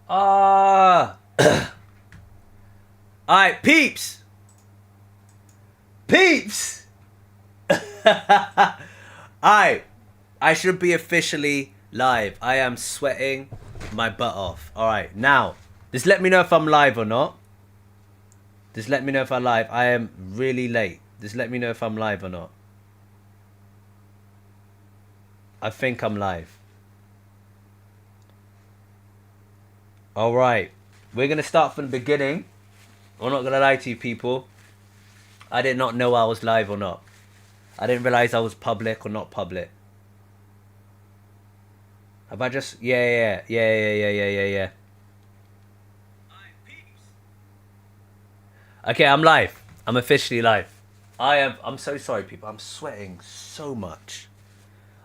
Alright, peeps! Peeps! Alright, I should be officially live. I am sweating my butt off. Alright, now, just let me know if I'm live or not. Just let me know if I'm live. I am really late. Just let me know if I'm live or not. I think I'm live. Alright, we're going to start from the beginning. I'm not going to lie to you people. I did not know I was live or not. I didn't realize I was public or not public. Have I just... Yeah. Okay, I'm live. I'm officially live. I'm so sorry people. I'm sweating so much.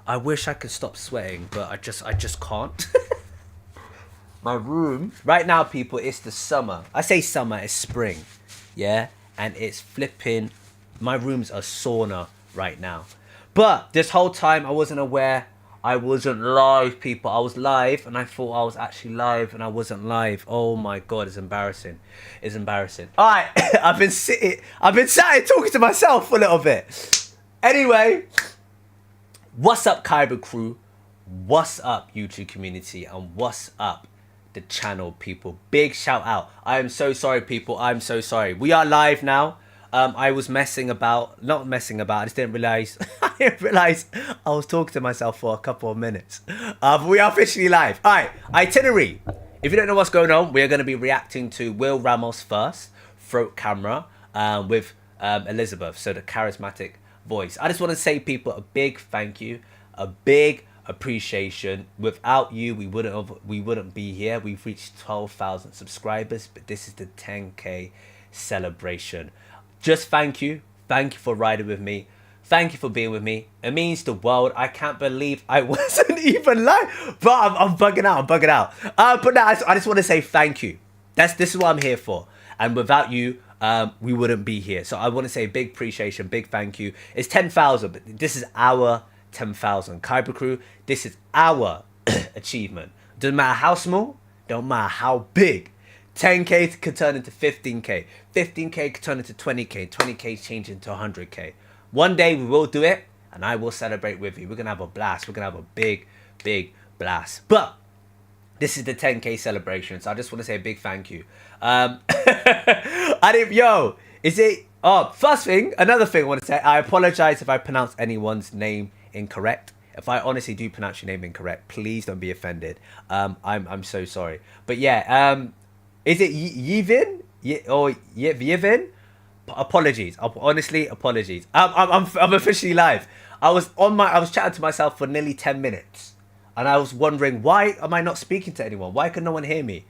I wish I could stop sweating, but I just can't. My room right now, people, it's the summer. I say summer, it's spring, yeah, and it's flipping. My room's a sauna right now, but this whole time I wasn't aware I wasn't live, people. I was live, and I thought I was actually live, and I wasn't live. Oh my god, it's embarrassing. It's embarrassing. All right, I've been sat here talking to myself for a little bit. Anyway, what's up, Kaireem crew? What's up, YouTube community, and what's up, the channel people? Big shout out. I am so sorry people, I'm so sorry. We are live now. I was not messing about, I just didn't realize I was talking to myself for a couple of minutes. But we are officially live. All right, itinerary. If you don't know what's going on, we are going to be reacting to Will Ramos first, Throat Camera, with Elizabeth, so the charismatic voice. I just want to say people a big thank you, a big appreciation. Without you, we wouldn't be here. We've reached 12,000 subscribers, but this is the 10K celebration. Just thank you for riding with me, thank you for being with me. It means the world. I can't believe I wasn't even live, but I'm bugging out, but no, I just want to say thank you. This is what I'm here for, and without you we wouldn't be here. So I want to say big appreciation, big thank you. It's 10,000, but this is our 10,000. Kaireem crew, this is our achievement. Doesn't matter how small, don't matter how big. 10K could turn into 15K. 15K could turn into 20K. 20K change into 100K. One day we will do it, and I will celebrate with you. We're going to have a blast. We're going to have a big, big blast. But this is the 10K celebration, so I just want to say a big thank you. First thing, another thing I want to say, I apologize if I pronounce anyone's name incorrect. If I honestly do pronounce your name incorrect, please don't be offended. I'm so sorry. But yeah, is it Yevin or Yevin? Apologies. Honestly, apologies. I'm officially live. I was chatting to myself for nearly 10 minutes, and I was wondering, why am I not speaking to anyone? Why could no one hear me?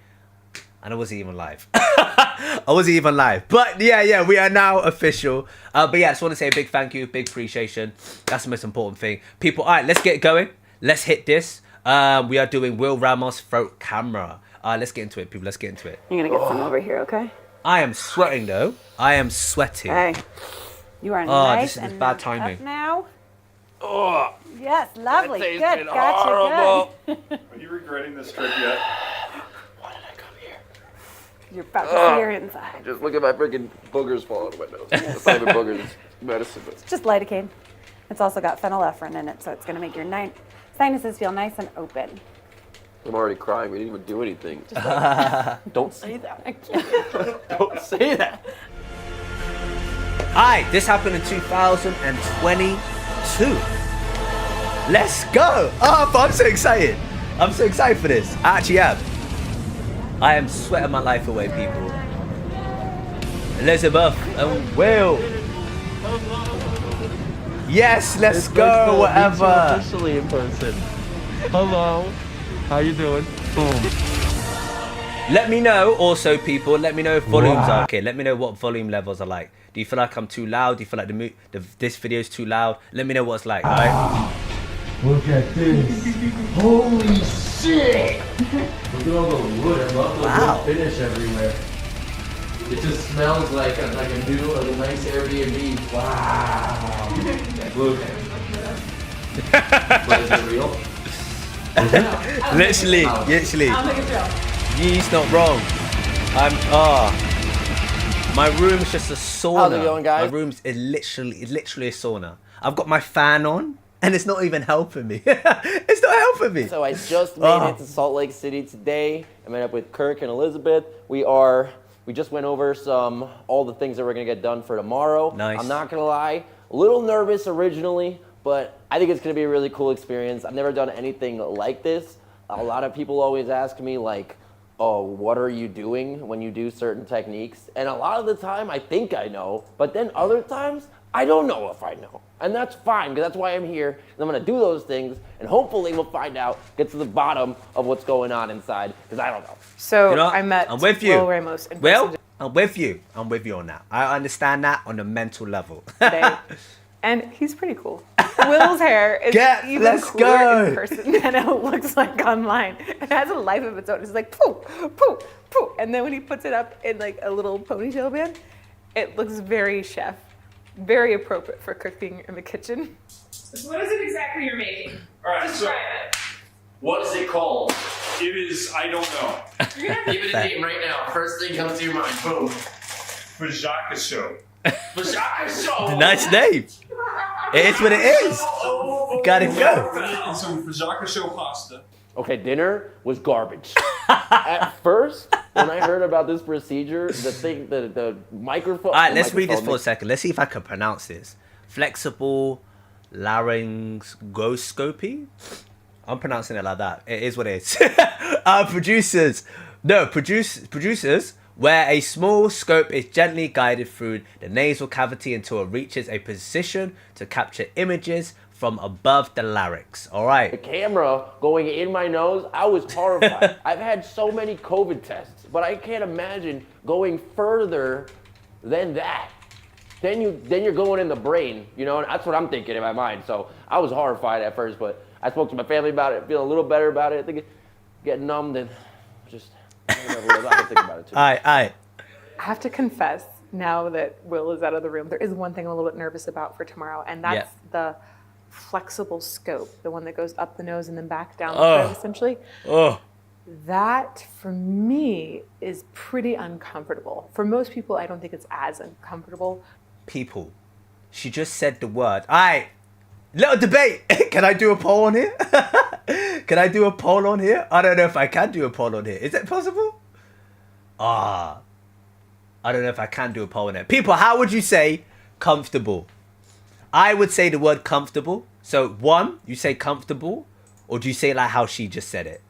And I wasn't even live. I wasn't even live. But yeah, we are now official. But yeah, I just want to say a big thank you, big appreciation. That's the most important thing. People, all right, let's get going. Let's hit this. We are doing Will Ramos Throat Camera. Let's get into it, people. Let's get into it. You're going to get some over here, okay? I am sweating, though. I am sweating. Okay. You are nice this is and bad timing. up now. Oh, yes, lovely. Good. Horrible. Gotcha. Good. Are you regretting this trip yet? Why did I come here? You're about to see her inside. Just look at my freaking boogers falling on my nose. It's not even boogers, it's medicine. But... It's just lidocaine. It's also got phenylephrine in it, so it's going to make your sinuses feel nice and open. I'm already crying. We didn't even do anything. Don't say that. I can't. Don't say that. Alright, this happened in 2022. Let's go. Oh, I'm so excited. I'm so excited for this. I actually am. I am sweating my life away, people. Elizabeth and Will. Yes, let's go, whatever. Officially in person. Hello. How you doing? Boom. Let me know also, people. Let me know if volumes are okay. Let me know what volume levels are like. Do you feel like I'm too loud? Do you feel like this video is too loud? Let me know what it's like, alright? Look at this. Holy shit! Look at all the wood. I love the wood finish everywhere. It just smells like a nice Airbnb. Wow. Look. But is it real? Literally. I'll make a joke. Ye's not wrong. My room's just a sauna. How's it going, guys? My room's literally a sauna. I've got my fan on, and it's not even helping me. It's not helping me. So I just made it to Salt Lake City today. I met up with Kirk and Elizabeth. We just went over all the things that we're gonna get done for tomorrow. Nice. I'm not gonna lie, a little nervous originally, but I think it's gonna be a really cool experience. I've never done anything like this. A lot of people always ask me like, oh, what are you doing when you do certain techniques? And a lot of the time I think I know, but then other times I don't know if I know. And that's fine, because that's why I'm here. And I'm gonna do those things, and hopefully we'll find out, get to the bottom of what's going on inside, because I don't know. So You know, I met I'm with you. Will Ramos in Well, person I'm with you. I'm with you on that. I understand that on a mental level. today, and he's pretty cool. Will's hair is even let's cooler go. in person than it looks like online. It has a life of its own. It's like poo, poo, poo, and then when he puts it up in like a little ponytail band, it looks very chef, very appropriate for cooking in the kitchen. So what is it exactly you're making? All right, so Describe it. what is it called? It is, I don't know. You're gonna have to Give it a name right now. First thing comes to your mind. Boom. Fajaka show. Fajaka show. Nice name. It is what it is. Gotta go. And some Fajaka show pasta. Okay, dinner was garbage. At first, when I heard about this procedure, the microphone. All right, let's read this for a second. Let's see if I can pronounce this. Flexible laryngoscopy. I'm pronouncing it like that. It is what it is. Producers, where a small scope is gently guided through the nasal cavity until it reaches a position to capture images from above the larynx. All The right. camera going in my nose, I was horrified. I've had so many COVID tests, but I can't imagine going further than that. Then you're going in the brain, you know, and that's what I'm thinking in my mind. So I was horrified at first, but I spoke to my family about it, feeling a little better about it. I think getting numbed and just whatever. I can think about it too. All right. I have to confess, now that Will is out of the room, there is one thing I'm a little bit nervous about for tomorrow, and that's the flexible scope, the one that goes up the nose and then back down the throat, essentially. Oh. That, for me, is pretty uncomfortable. For most people, I don't think it's as uncomfortable. People. She just said the word. All right. Little debate. Can I do a poll on here? Can I do a poll on here? I don't know if I can do a poll on here. Is it possible? I don't know if I can do a poll on it. People, how would you say comfortable? I would say the word comfortable. So one, you say comfortable, or do you say like how she just said it?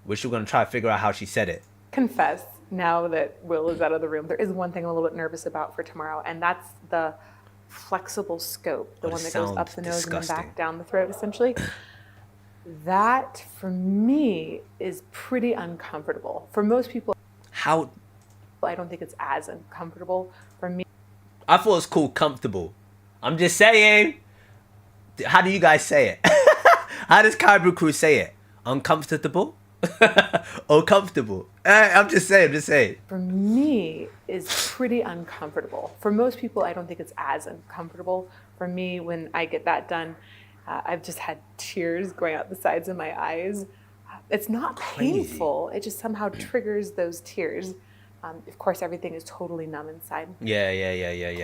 We're still gonna try to figure out how she said it. Confess, now that Will is out of the room, there is one thing I'm a little bit nervous about for tomorrow, and that's the flexible scope, the one that goes up the nose and then back down the throat, essentially. That, for me, is pretty uncomfortable. For most people, How? I don't think it's as uncomfortable. For me, I thought it was called comfortable. I'm just saying. How do you guys say it? How does Kaireem crew say it? Uncomfortable? Or comfortable? I'm just saying. for me, is pretty uncomfortable. For most people, I don't think it's as uncomfortable. For me, when I get that done, I've just had tears going out the sides of my eyes. It's not painful. It just somehow triggers those tears. Of course, everything is totally numb inside. Yeah.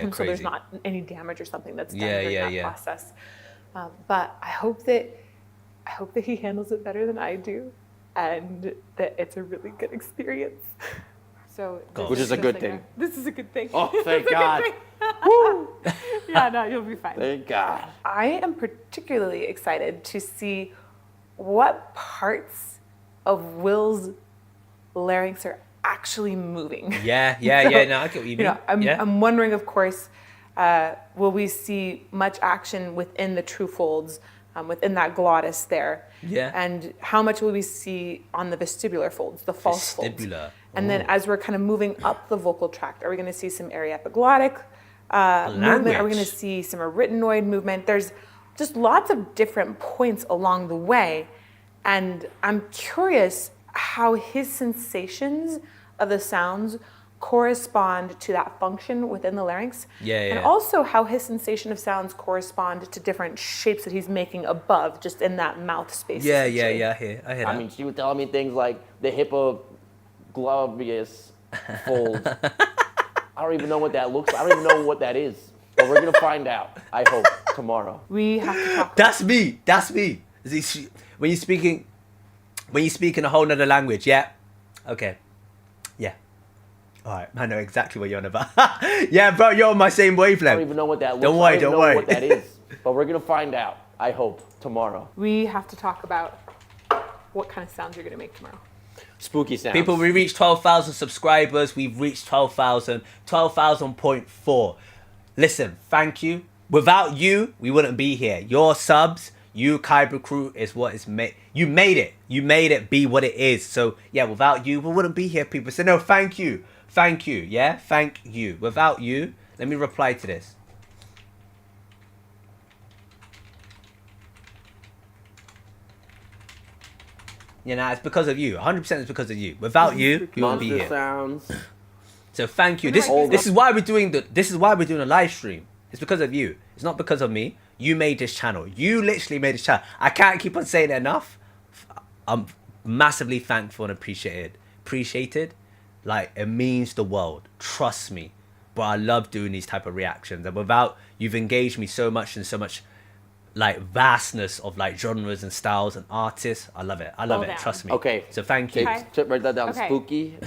So Crazy. there's not any damage or something that's done Yeah, during yeah, that yeah. process. But I hope that he handles it better than I do, and that it's a really good experience. So this Which is a good like thing. This is a good thing. Oh, thank This is a good God. thing. Yeah, no, you'll be fine. Thank God. I am particularly excited to see what parts of Will's larynx are actually moving. Yeah. No, I get what you mean. I'm wondering, of course, will we see much action within the true folds, within that glottis there? Yeah. And how much will we see on the vestibular folds, the false folds? Vestibular. And then as we're kind of moving up the vocal tract, are we going to see some ariepiglottic movement? Are we Language. going to see some arytenoid movement? There's just lots of different points along the way. And I'm curious how his sensations of the sounds correspond to that function within the larynx. And also how his sensation of sounds correspond to different shapes that he's making above, just in that mouth space. Yeah. essentially. I hear that. I mean, she was telling me things like the glovious folds. I don't even know what that looks like. I don't even know what that is. But we're gonna find out, I hope, tomorrow. We have to talk. That's me. That's me. When you're speaking a whole nother language, yeah? Okay. Yeah. Alright, I know exactly what you're on about. Yeah, bro, you're on my same I wavelength. don't even know what that looks Don't like. worry, I don't don't even worry. know what that is. But we're gonna find out, I hope, tomorrow. We have to talk about what kind of sounds you're gonna make tomorrow. Spooky sounds. People, we reached 12,000 subscribers. We've reached 12,000.4. Listen, thank you. Without you, we wouldn't be here. Your subs, you, Kaireem Crew, is what is made. You made it. You made it be what it is. So, yeah, without you, we wouldn't be here, people. So, no, thank you. Thank you, yeah? Thank you. Without you, let me reply to this. You know, it's because of you. 100% it's because of you. Without you, we won't be Monster here. sounds. So thank you. Where do I This do is why we're doing the live stream. It's because of you. It's not because of me. You made this channel. You literally made this channel. I can't keep on saying it enough. I'm massively thankful and appreciated. Like, it means the world. Trust me. But I love doing these type of reactions. And without, you've engaged me so much and so much like vastness of like genres and styles and artists. I love it. I love Well it. down. Trust me. Okay. So thank you. Okay. Write that down. Okay. Spooky.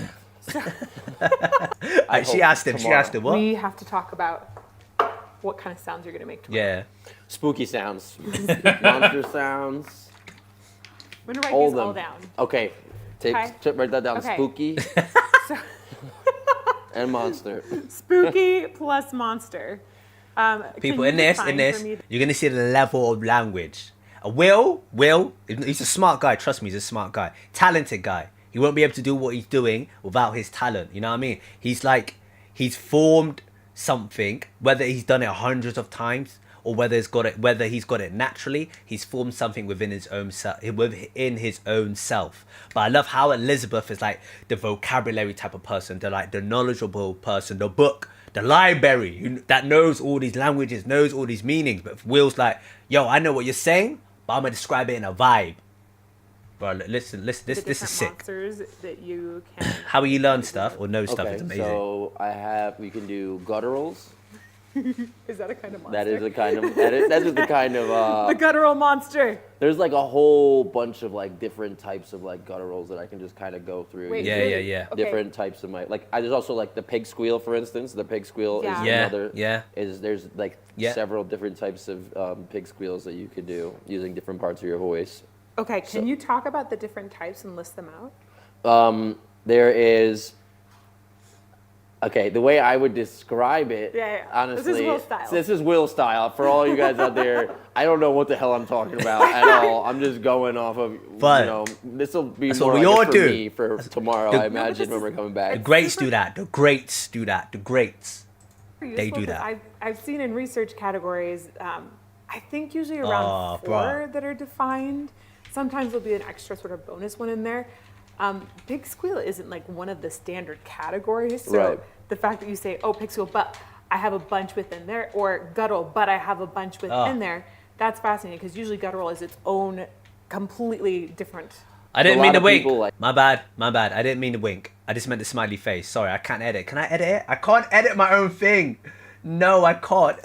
She hope asked him. She tomorrow. asked him what? We have to talk about what kind of sounds you're gonna make tomorrow. Yeah. Spooky sounds. Monster sounds. I'm gonna write All these all them. down. Okay. Write that down. Okay. Spooky So, and monster. spooky plus monster. People can in you this, define for me you're gonna see the level of language. Will, he's a smart guy. Trust me, he's a smart guy, talented guy. He won't be able to do what he's doing without his talent. You know what I mean? He's formed something, whether he's done it hundreds of times or whether he's got it naturally. He's formed something within his own self. But I love how Elizabeth is like the vocabulary type of person, the knowledgeable person, the book. The library that knows all these languages, knows all these meanings. But Will's like, yo, I know what you're saying, but I'm going to describe it in a vibe. Bro, listen, the this is different sick. monsters that you can. How you learn stuff or know stuff Okay, is amazing. so we can do gutturals. Is that a kind of monster? That is the kind of that is the kind of the guttural monster. there's like a whole bunch of like different types of like gutturals that I can just kind of go through. Wait, Yeah, really? yeah. Okay. Different types of there's also like the pig squeal, for instance. The pig squeal Yeah. is Yeah, another. yeah. There's like Yeah. several different types of pig squeals that you could do using different parts of your voice. Okay, can you talk about the different types and list them out? There is. Okay, the way I would describe it, Yeah. honestly, This is Will style. This is Will style. For all you guys out there, I don't know what the hell I'm talking about at all. I'm just going off of, But this will be that's more what we I guess, all for do. me for tomorrow, The- I imagine, when we're coming the back. greats do that. The greats do that. The greats. They do that. I've seen in research categories, I think usually around Oh, 4 bruh. that are defined. Sometimes there'll be an extra sort of bonus one in there. Pig squeal isn't like one of the standard categories. So Right. the fact that you say, oh, pig squeal, but I have a bunch within there, or guttural, but I have a bunch within there, that's fascinating because usually guttural is its own completely different. I didn't A mean lot to of wink. people, like- My bad. I didn't mean to wink. I just meant the smiley face. Sorry, I can't edit. Can I edit it? I can't edit my own thing. No, I can't.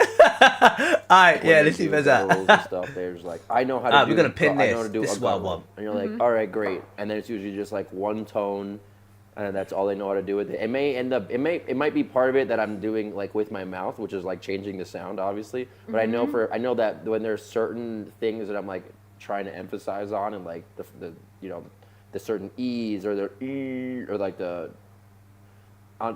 Alright, yeah, let's see if there's Gutturals that. and stuff. There's like, I know how to do we're gonna pin I know how this. to do This a is what I guttural. want. And you're like, all right, great. And then it's usually just like one tone, and that's all they know how to do with it. It might be part of it that I'm doing like with my mouth, which is like changing the sound, obviously. But I know that when there's certain things that I'm like trying to emphasize on, and like the certain e's or the e or like the. I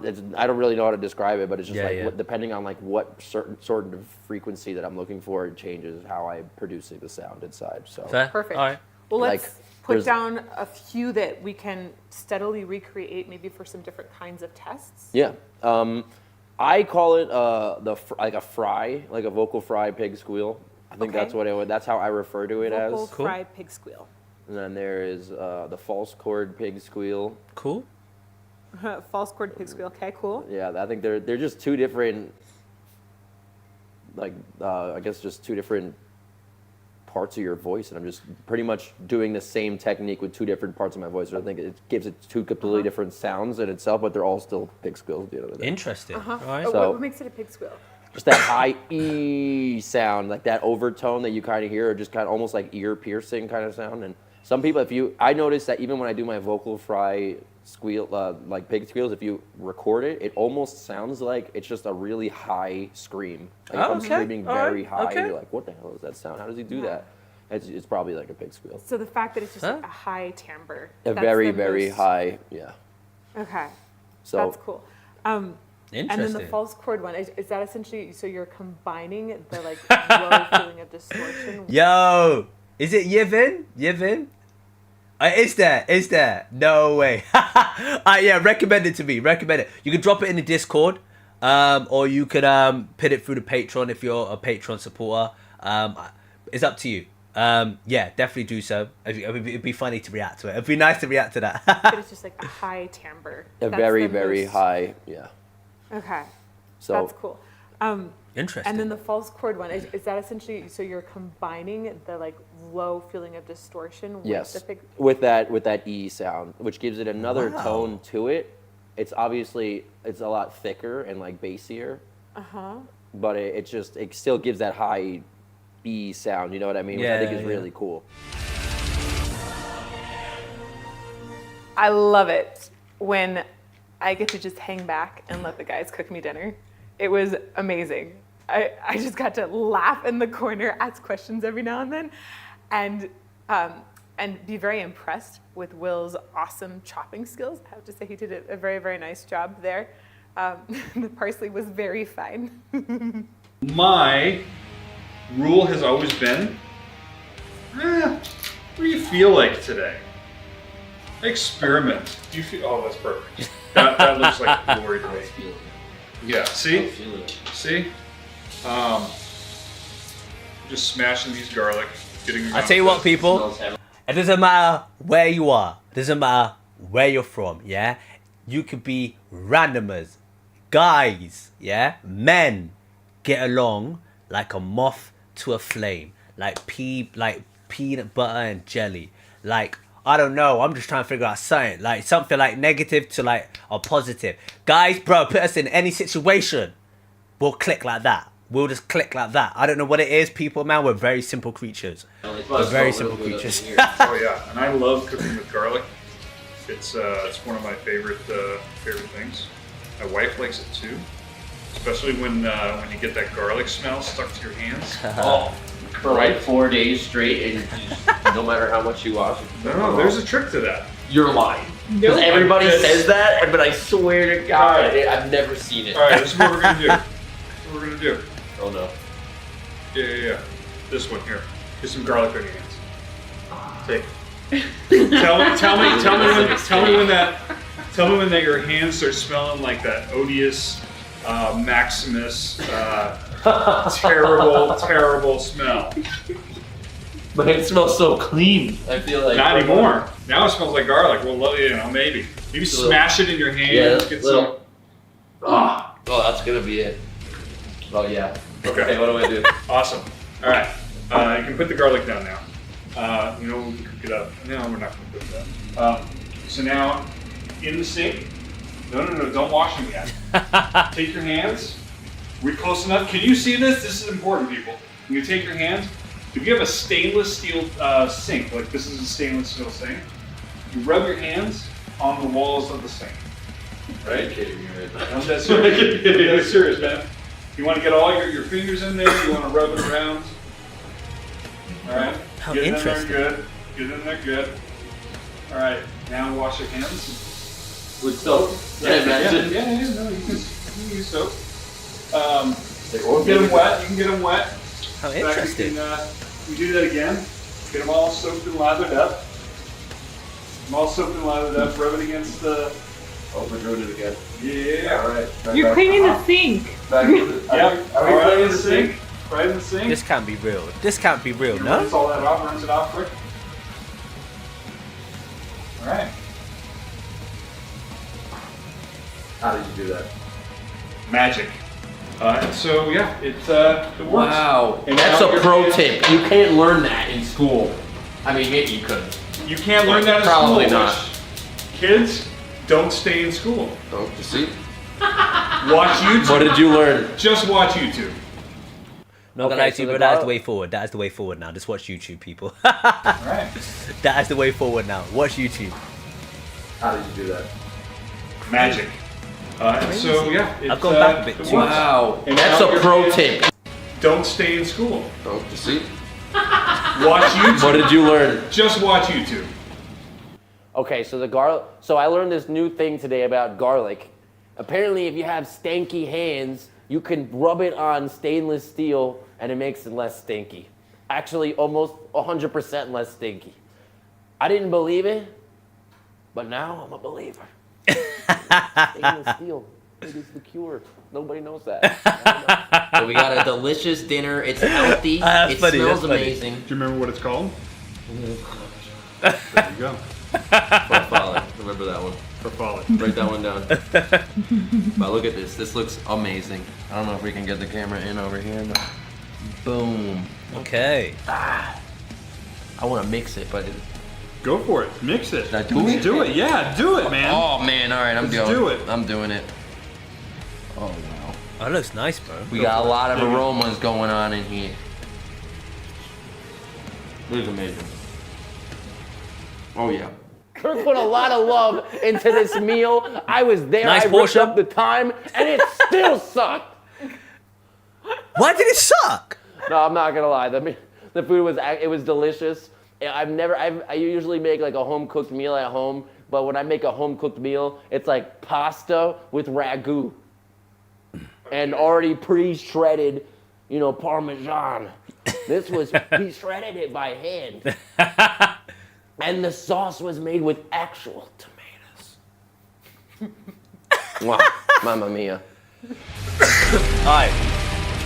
don't really know how to describe it, but it's just Yeah, like yeah. What, depending on like what certain sort of frequency that I'm looking for, it changes how I produce the sound inside. So Fair? Perfect. Alright. Well, let's Like, put there's- down a few that we can steadily recreate, maybe for some different kinds of tests. yeah, I call it like a fry, like a vocal fry pig squeal. I think Okay. that's how I refer to it Vocal as. Cool. fry pig squeal. And then there is the false chord pig squeal. Cool. False chord pig squeal. Okay, cool. Yeah, I think they're just two different, like I guess just two different parts of your voice, and I'm just pretty much doing the same technique with 2 different parts of my voice. So I think it gives it 2 completely different sounds in itself, but they're all still pig squeals at the end of the day. Interesting. Right. So- what makes it a pig squeal? Just that high E sound, like that overtone that you kind of hear, or just kind of almost like ear piercing kind of sound. And some people, I notice that even when I do my vocal fry squeal, like pig squeals, if you record it, it almost sounds like it's just a really high scream. Like if I'm screaming very high, and you're like, what the hell is that sound? How does he do that? It's probably like a pig squeal. So the fact that it's just like a high timbre. A that's very, the very most- high, yeah. Okay. So That's cool. And then the Interesting. false chord one, is that essentially, so you're combining the like low feeling of distortion? Yo, is it Yevin? Yevin? Is there? No way. Yeah, recommend it to me. Recommend it. You can drop it in the Discord, or you could put it through the Patreon if you're a Patreon supporter. It's up to you. Yeah, definitely do so. It'd be funny to react to it. It'd be nice to react to that. But it's just like a high timbre. a That's very, the very most- high, yeah. Okay. So That's cool. Interesting. And then the false chord one, is that essentially, so you're combining the like low feeling of distortion with yes, the pig? with that E sound, which gives it another Wow. tone to it. It's obviously it's a lot thicker and like bassier. But it still gives that high E sound. You know what I mean? Which I think is really cool. I love it when I get to just hang back and let the guys cook me dinner. It was amazing. I just got to laugh in the corner, ask questions every now and then, and be very impressed with Will's awesome chopping skills. I have to say he did a very, very nice job there. The parsley was very fine. My rule has always been, what do you feel like today? Experiment. Do you feel? Oh, that's perfect. That looks like glory to me. Yeah. See? See? Just smashing these garlic, getting them I out tell you what, the- people. It doesn't matter where you are. It doesn't matter where you're from. Yeah, you could be randomers, guys. Yeah, men get along like a moth to a flame, like peanut butter and jelly. Like, I don't know. I'm just trying to figure out something like negative to like a positive. Guys, bro, put us in any situation, we'll click like that. We'll just click like that. I don't know what it is, people, man. We're very simple creatures. We're very simple creatures. Oh yeah, and I love cooking with garlic. It's one of my favorite things. My wife likes it too, especially when you get that garlic smell stuck to your hands. For like 4 days straight, and no matter how much you wash it. No, there's a trick to that. You're lying. Because everybody says that, but I swear to God, I've never seen it. All right, this is what we're gonna do. This is what we're gonna do. Oh no. Yeah. This one here. Get some garlic on your hands. Take. Tell me when that your hands start smelling like that odious Maximus terrible smell. But it smells so clean. I feel like Not anymore. Now it smells like garlic. Well, maybe smash it in your hands. Get some. Oh, that's gonna be it. Oh yeah. Okay, what do I do? Awesome. All right. You can put the garlic down now. We can cook it up. No, we're not going to cook it up. So now, in the sink. No, don't wash them yet. Take your hands. We're close enough. Can you see this? This is important, people. You take your hands. If you have a stainless steel sink, like this is a stainless steel sink, you rub your hands on the walls of the sink. Right? You're kidding me right now. I'm dead serious. Dead serious, man. You want to get all your fingers in there. You want to rub it around. All right. How Get interesting. in there good. Get in there good. All right. Now wash your hands. With soap. I imagine. Yeah. No, you can use soap. Get them wet. You can get them wet. How In fact, interesting. we do that again. Get them all soaked and lathered up. Rub it against the. Oh, we're doing it again. Yeah. All right. You're cleaning the sink. Back to the, Yep. Are we Right playing in the the sink? sink. Right in the sink. This can't be real. This can't be real, no? Rinse all that off. Rinse it off quick. All right. How did you do that? Magic. And so yeah, it works. Wow, And that's now a you're pro being- tip. You can't learn that in school. I mean, maybe you could. You can't learn that in Probably school. not. Which, kids, don't stay in school. Oh, you see? Watch YouTube. What did you learn? Just watch YouTube. Not gonna Okay, lie to so you, the but that is gar- the way forward. That is the way forward now. Just watch YouTube, people. Right. That is the way forward now. Watch YouTube. How did you do that? Magic. And so yeah, it, I've gone back a bit it too. works. Wow, And that's now a you're pro being- tip. Don't stay in school. Oh, you see? Watch YouTube. What did you learn? Just watch YouTube. Okay, so So I learned this new thing today about garlic. Apparently, if you have stanky hands, you can rub it on stainless steel, and it makes it less stinky. Actually, almost 100% less stinky. I didn't believe it, but now I'm a believer. Stainless steel. It is the cure. Nobody knows that. So we got a delicious dinner. It's healthy. That's It funny, smells that's funny. amazing. Do you remember what it's called? There you go. Remember that one. For folly. Write that one down. But look at this. This looks amazing. I don't know if we can get the camera in over here. But boom. Okay. I want to mix it, but Go for it. Mix it. Should I do Let's it? do it. Yeah, do it, man. oh man, all right, I'm Let's doing do it. I'm doing it. Oh wow. Oh, it looks nice, bro. We got a lot of aromas going on in here. This is amazing. Oh yeah. Kirk put a lot of love into this meal. I was there. Nice I ripped portion. up the time, and it still sucked. Why did it suck? No, I'm not gonna lie. The food was delicious. I usually make like a home cooked meal at home, but when I make a home cooked meal, it's like pasta with ragu and already pre-shredded, Parmesan. This was he shredded it by hand, and the sauce was made with actual tomatoes. Wow, Mamma mia! Alright.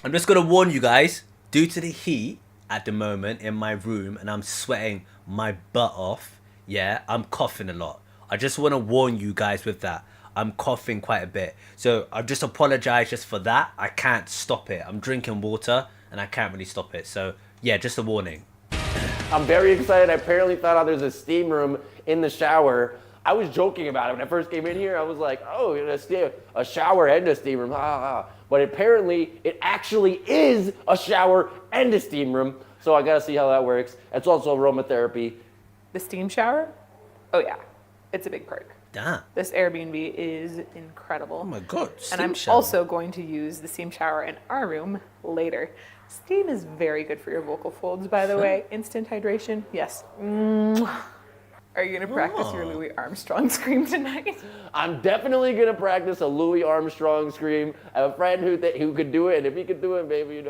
I'm just gonna warn you guys, due to the heat at the moment in my room and I'm sweating my butt off, yeah, I'm coughing a lot. I just want to warn you guys with that. I'm coughing quite a bit. So I just apologize just for that. I can't stop it. I'm drinking water and I can't really stop it. So yeah, just a warning. I'm very excited. I apparently found out there's a steam room in the shower. I was joking about it when I first came in here. I was like, oh, a shower and a steam room. Ha, ha, ha. But apparently, it actually is a shower and a steam room. So I gotta see how that works. It's also aromatherapy. The steam shower? Oh yeah, it's a big perk. Damn. This Airbnb is incredible. Oh my god. And I'm shower. also going to use the steam shower in our room later. Steam is very good for your vocal folds, by the way. Instant hydration, yes. Mwah. Are you gonna practice your Louis Armstrong scream tonight? I'm definitely gonna practice a Louis Armstrong scream. I have a friend who could do it, and if he could do it, maybe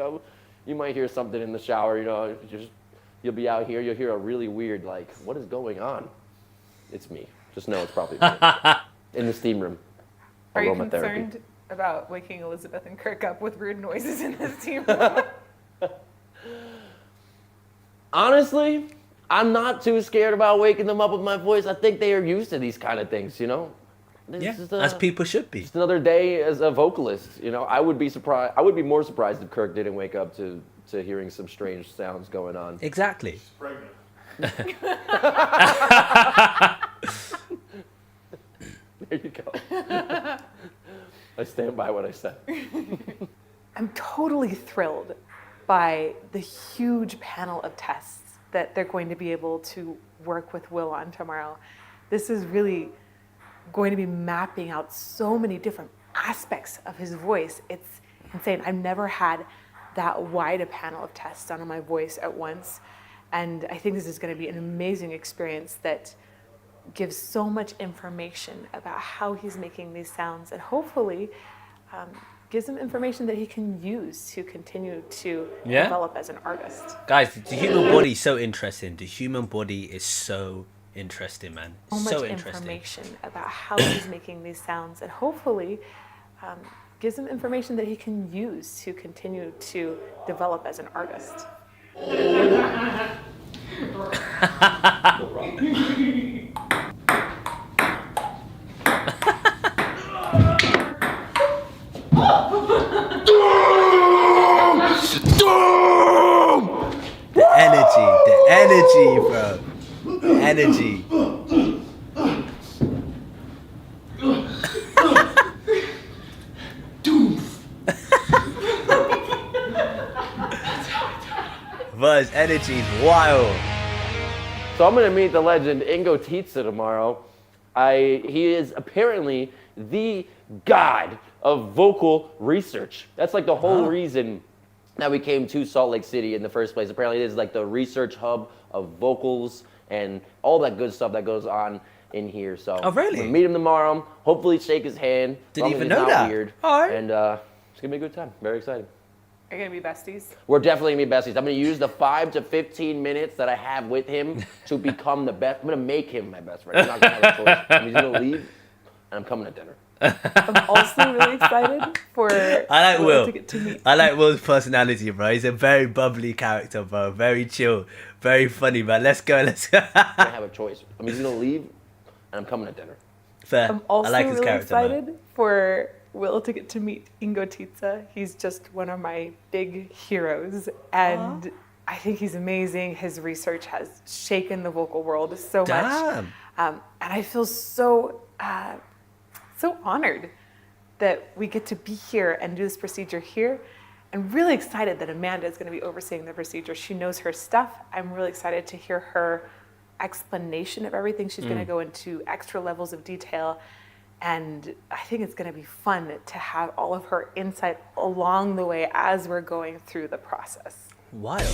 you might hear something in the shower. You'll be out here, you'll hear a really weird what is going on? It's me. Just know it's probably me. In the steam room. Are you Aromatherapy. concerned about waking Elizabeth and Kirk up with weird noises in the steam room? Honestly, I'm not too scared about waking them up with my voice. I think they are used to these kind of things, This Yeah, is, as people should be. Just another day as a vocalist, I would be surprised. I would be more surprised if Kirk didn't wake up to hearing some strange sounds going on. Exactly. Pregnant. There you go. I stand by what I said. I'm totally thrilled by the huge panel of tests that they're going to be able to work with Will on tomorrow. This is really going to be mapping out so many different aspects of his voice. It's insane. I've never had that wide a panel of tests done on my voice at once. And I think this is going to be an amazing experience that gives so much information about how he's making these sounds and hopefully gives him information that he can use to continue to develop as an artist. Guys, the human body is so interesting. The human body is so interesting, man. So So much interesting. information about how he's making these sounds and hopefully gives him information that he can use to continue to develop as an artist. Energy, bro. Energy. Buzz, energy's wild. So I'm gonna meet the legend Ingo Titsa tomorrow. He is apparently the god of vocal research. That's like the whole reason that we came to Salt Lake City in the first place. Apparently it is like the research hub of vocals and all that good stuff that goes on in here. So Oh, really? I'm gonna meet him tomorrow. Hopefully shake his hand. Didn't As long as even he's know not that. Weird. All right. And it's gonna be a good time. Very excited. Are you gonna be besties? We're definitely gonna be besties. I'm gonna use the 5 to 15 minutes that I have with him to become the best. I'm gonna make him my best friend. I'm not gonna have a choice. He's gonna leave, and I'm coming to dinner. I'm also really excited for I like Will. to get to meet. I like Will's personality, bro. He's a very bubbly character, bro. Very chill, very funny, man. Let's go. I don't have a choice. He's gonna leave, and I'm coming to dinner. Fair. I'm also I like his really character, excited man. for Will to get to meet Ingo Titsa. He's just one of my big heroes, and I think he's amazing. His research has shaken the vocal world so much, Damn. and I feel so honored that we get to be here and do this procedure here. I'm really excited that Amanda is going to be overseeing the procedure. She knows her stuff. I'm really excited to hear her explanation of everything. She's going to go into extra levels of detail. And I think it's going to be fun to have all of her insight along the way as we're going through the process. Wild.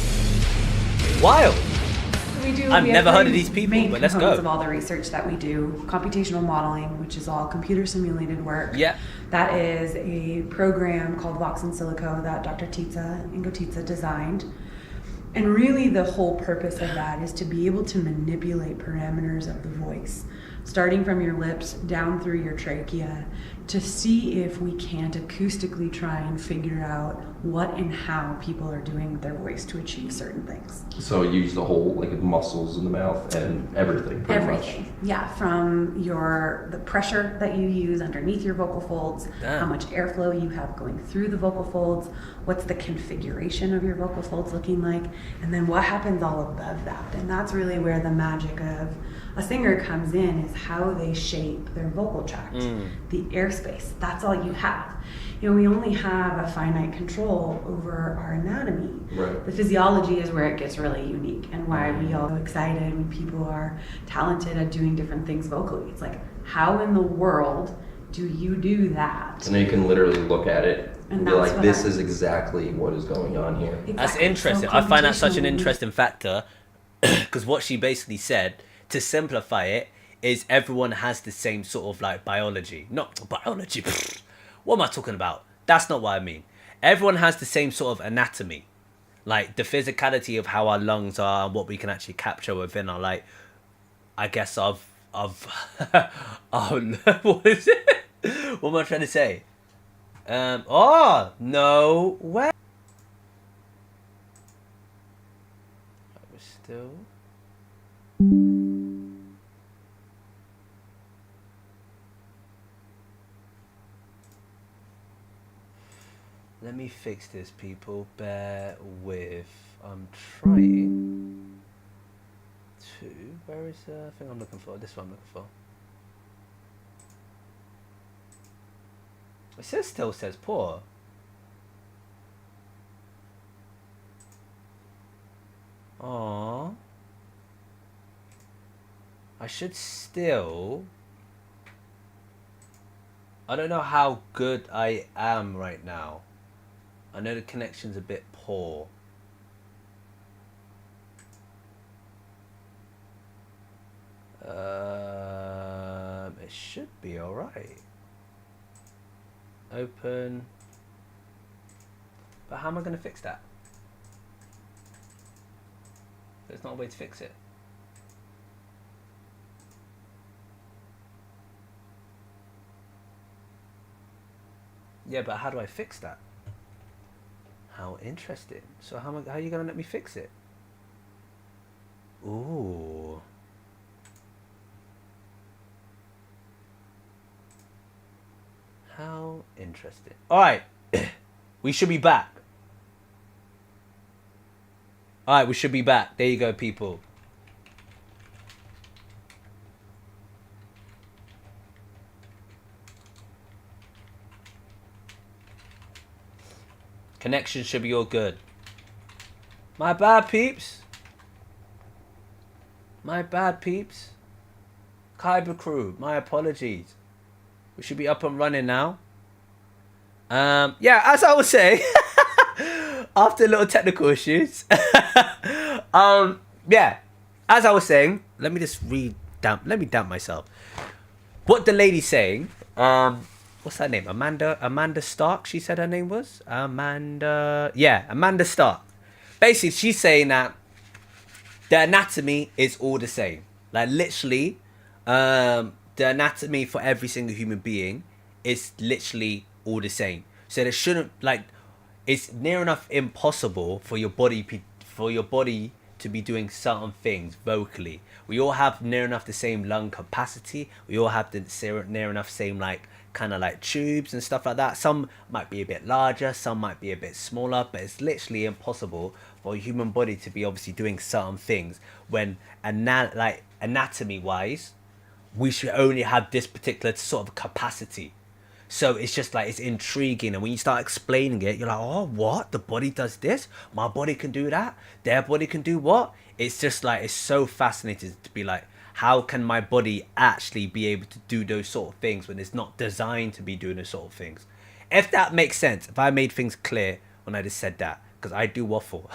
Wild. We do. I've we never have heard of three these people, main but let's components go. Of all the research that we do, computational modeling, which is all computer simulated work. Yeah. That is a program called Vox in Silico that Dr. Ingo Titsa designed. And really the whole purpose of that is to be able to manipulate parameters of the voice, starting from your lips down through your trachea, to see if we can't acoustically try and figure out what and how people are doing with their voice to achieve certain things. So you use the whole like muscles in the mouth and everything. Pretty Everything, yeah, from the pressure that you use underneath your vocal folds, Damn. how much airflow you have going through the vocal folds, what's the configuration of your vocal folds looking like, and then what happens all above that. And that's really where the magic of a singer comes in, is how they shape their vocal tract, the airspace. That's all you have. You know, we only have a finite control over our anatomy. Right. The physiology is where it gets really unique, and why we all get excited when people are talented at doing different things vocally. It's like, how in the world do you do that? And then you can literally look at it and be that's like, what this I- is exactly what is going on here. That's Exactly. interesting. So I find that such an computationally- interesting factor because what she basically said, to simplify it, is everyone has the same sort of like biology. Not biology. What am I talking about? That's not what I mean. Everyone has the same sort of anatomy. Like the physicality of how our lungs are and what we can actually capture within our, like, I guess of what is it? What am I trying to say? Oh, no way. We're still. Let me fix this, people. Bear with. I'm trying to. Where is the thing I'm looking for? This one I'm looking for. It still says poor. Aww. I should still. I don't know how good I am right now. I know the connection's a bit poor. It should be alright. Open. But how am I going to fix that? There's not a way to fix it. Yeah, but how do I fix that? How interesting. So how are you gonna let me fix it? Ooh. How interesting. Alright. We should be back. Alright, we should be back. There you go, people. Connection should be all good. My bad, peeps. My bad, peeps. Kyber crew, my apologies. We should be up and running now. Yeah, as I was saying, after little technical issues, yeah, as I was saying, let me damp myself. What the lady's saying, what's her name? Amanda Stark, she said her name was? Amanda Stark. Basically, she's saying that the anatomy is all the same. Like, literally, the anatomy for every single human being is literally all the same. So there shouldn't, like, it's near enough impossible for your body to be doing certain things vocally. We all have near enough the same lung capacity. We all have the near enough same, like, kind of like tubes and stuff like that. Some might be a bit larger, some might be a bit smaller, but it's literally impossible for a human body to be obviously doing certain things when anatomy wise we should only have this particular sort of capacity. So it's just like, it's intriguing, and when you start explaining it, you're like, oh, what? The body does this? My body can do that? Their body can do what? It's just like, it's so fascinating to be like, how can my body actually be able to do those sort of things when it's not designed to be doing those sort of things? If that makes sense, if I made things clear when I just said that, because I do waffle.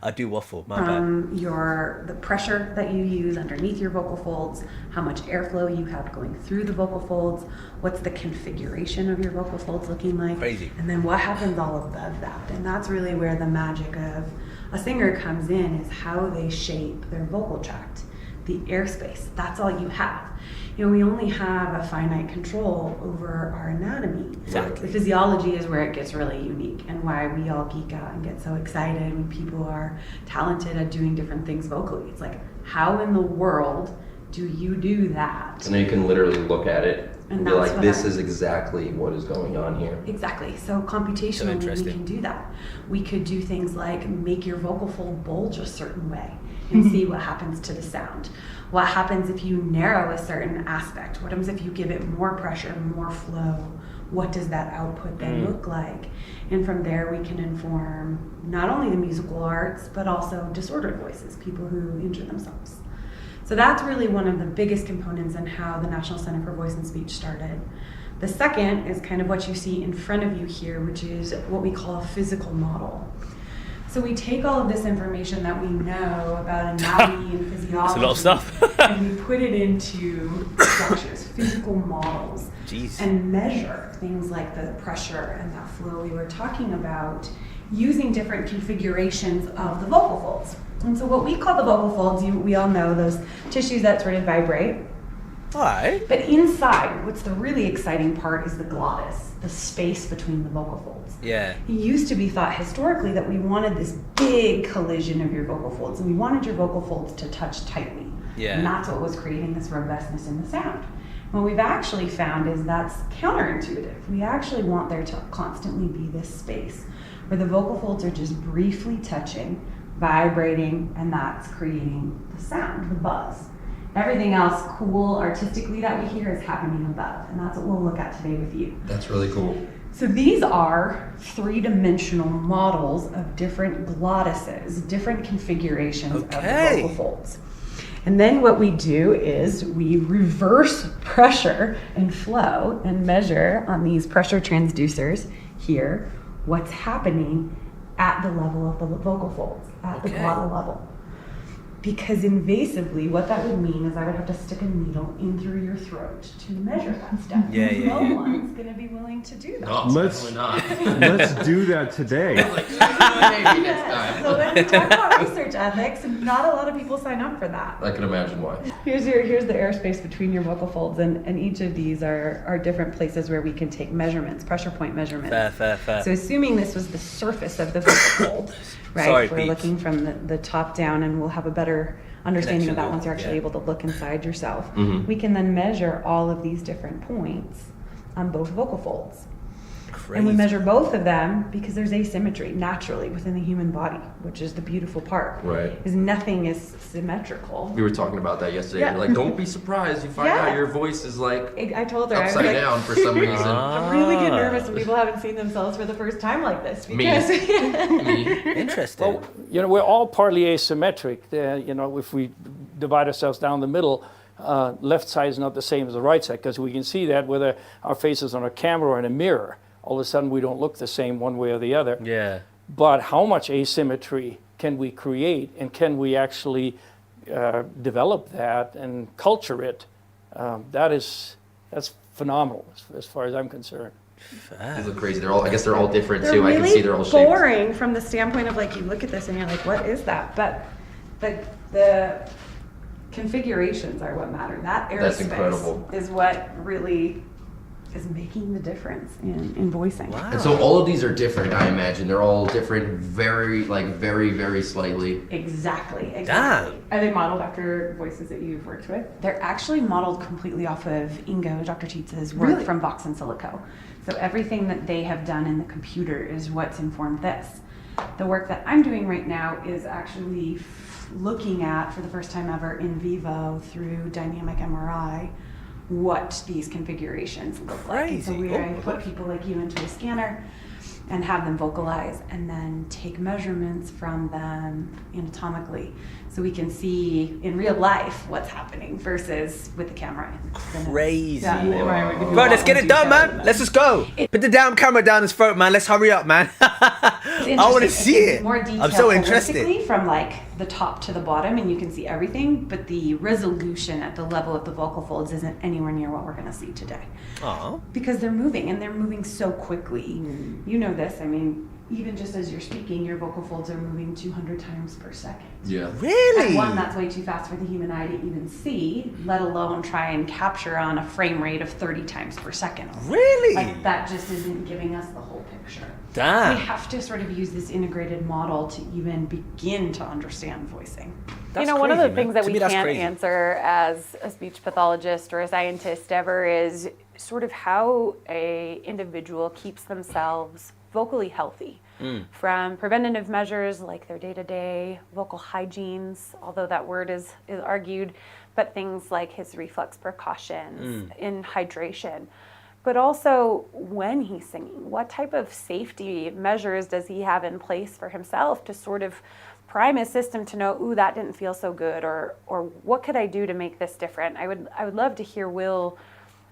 I do waffle, my bad. The pressure that you use underneath your vocal folds, how much airflow you have going through the vocal folds, what's the configuration of your vocal folds looking like, Crazy. and then what happens all above that. And that's really where the magic of a singer comes in, is how they shape their vocal tract, the airspace. That's all you have. You know, we only have a finite control over our anatomy. Exactly. The physiology is where it gets really unique, and why we all geek out and get so excited when people are talented at doing different things vocally. It's like, how in the world do you do that? And then you can literally look at it and be that's like, what this is exactly what is going on here. Exactly. So computationally, we can do that. We could do things like make your vocal fold bulge a certain way and see what happens to the sound. What happens if you narrow a certain aspect? What happens if you give it more pressure, more flow? What does that output then look like? And from there, we can inform not only the musical arts, but also disordered voices, people who injure themselves. So that's really one of the biggest components in how the National Center for Voice and Speech started. The second is kind of what you see in front of you here, which is what we call a physical model. So we take all of this information that we know about anatomy and physiology. It's a lot of stuff. And we put it into structures, physical models. Jeez. And measure things like the pressure and that flow we were talking about, using different configurations of the vocal folds. And so what we call the vocal folds, we all know those tissues that sort of vibrate. All right. But inside, what's the really exciting part is the glottis, the space between the vocal folds. Yeah. It used to be thought historically that we wanted this big collision of your vocal folds, and we wanted your vocal folds to touch tightly. Yeah. And that's what was creating this robustness in the sound. What we've actually found is that's counterintuitive. We actually want there to constantly be this space where the vocal folds are just briefly touching, vibrating, and that's creating the sound, the buzz. Everything else cool artistically that we hear is happening above, and that's what we'll look at today with you. That's really cool. So these are three-dimensional models of different glottises, different configurations of the vocal folds. And then what we do is we reverse pressure and flow and measure on these pressure transducers here what's happening at the level of the vocal folds, at the glottal level. Because invasively, what that would mean is I would have to stick a needle in through your throat to measure that stuff. No one's going to be willing to do that. No, Let's do that today. Maybe next time. So when we talk about research ethics, not a lot of people sign up for that. I can imagine why. Here's the airspace between your vocal folds, and each of these are different places where we can take measurements, pressure point measurements. Fair. So assuming this was the surface of the vocal fold, right? Sorry, we're Pete. looking from the top down, and we'll have a better understanding of that Connection, once you're actually yeah. able to look inside yourself. Mm-hmm. We can then measure all of these different points on both vocal folds. And we measure both of them because there's asymmetry naturally within the human body, which is the beautiful part. Right. Is nothing is symmetrical. We were talking about that yesterday. Yeah. You're like, don't be surprised. You find out your voice is like I told her, I was upside like, down for some reason. I really get nervous when people haven't seen themselves for the first time like this. Because Interesting. Well, you know, we're all partly asymmetric. You know, if we divide ourselves down the middle, left side is not the same as the right side, because we can see that whether our face is on a camera or in a mirror. All of a sudden, we don't look the same one way or the other. Yeah. But how much asymmetry can we create, and can we actually develop that and culture it? That's phenomenal as far as I'm concerned. These look crazy. I guess they're all different they're too. really I can see they're all shaped. boring from the standpoint of like you look at this and you're like, what is that? But the configurations are what matter. That That's incredible. airspace is what really is making the difference in voicing. Wow. And so all of these are different, I imagine. They're all different, very, very slightly. Exactly. Damn. Are they modeled after voices that you've worked with? They're actually modeled completely off of Ingo, Dr. Tietze's work from Vox and Silico. So everything that they have done in the computer is what's informed this. The work that I'm doing right now is actually looking at, for the first time ever, in vivo through dynamic MRI, what these configurations look like. And so I put people like you into a scanner and have them vocalize and then take measurements from them anatomically so we can see in real life what's happening versus with the camera. Crazy. Yeah. Bro, let's get it done, man. Let's just go. Put the damn camera down his throat, man. Let's hurry up, man. I want to see it. More detail I'm so interested. holistically from like the top to the bottom, and you can see everything, but the resolution at the level of the vocal folds isn't anywhere near what we're going to see today. Aw. Because they're moving, and they're moving so quickly. You know this. I mean, even just as you're speaking, your vocal folds are moving 200 times per second. Yeah. Really? And one, that's way too fast for the human eye to even see, let alone try and capture on a frame rate of 30 times per second. Really? Like, that just isn't giving us the whole picture. Damn. We have to sort of use this integrated model to even begin to understand voicing. That's one of the crazy, things man. that To we me, that's can't crazy. answer as a speech pathologist or a scientist ever is sort of how a individual keeps themselves vocally healthy. From preventative measures like their day-to-day vocal hygienes, although that word is argued, but things like his reflux precautions in hydration. But also when he's singing, what type of safety measures does he have in place for himself to sort of prime his system to know, ooh, that didn't feel so good, or what could I do to make this different? I would love to hear Will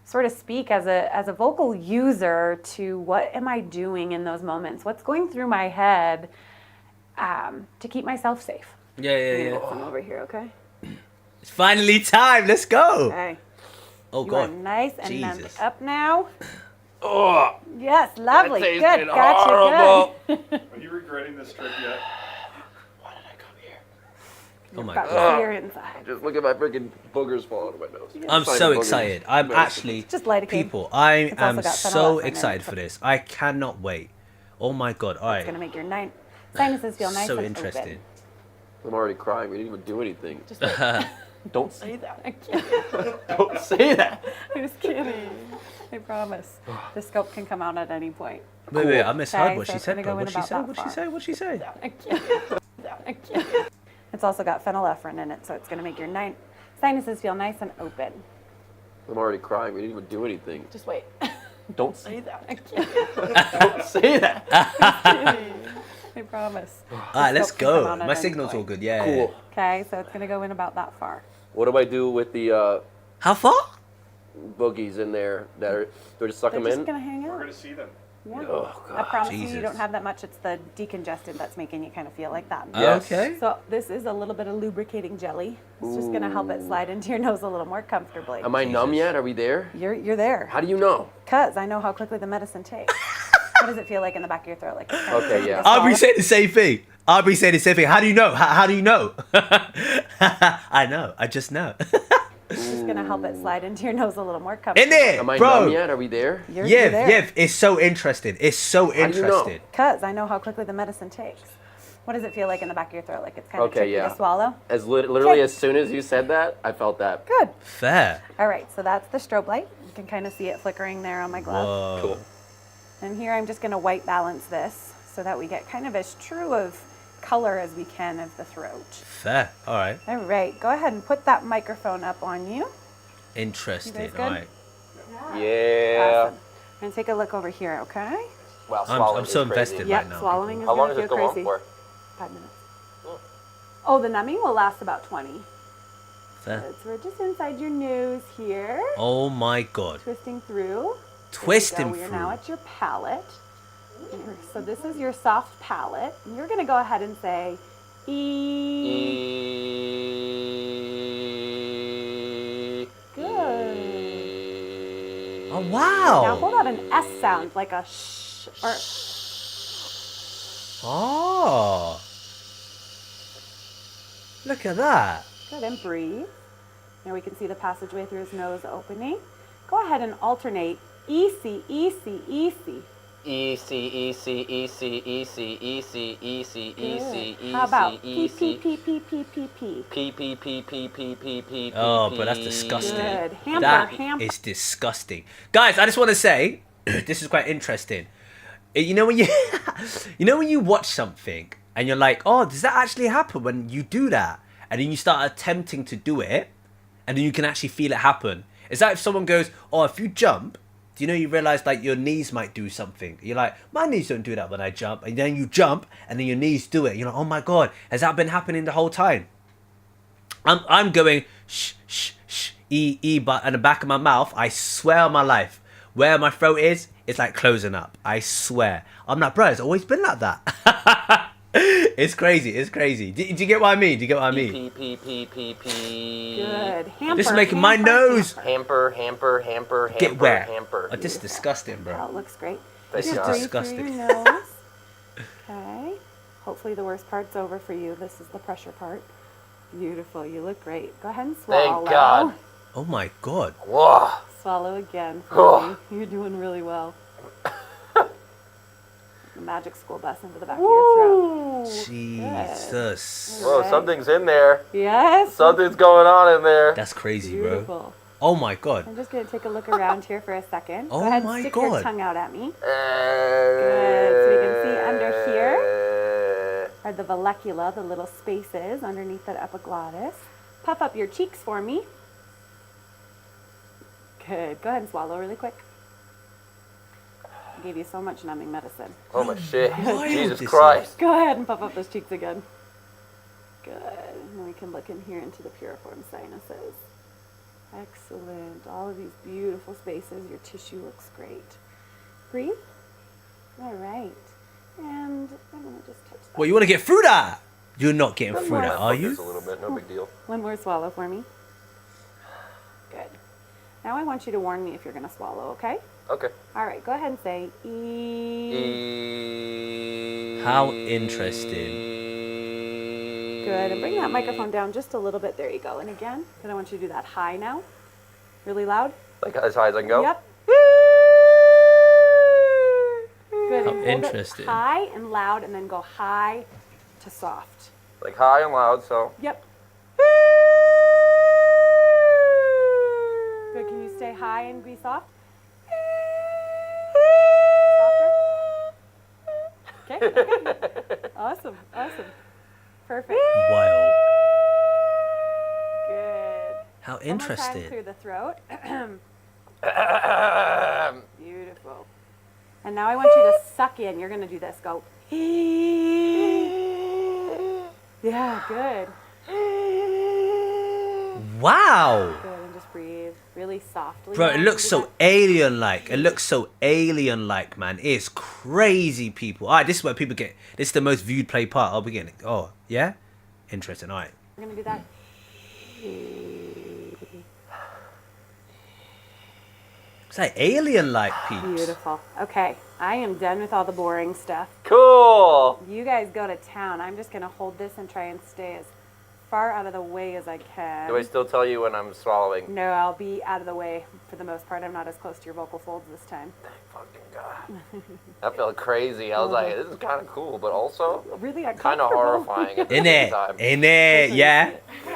sort of speak as a vocal user to what am I doing in those moments? What's going through my head to keep myself safe? Yeah. Come over here, okay? It's finally time. Let's go. Okay. Oh, You are God. nice and numbed Jesus. up now. Oh, Yes, lovely. Good. tasted Gotcha. horrible. Good. Are you regretting this trip yet? Oh, my About God. to see your inside. Just look at my freaking boogers falling out of my nose. I'm Tiny so boogers. excited. I'm actually, Just light a cake. people, I It's also am got so phenylephrine in excited it. for this. I cannot wait. Oh, my God. All It's right. gonna make your sinuses feel nice So and interested. I'm already crying. We didn't even do anything. Just Don't say that. I can't. Don't say that. I'm just kidding. I promise. The scope can come out at any point. Wait, I misheard Okay, what so she it's said, gonna bro. go in What'd she about say? that What'd she far. say? What'd she say? I can't. I can't. It's also got phenylephrine in it, so it's gonna make your sinuses feel nice and open. I'm already crying. We didn't even do anything. Just wait. Don't say that. I can't. Don't say that. I promise. All right, let's scope can come go. out at My any signal's all point. good. Yeah. Cool. Okay, so it's gonna go in about that far. What do I do with the How far? boogies in there that are? Do I just suck They're them just in? gonna hang We're out. going to see them. Yeah. Oh, I God. promise you, you Jesus. don't have that much. It's the decongestant that's making you kind of feel like that. Yes. Okay. So this is a little bit of lubricating jelly. It's just gonna help it slide into your nose a little more comfortably. Am I numb yet? Are we there? You're there. How do you know? Cause I know how quickly the medicine takes. What does it feel like in the back of your throat? Like it's kind of Okay, easy yeah. to Aubrey swallow? said the same thing. Aubrey said the same thing. How do you know? How do you know? I know. I just know. It's just gonna help it slide into your nose a little more comfortably. In there, Am I bro. numb yet? Are we there? You're Yeah, there. yeah. It's so interesting. It's so do you know? interesting. Cause I know how quickly the medicine takes. What does it feel like in the back of your throat? Like it's kind of Okay, tricky yeah. to swallow? Literally Okay. as soon as you said that, I felt that. Good. Fair. All right, so that's the strobe light. You can kind of see it flickering there on my glove. Whoa. Cool. And here I'm just going to white balance this so that we get kind of as true of color as we can of the throat. Fair. All right. All right, go ahead and put that microphone up on you. Interesting. You guys All good? right. Yeah. Awesome. And take a look over here, okay? Wow, I'm swallowing so is crazy. invested Yep, right now. swallowing is How long going does to it feel go crazy. on for? 5 minutes. Oh, the numbing will last about 20. Fair. Good. So we're just inside your nose here, Oh my God. twisting through. Twisting We are through. now at your palate. So this is your soft palate. And you're going to go ahead and say E. Good. Oh wow. Now hold out an S sound like a sh or Oh. Look at that. good, and breathe. Now we can see the passageway through his nose opening. Go ahead and alternate E C E C E C. E C E C E C E C E C E C E C E How about C P E P C P P P P P? P P P P P P P. Oh, but that's disgusting. Good. Hamper, That hamper. is disgusting. Guys, I just want to say, this is quite interesting. You know when you, you know when you watch something and you're like, oh, does that actually happen when you do that? And then you start attempting to do it, and then you can actually feel it happen. It's like if someone goes, oh, if you jump, do you know you realize like your knees might do something? You're like, my knees don't do that when I jump. And then you jump, and then your knees do it. You're like, oh my God, has that been happening the whole time? I'm going shh shh shh e, but in the back of my mouth, I swear on my life, where my throat is, it's like closing up. I swear. I'm like, bro, it's always been like that. It's crazy. It's crazy. Do you get what I mean? Do you get what I mean? P P P P P. Good. Hamper. This is making my hamper, nose Hamper, hamper, hamper, hamper, get wet. hamper. Oh, this is disgusting, hamper. Oh, bro. it looks great. This Just is breathe disgusting. through your nose. Okay. Hopefully the worst part's over for you. This is the pressure part. Beautiful. You look great. Go ahead and swallow. Thank God. Oh my God. Whoa. Swallow again for Oh. me. You're doing really well. The magic school bus into the back of your throat. Jesus. Whoa, Right. something's in there. Yes. Something's going on in there. That's crazy, bro. Beautiful. Oh my God. I'm just going to take a look around here for a second. Oh Go ahead my and stick your God. tongue out at me. Good. So we can see under here are the vallecula, the little spaces underneath that epiglottis. Puff up your cheeks for me. Good. Go ahead and swallow really quick. I gave you so much numbing medicine. Oh my shit. Wild Jesus this Christ. Go ahead and puff up those cheeks again. Good. And then we can look in here into the piriform sinuses. Excellent. All of these beautiful spaces. Your tissue looks great. Breathe. All right. And I'm going to just touch that. Well, you want to get through that? You're not getting through more. that, are you? Just a little bit, no big deal. One more swallow for me. Good. Now I want you to warn me if you're going to swallow, okay? Okay. All right. Go ahead and say E. How interesting. Good. And bring that microphone down just a little bit. There you go. And again, and I want you to do that high now. Really loud. Like as high as I can go? Yep. Good. How And hold it interesting. high and loud, and then go high to soft. Like high and loud, so. Yep. Good. Can you stay high and be soft? Softer. Okay. Awesome. Awesome. Perfect. Wild. Good. How One more time interesting. through the throat. Beautiful. And now I want you to suck in. You're going to do this. Go. Yeah, good. Wow. Good. And just breathe really softly. Bro, now. it looks Do so that. alien-like. It looks so alien-like, man. It's crazy, people. All right, this is where people get... This is the most viewed play part. I'll begin. Oh, yeah? Interesting. All right. We're going to do that. It's like alien-like, peeps. Beautiful. Okay. I am done with all the boring stuff. Cool. You guys go to town. I'm just going to hold this and try and stay as far out of the way as I can. Do I still tell you when I'm swallowing? No, I'll be out of the way for the most part. I'm not as close to your vocal folds this time. Fucking God. That felt crazy. I was like, this is kind of cool, but also Really kind of uncomfortable. horrifying at the In same it. time. In it. Yeah.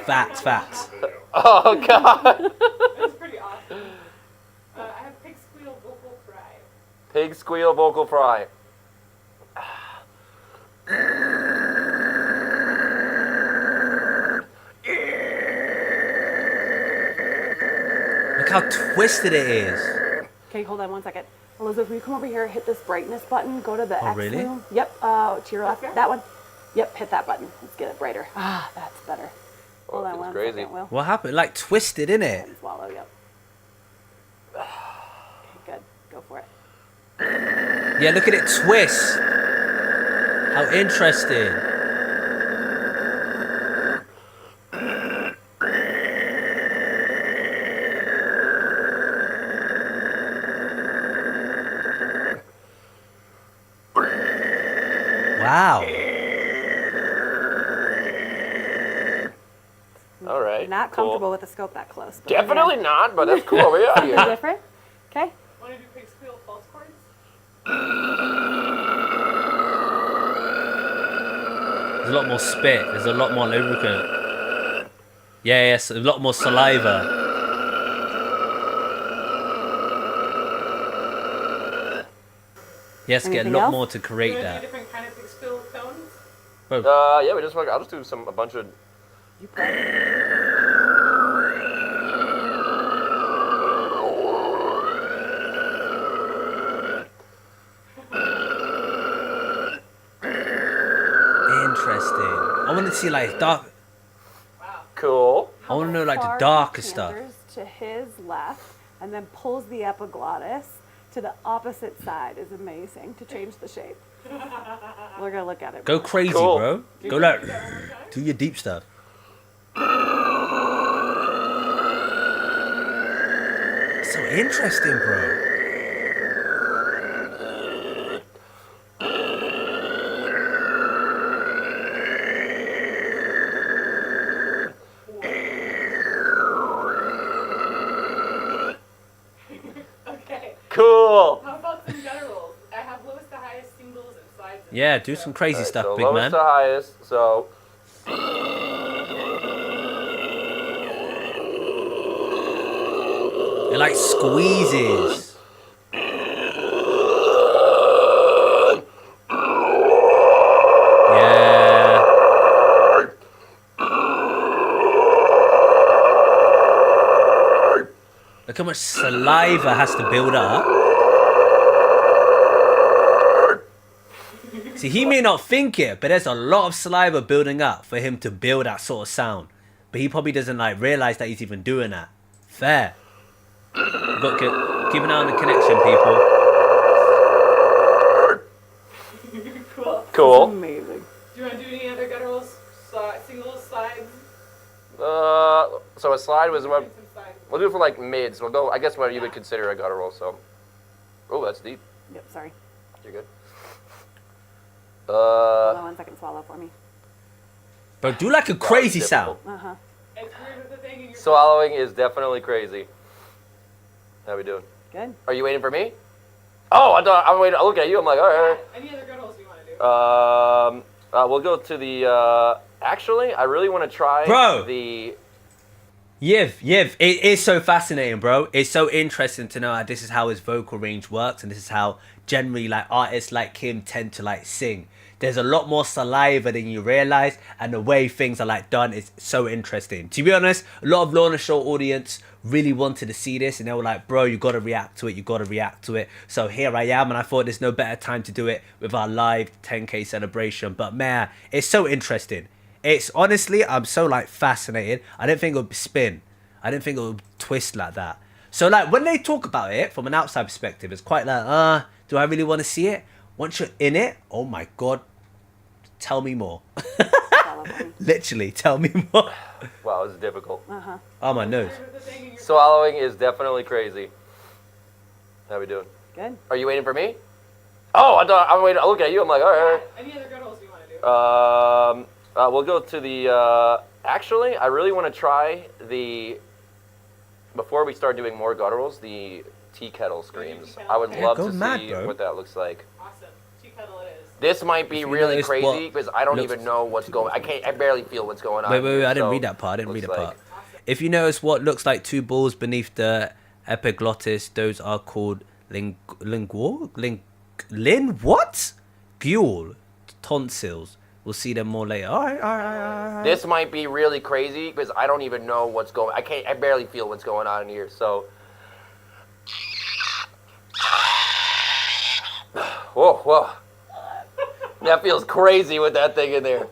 Facts, facts. Oh, God. That's pretty awesome. I have pig squeal vocal fry. Pig squeal vocal fry. Look how twisted it is. Okay, hold on 1 second. Elizabeth, will you come over here, hit this brightness button, go to the X really? room. Yep, to your left, that one. Yep, hit that button. Let's get it brighter. Ah, that's better. Hold on 1 crazy. second, Will. What happened? Like twisted, innit? And swallow, yep. Okay, good. Go for it. Yeah, look at it twist. How interesting. Wow. All right. Not cool. comfortable with the scope that close. But Definitely not, but that's cool. We are Something here. different. Okay. Want to do pig squeal false chords? There's a lot more spit. There's a lot more lubricant. Yeah, yes, a lot more saliva. Yes, get a Anything lot else? more to create You want to do that. different kind of pig squeal tones? Yeah, we just want. I'll just do a bunch of. You play. Interesting. I want to see like dark. Cool. I want to know like the Far darker stuff. canters to his left, and then pulls the epiglottis to the opposite side is amazing to change the shape. We're gonna look at it. Go crazy, Cool. bro. Go like, do your deep stuff. So interesting, bro. Okay. Cool. How about some gutturals? I have lowest to highest singles and sides. and Yeah, do some crazy stuff, So big lowest man. to highest. So. It like squeezes. Yeah. Look how much saliva has to build up. See, he may not think it, but there's a lot of saliva building up for him to build that sort of sound. But he probably doesn't like realize that he's even doing that. Fair. Look at, keep an eye on the connection, people. Cool. Cool. Amazing. Do you want to do any other gutturals? Singles, sides? So a slide was what. Some sides. We'll do it for like mids. We'll go. I guess what you would consider a guttural. So. Oh, that's deep. Yep. Sorry. You're good. Hold on 1 second. Swallow for me. Bro, do like a crazy difficult. sound. Uh huh. It's weird with the thing in your Swallowing is definitely crazy. How we doing? Good. Are you waiting for me? Oh, I'm waiting. I look at you. I'm like, all right. Any other gutturals you want to do? We'll go to the. Actually, I really want to try Bro. the. Yev, it is so fascinating, bro. It's so interesting to know how this is how his vocal range works, and this is how generally like artists like him tend to like sing. There's a lot more saliva than you realize, and the way things are like done is so interesting. To be honest, a lot of Lorna Show audience really wanted to see this, and they were like, bro, you gotta react to it, you gotta react to it. So here I am, and I thought there's no better time to do it with our live 10K celebration. But man, it's so interesting. It's honestly, I'm so like fascinated. I didn't think it would spin. I didn't think it would twist like that. So like when they talk about it from an outside perspective, it's quite like, do I really want to see it? Once you're in it, oh my God, tell me more. Swallow for me. Literally, tell me more. Wow, this is difficult. Uh huh. Oh my nose. Weird with the thing in your Swallowing is definitely crazy. How we doing? Good. Are you waiting for me? Oh, I'm waiting. I look at you. I'm like, all right. Any other gutturals you want to do? We'll go to the. Actually, I really want to try the. Before we start doing more gutturals, the tea kettle screams. I would Yeah, love go to mad, see bro. what that looks like. Awesome. Tea kettle it is. This might be If you really notice crazy what because I don't looks- even know what's going. I barely feel what's going on. Wait, here, I didn't so read that part. I didn't read looks that like- part. If you notice what looks like two balls beneath the epiglottis, those are called lingual, lin what? Guel, tonsils. We'll see them more later. All right. This might be really crazy because I don't even know what's going. I barely feel what's going on in here. So. Whoa. That feels crazy with that thing in there.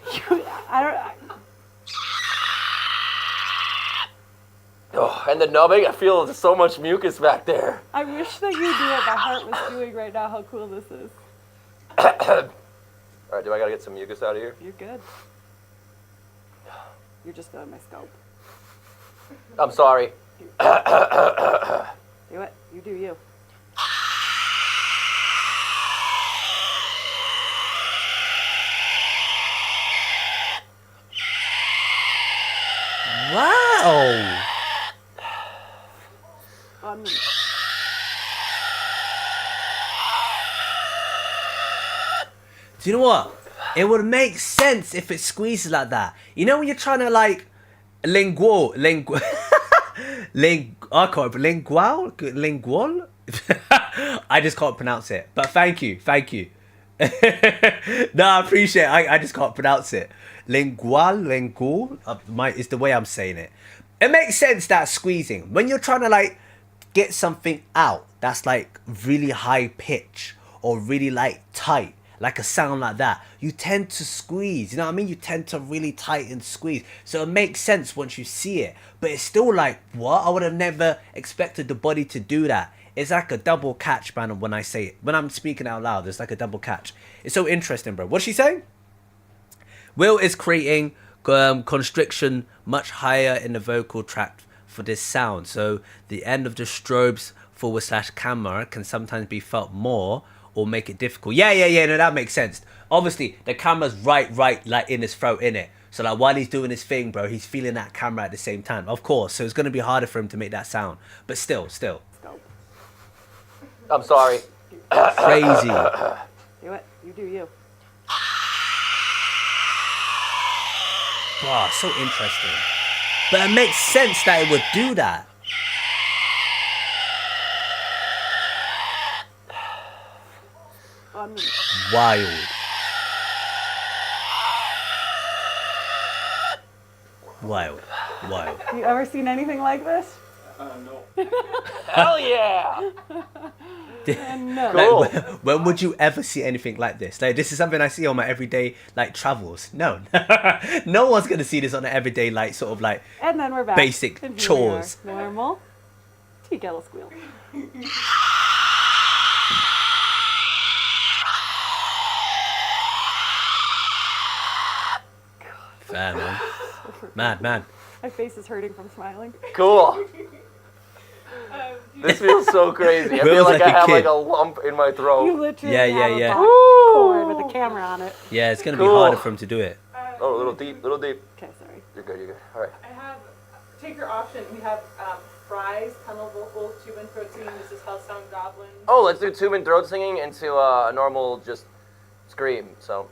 Oh, and the numbing, I feel so much mucus back there. I wish that you knew what my heart was doing right now, how cool this is. All right, do I gotta get some mucus out of here? You're good. You're just feeling my scalp. I'm sorry. Do it. You do you. Wow. Do you know what? It would make sense if it squeezes like that. You know when you're trying to like lingual. I can't lingual. I just can't pronounce it. But thank you. No, I appreciate it. I just can't pronounce it. Lingual is the way I'm saying it. It makes sense that squeezing when you're trying to like get something out that's like really high pitch or really like tight, like a sound like that, you tend to squeeze, you know what I mean? You tend to really tighten squeeze. So it makes sense once you see it, but it's still like, what? I would have never expected the body to do that. It's like a double catch, man, when I say it. When I'm speaking out loud, it's like a double catch. It's so interesting, bro. What's she saying? Will is creating constriction much higher in the vocal tract for this sound. So the end of the strobes / camera can sometimes be felt more or make it difficult. Yeah, no, that makes sense. Obviously, the camera's right, like in his throat, innit? So like while he's doing his thing, bro, he's feeling that camera at the same time. Of course, so it's going to be harder for him to make that sound. But still. I'm sorry. Crazy. Do it. You do you. Wow, so interesting. But it makes sense that it would do that. Wild. You ever seen anything like this? No. Hell yeah! No. Cool. Like, when would you ever see anything like this? Like, this is something I see on my everyday like travels. No, no one's gonna see this on an everyday like sort of like And then we're back. basic And here chores. we are. Normal. Tea kettle squeal. Fair, man. Mad. My face is hurting from smiling. Cool. This feels so crazy. I feel like I have like a lump in my throat. You literally Yeah. have a cord with a camera on it. Yeah, it's gonna be Cool. harder for him to do it. Oh, a little deep. Okay, sorry. You're good. All right. I have, take your option. We have Fry's tunnel vocals, tube and throat singing. This is Hellsound Goblin. Oh, let's do tube and throat singing into a normal just scream. So.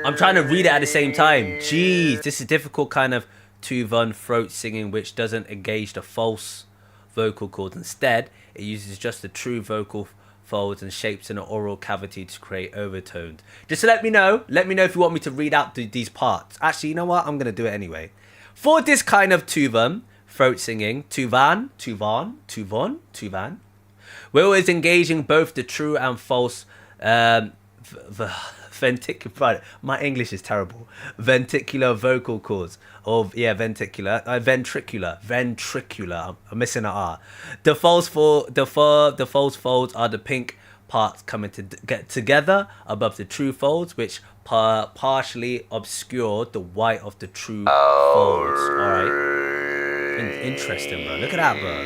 I'm trying to read it at the same time. Jeez, this is difficult kind of Tuvan throat singing which doesn't engage the false vocal cords. Instead, it uses just the true vocal folds and shapes in the oral cavity to create overtones. Just let me know if you want me to read out these parts. Actually, you know what? I'm going to do it anyway. For this kind of Tuvan throat singing, Tuvan, Will is engaging both the true and false ventricular. My English is terrible. Ventricular vocal cords. Ventricular. I'm missing an R. The false folds are the pink parts coming to get together above the true folds, which partially obscure the white of the true folds. All right. Interesting, bro. Look at that, bro.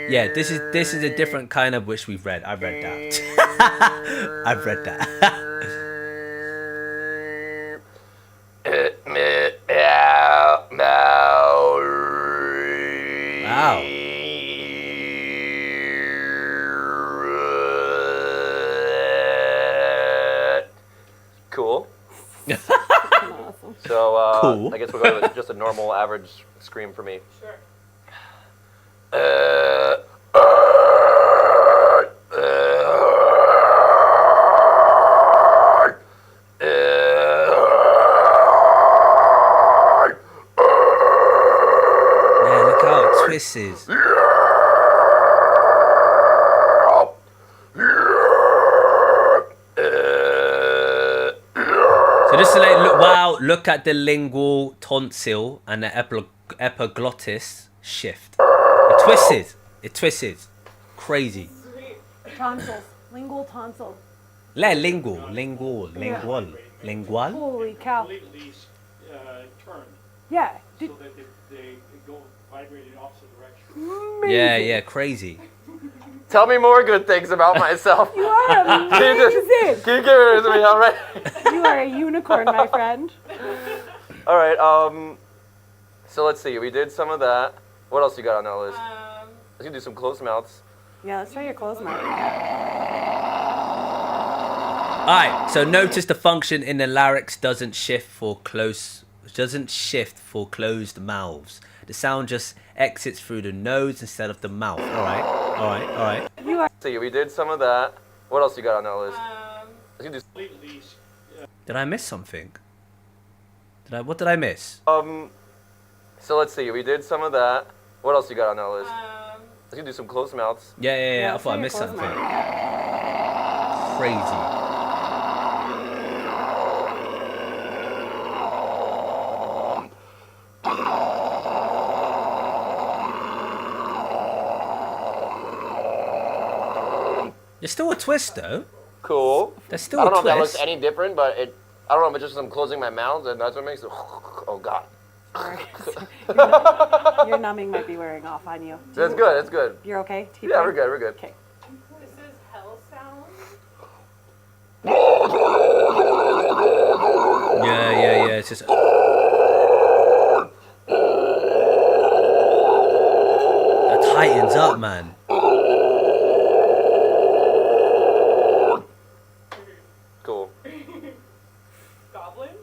Yeah, this is a different kind of which we've read. I've read that. I've read that. Wow. Cool. Awesome. So Cool. I guess we'll go with just a normal average scream for me. Sure. Yeah, look how it twists. So just to let look, wow, look at the lingual tonsil and the epiglottis shift. It twists. It twists. Crazy. Tonsils. Lingual tonsil. Lingual. Holy cow. Completely turned Yeah. so that they go vibrate in opposite direction. Yeah, crazy. Tell me more good things about myself. You are amazing. Can you give it to me? All right. You are a unicorn, my friend. All right. So let's see. We did some of that. What else you got on that list? Let's do some close mouths. Yeah, let's try your closed mouth. Alright, so notice the function in the larynx doesn't shift for closed mouths. The sound just exits through the nose instead of the mouth. Alright. You are. See, we did some of that. What else you got on that list? Let's do Did I miss something? What did I miss? So let's see. We did some of that. What else you got on that list? Let's do some close mouths. Yeah. I let's thought I try missed your something. closed Crazy. There's still a twist though. Cool. There's still I don't a know if that twist. looks any different, but I don't know if it's just I'm closing my mouth and that's what makes it. Oh God. Your numbing might be wearing off on you. That's good. That's good. You're okay? Keep Yeah, going? we're good. We're good. Okay. This is hell sound. Yeah. It's just. That tightens up, man. Cool. Goblins.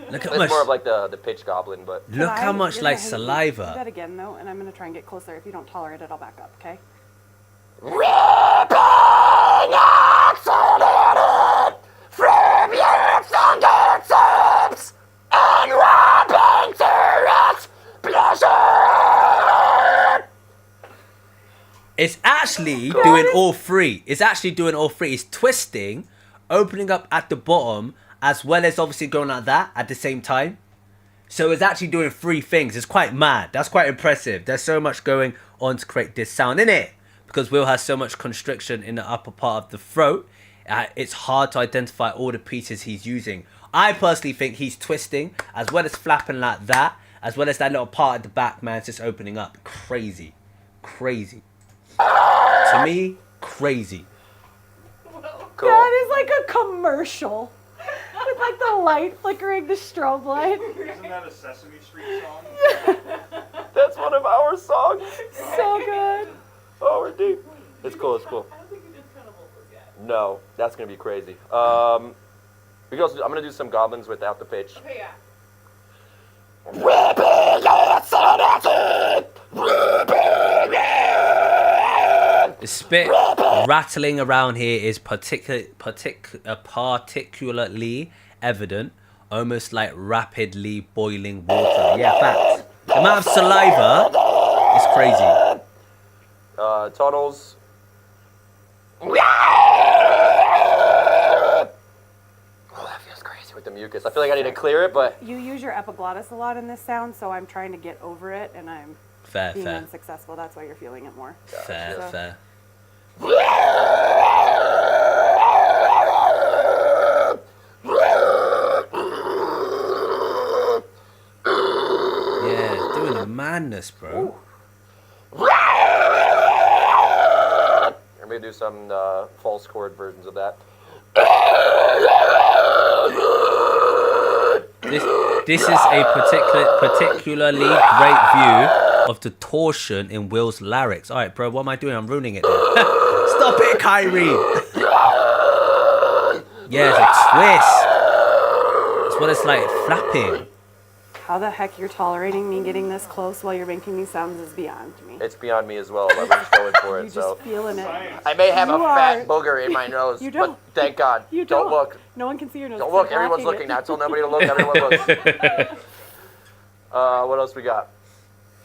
Look how It's much. more of like the pitch goblin, but Look how much You're like gonna do saliva. that again, though, and I'm going to try and get closer. If you don't tolerate it, I'll back up, okay? from your fingertips and rapping to its pleasure. It's actually doing all three. It's twisting, opening up at the bottom, as well as obviously going like that at the same time. So it's actually doing three things. It's quite mad. That's quite impressive. There's so much going on to create this sound in it. Because Will has so much constriction in the upper part of the throat, it's hard to identify all the pieces he's using. I personally think he's twisting, as well as flapping like that, as well as that little part at the back, man, it's just opening up. Crazy. To me, crazy. Cool. That is like a commercial. With like the light flickering, the strobe light. Isn't that a Sesame Street song? That's one of our songs. So good. Oh, we're deep. It's cool. It's cool. I don't think you did tunnel vocals yet. No, that's gonna be crazy. We can also. I'm gonna do some goblins without the pitch. Okay, yeah. The spit rattling around here is particularly evident, almost like rapidly boiling water. Yeah, facts. The amount of saliva is crazy. Tunnels. Oh, that feels crazy with the mucus. I feel like I need to clear it, but You use your epiglottis a lot in this sound, so I'm trying to get over it, and I'm Fair. being unsuccessful. That's why you're feeling it more. Fair. Yeah, doing the madness, bro. I'm gonna do some false chord versions of that. This is a particularly great view of the torsion in Will's larynx. All right, bro, what am I doing? I'm ruining it. Stop it, Kaireem. Yeah, it's a twist. It's what it's like flapping. How the heck you're tolerating me getting this close while you're making these sounds is beyond me. It's beyond me as well. I was just going for it. You're just feeling it. I may have You a fat booger in my nose, You don't. but thank God. You don't look. No one can see your nose. Don't look. You're Everyone's blocking looking it. now. Tell nobody to look. Everyone looks. What else we got?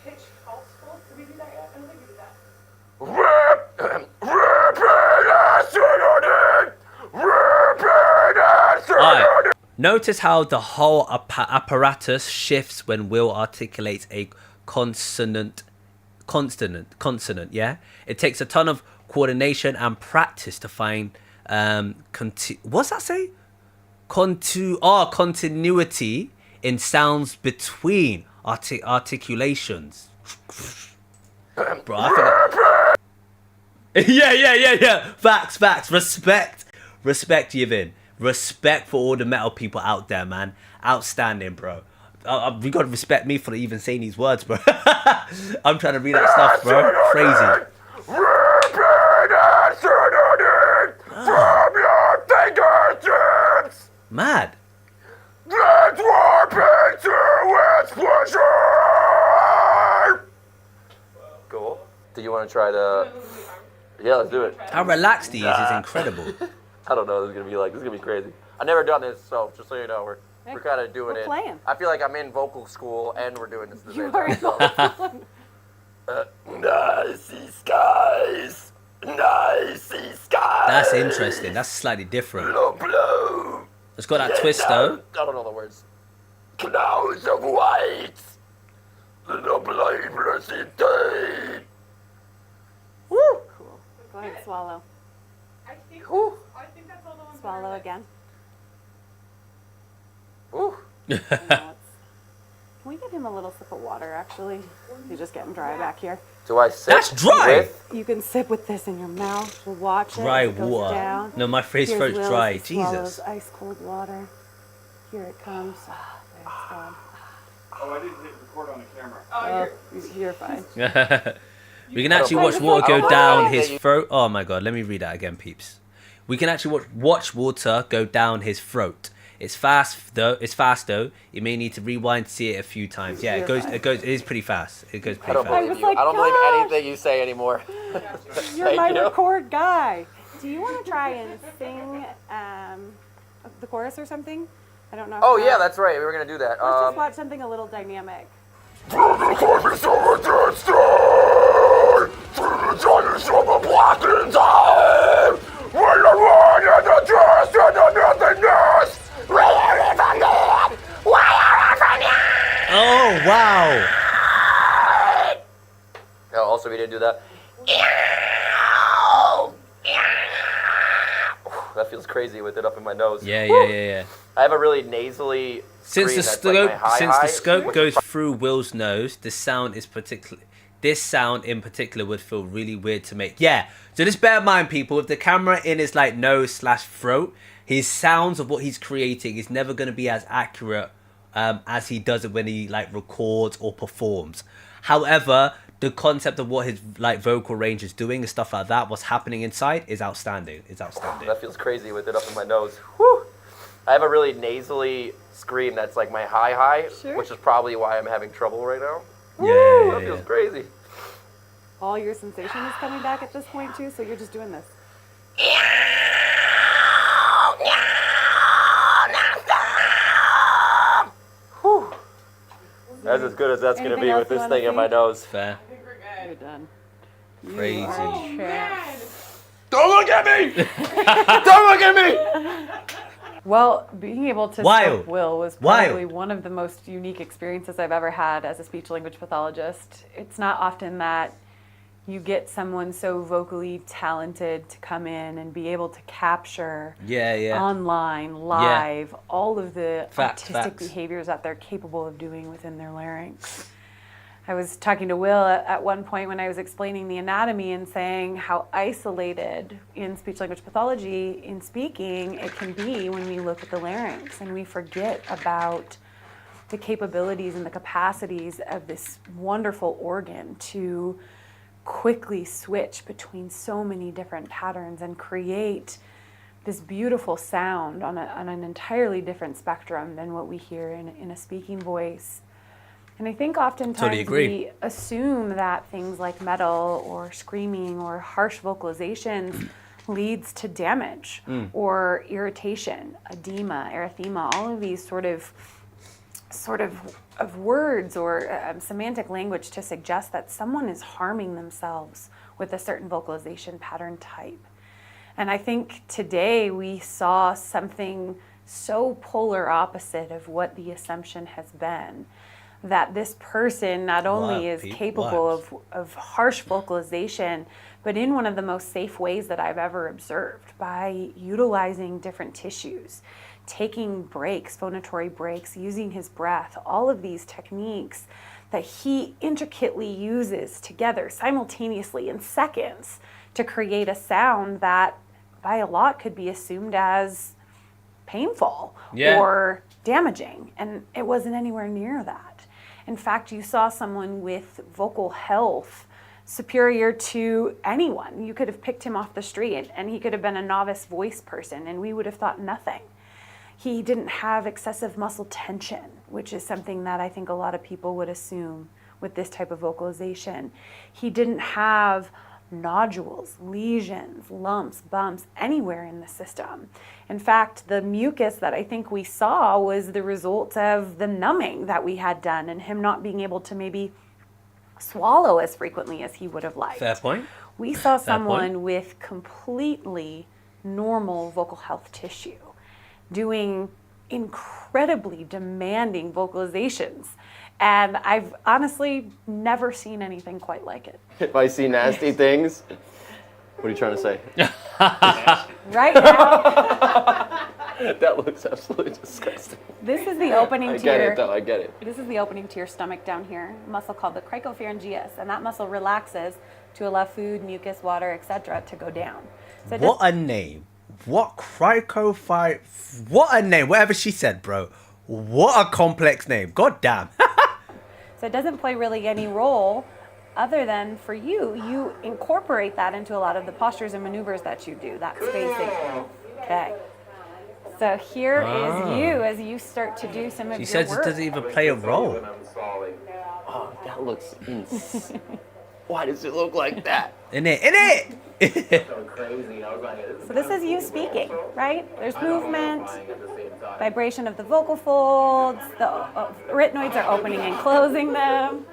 Pitch pulse full. Did we do that yet? I don't think we did that. Alright, notice how the whole apparatus shifts when Will articulates a consonant, yeah? It takes a ton of coordination and practice to find, what's that say? Continuity in sounds between articulations. Bro, I think yeah. Facts. Respect, Yevin. Respect for all the metal people out there, man. Outstanding, bro. You gotta respect me for even saying these words, bro. I'm trying to read that stuff, bro. Crazy. From your fingertips. Mad. Let's warp into explosion. Cool. Do you want to try to? Yeah, let's do it. How relaxed he is incredible. I don't know. This is gonna be like. This is gonna be crazy. I've never done this, so just so you know, we're kind of doing it. Playing. I feel like I'm in vocal school and we're doing this at the You same are time. So. Nicey skies. That's interesting. That's slightly different. It's got that twist though. I don't know the words. Clouds of white. The blameless indeed. Woo! Cool. Go ahead, swallow. I think that's all the ones. Swallow again. Ooh. Can we get him a little sip of water, actually? He's just getting dry back here. Do I sip? That's dry. With? You can sip with this in your mouth. We'll watch Dry it. It goes water. Down. No, my face Here's throat's Will dry. as he swallows Jesus. ice cold water. Here it comes. Ah, there it's gone. Oh, I didn't hit record on the camera. Oh, you're fine. We can actually watch water go down his throat. Oh my god, let me read that again, peeps. We can actually watch water go down his throat. It's fast though. You may need to rewind to see it a few times. Yeah, it is pretty fast. It goes pretty fast. Like, I don't believe anything you say anymore. You're my record guy. Do you want to try and sing the chorus or something? I don't know. Oh yeah, that's right. We were gonna do that. Let's just watch something a little dynamic. Oh wow! Oh, also we didn't do that. That feels crazy with it up in my nose. Yeah. I have a really nasally. Since the scope like goes through Will's nose, this sound in particular would feel really weird to make. Yeah. So just bear in mind, people, if the camera in his like nose/throat, his sounds of what he's creating is never going to be as accurate as he does it when he like records or performs. However, the concept of what his like vocal range is doing and stuff like that, what's happening inside, is outstanding. That feels crazy with it up in my nose. Whew. I have a really nasally scream that's like my high, which is probably why I'm having trouble right now. Yeah. That feels crazy. All your sensation is coming back at this point too, so you're just doing this. Whew. That's as good as that's going to be with this thing in my nose. Fair. You're done. Crazy. Don't look at me! Don't look at me! Well, being able to Wild. scope Will was probably one of the most unique experiences I've ever had as a speech language pathologist. It's not often that you get someone so vocally talented to come in and be able to capture online, live, all of the artistic behaviors that they're capable of doing within their larynx. I was talking to Will at one point when I was explaining the anatomy and saying how isolated in speech language pathology, in speaking, it can be when we look at the larynx and we forget about the capabilities and the capacities of this wonderful organ to quickly switch between so many different patterns and create this beautiful sound on an entirely different spectrum than what we hear in a speaking voice. And I think oftentimes we assume that things like metal or screaming or harsh vocalizations leads to damage or irritation, edema, erythema, all of these sort of words or semantic language to suggest that someone is harming themselves with a certain vocalization pattern type. And I think today we saw something so polar opposite of what the assumption has been, that this person not only is capable of harsh vocalization, but in one of the most safe ways that I've ever observed, by utilizing different tissues, taking breaks, phonatory breaks, using his breath, all of these techniques that he intricately uses together simultaneously in seconds to create a sound that by a lot could be assumed as painful or damaging. And it wasn't anywhere near that. In fact, you saw someone with vocal health superior to anyone. You could have picked him off the street and he could have been a novice voice person and we would have thought nothing. He didn't have excessive muscle tension, which is something that I think a lot of people would assume with this type of vocalization. He didn't have nodules, lesions, lumps, bumps anywhere in the system. In fact, the mucus that I think we saw was the result of the numbing that we had done and him not being able to maybe swallow as frequently as he would have liked. Fair point. We saw someone with completely normal vocal health tissue doing incredibly demanding vocalizations. And I've honestly never seen anything quite like it. If I see nasty things, what are you trying to say? Right now, That looks absolutely disgusting. this is the opening I to get your, it though, I get it. This is the opening to your stomach down here, a muscle called the cricopharyngeus, and that muscle relaxes to allow food, mucus, water, etc. to go down. So What a name. What a name. Whatever she said, bro. What a complex name. God damn. So it doesn't play really any role other than for you. You incorporate that into a lot of the postures and maneuvers that you do, that spacing. Okay. So here is you as you start to do some of She your says work. it doesn't even play a role. Oh, that looks insane. Why does it look like that? In it. So this is you speaking, right? There's movement, vibration of the vocal folds, the arytenoids are opening and closing them.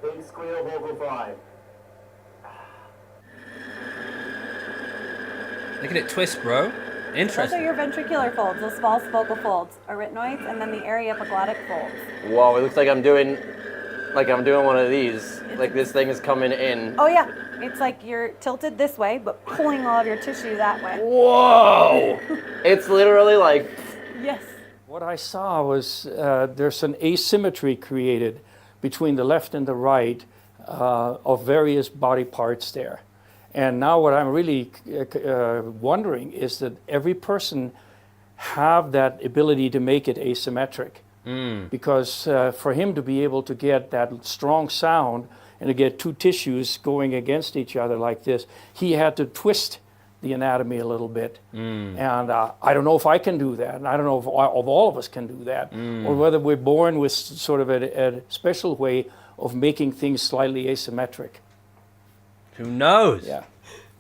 Big squeal, vocal 5. Look at it twist, bro. Those are Interesting. your ventricular folds, those false vocal folds, arytenoids, and then the aryepiglottic folds. Whoa, it looks like I'm doing one of these. Like this thing is coming in. Oh yeah, it's like you're tilted this way, but pulling all of your tissue that way. Whoa! It's literally like, Yes. What I saw was there's an asymmetry created between the left and the right of various body parts there. And now what I'm really wondering is that every person have that ability to make it asymmetric. Because for him to be able to get that strong sound and to get two tissues going against each other like this, he had to twist the anatomy a little bit. And I don't know if I can do that, and I don't know if all of us can do that, or whether we're born with sort of a special way of making things slightly asymmetric. Who knows? Yeah.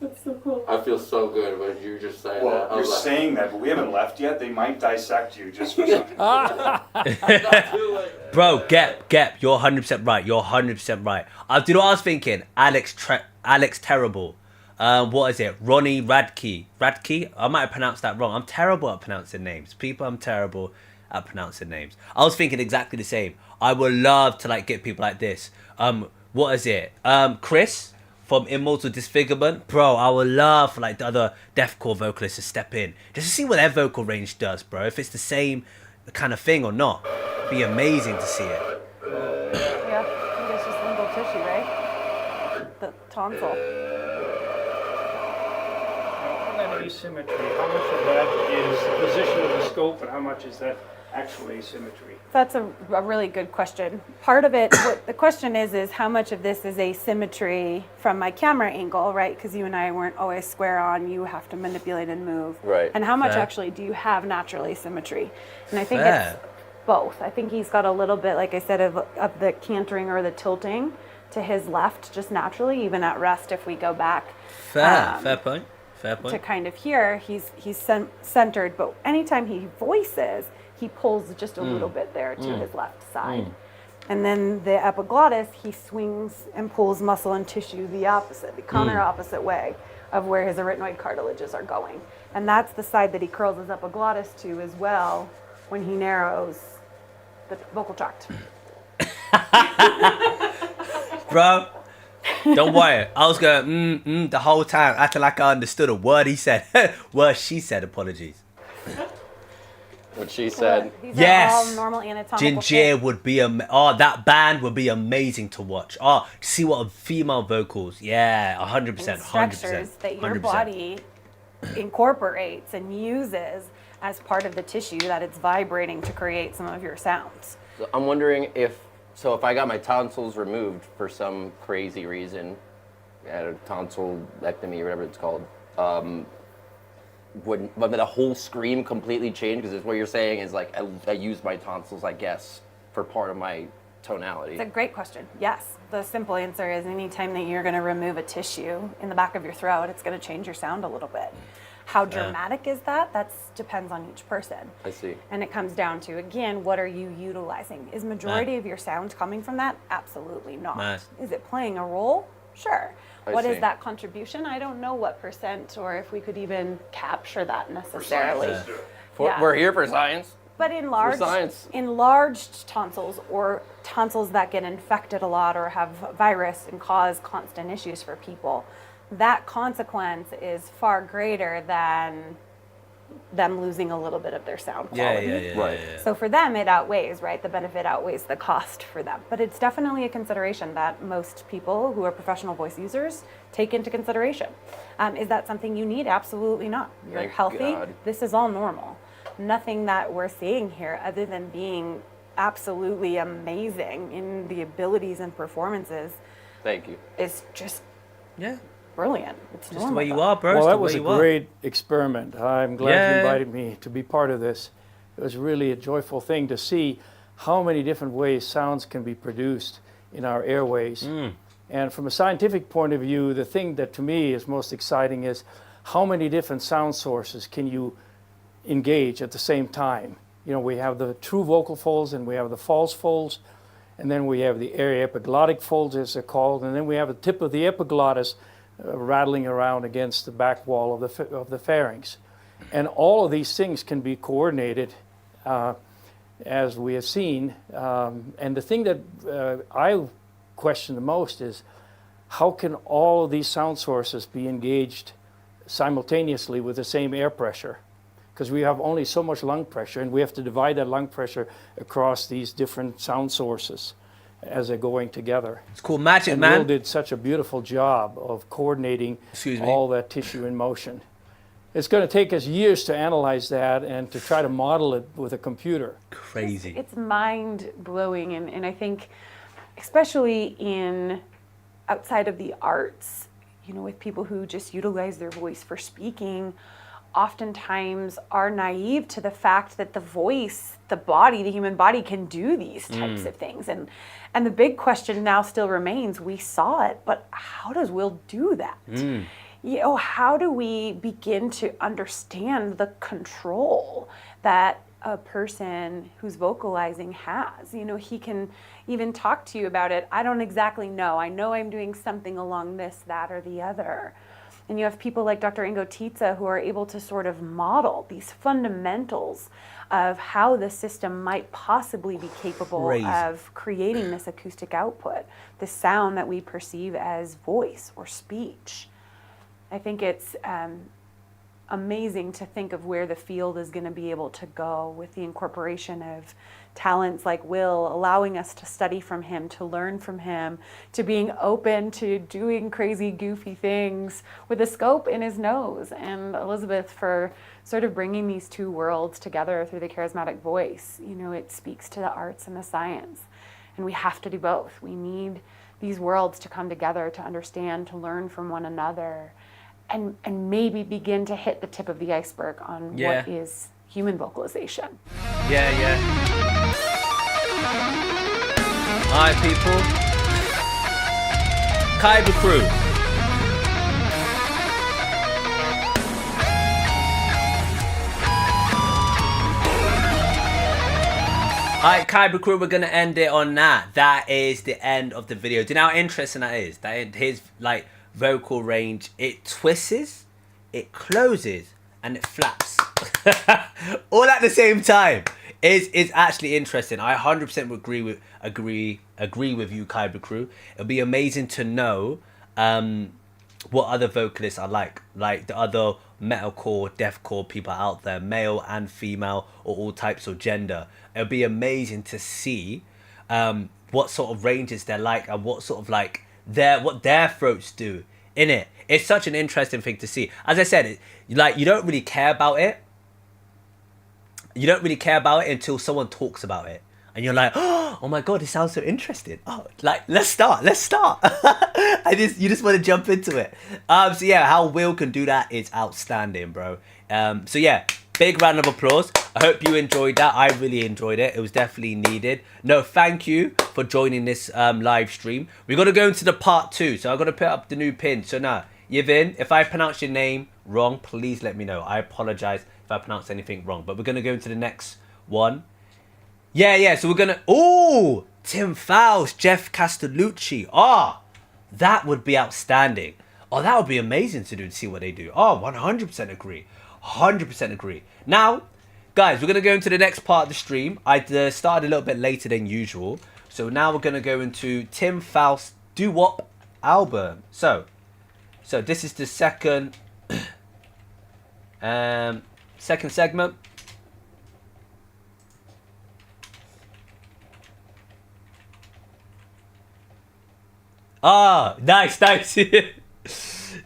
That's so cool. I feel so good when you just saying that. Well, I you're was like, saying that, but we haven't left yet. They might dissect you just for something. Bro, Gep, you're 100% right. You're 100% right. Do you know what I was thinking? Alex Terrible. What is it? Ronnie Radke. Radke? I might have pronounced that wrong. I'm terrible at pronouncing names. People, I'm terrible at pronouncing names. I was thinking exactly the same. I would love to like get people like this. What is it? Chris from Immortal Disfigurement. Bro, I would love for like the other deathcore vocalists to step in. Just to see what their vocal range does, bro. If it's the same kind of thing or not. It'd be amazing to see it. Yeah, I think it's just lingual tissue, right? The tonsil. asymmetry, how much of that is the position of the scope and how much is that actual asymmetry? That's a really good question. Part of it, what the question is how much of this is asymmetry from my camera angle, right? Because you and I weren't always square on, you have to manipulate and move. Right. And how much Fair. actually do you have natural asymmetry? And I think Fair. it's both. I think he's got a little bit, like I said, of the cantering or the tilting to his left just naturally, even at rest if we go back. Fair point. To kind of here, he's centered, but anytime he voices, he pulls just a little bit there to his left side. And then the epiglottis, he swings and pulls muscle and tissue the opposite, the counter opposite way of where his arytenoid cartilages are going. And that's the side that he curls his epiglottis to as well when he narrows the vocal tract. Bro, don't worry. I was going, the whole time, acting like I understood a word he said. Word she said, apologies. What she said. These Yes. are all normal anatomical Ginger shapes. would be, that band would be amazing to watch. Oh, see what a female vocals. Yeah, 100%, And 100%. structures that your 100%. body incorporates and uses as part of the tissue that it's vibrating to create some of your sounds. So I'm wondering if I got my tonsils removed for some crazy reason, a tonsillectomy or whatever it's called, would the whole scream completely change? Because what you're saying is like I use my tonsils, I guess, for part of my tonality. It's a great question. Yes. The simple answer is anytime that you're going to remove a tissue in the back of your throat, it's going to change your sound a little bit. How dramatic is that? That depends on each person. I see. And it comes down to, again, what are you utilizing? Is majority of your sound coming from that? Absolutely not. Nice. Is it playing a role? Sure. I What is see. that contribution? I don't know what percent or if we could even capture that necessarily. Let's do it. Yeah. We're here for science. But science. enlarged tonsils or tonsils that get infected a lot or have virus and cause constant issues for people, that consequence is far greater than them losing a little bit of their sound quality. Yeah. Right. So for them, it outweighs, right? The benefit outweighs the cost for them. But it's definitely a consideration that most people who are professional voice users take into consideration. Is that something you need? Absolutely not. You're Thank healthy. God. This is all normal. Nothing that we're seeing here other than being absolutely amazing in the abilities and performances Thank you. is just Yeah. brilliant. It's Just the way you are, bro. Well, It's that the was way a you are. great experiment. I'm glad Yeah. you invited me to be part of this. It was really a joyful thing to see how many different ways sounds can be produced in our airways. And from a scientific point of view, the thing that to me is most exciting is how many different sound sources can you engage at the same time. You know, we have the true vocal folds and we have the false folds, and then we have the epiglottic folds, as they're called, and then we have the tip of the epiglottis rattling around against the back wall of the pharynx. And all of these things can be coordinated as we have seen. And the thing that I question the most is how can all of these sound sources be engaged simultaneously with the same air pressure? Because we have only so much lung pressure, and we have to divide that lung pressure across these different sound sources as they're going together. It's called magic, And man. Will did such a beautiful job of coordinating Excuse me. all that tissue in motion. It's going to take us years to analyze that and to try to model it with a computer. Crazy. It's mind blowing, and I think, especially in outside of the arts, you know, with people who just utilize their voice for speaking, oftentimes are naive to the fact that the voice, the body, the human body can do these types of things. And the big question now still remains, we saw it, but how does Will do that? You know, how do we begin to understand the control that a person who's vocalizing has? You know, he can even talk to you about it. I don't exactly know. I know I'm doing something along this, that, or the other. And you have people like Dr. Ingo Tietze who are able to sort of model these fundamentals of how the system might possibly be capable Crazy. of creating this acoustic output, the sound that we perceive as voice or speech. I think it's amazing to think of where the field is going to be able to go with the incorporation of talents like Will, allowing us to study from him, to learn from him, to being open to doing crazy, goofy things with a scope in his nose, and Elizabeth for sort of bringing these two worlds together through the charismatic voice. You know, it speaks to the arts and the science, and we have to do both. We need these worlds to come together, to understand, to learn from one another, and maybe begin to hit the tip of the iceberg on what is human vocalization. Yeah. Alright, people. Kaiba crew. Alright, Kaiba crew, we're gonna end it on that. That is the end of the video. Do you know how interesting that is? That his like vocal range, it twists, it closes, and it flaps. All at the same time. Is actually interesting. I 100% agree with you, Kaiba crew. It'll be amazing to know what other vocalists are like the other metalcore, deathcore people out there, male and female, or all types of gender. It'll be amazing to see what sort of ranges they're like, and what sort of like what their throats do in it. It's such an interesting thing to see. As I said, like, you don't really care about it. You don't really care about it until someone talks about it. And you're like, oh my God, it sounds so interesting. Oh, like, let's start. You just want to jump into it. So yeah, how Will can do that is outstanding, bro. So yeah, big round of applause. I hope you enjoyed that. I really enjoyed it. It was definitely needed. No, thank you for joining this live stream. We're going to go into the part 2. So I'm going to put up the new pin. So now, Yvin, if I pronounce your name wrong, please let me know. I apologize if I pronounce anything wrong. But we're going to go into the next one. Yeah. So we're going to... Oh! Tim Foust, Geoff Castellucci. That would be outstanding. That would be amazing to see what they do. 100% agree. 100% agree. Now, guys, we're going to go into the next part of the stream. I started a little bit later than usual. So now we're going to go into Tim Foust Doo Wop Album. So this is the second segment. Nice.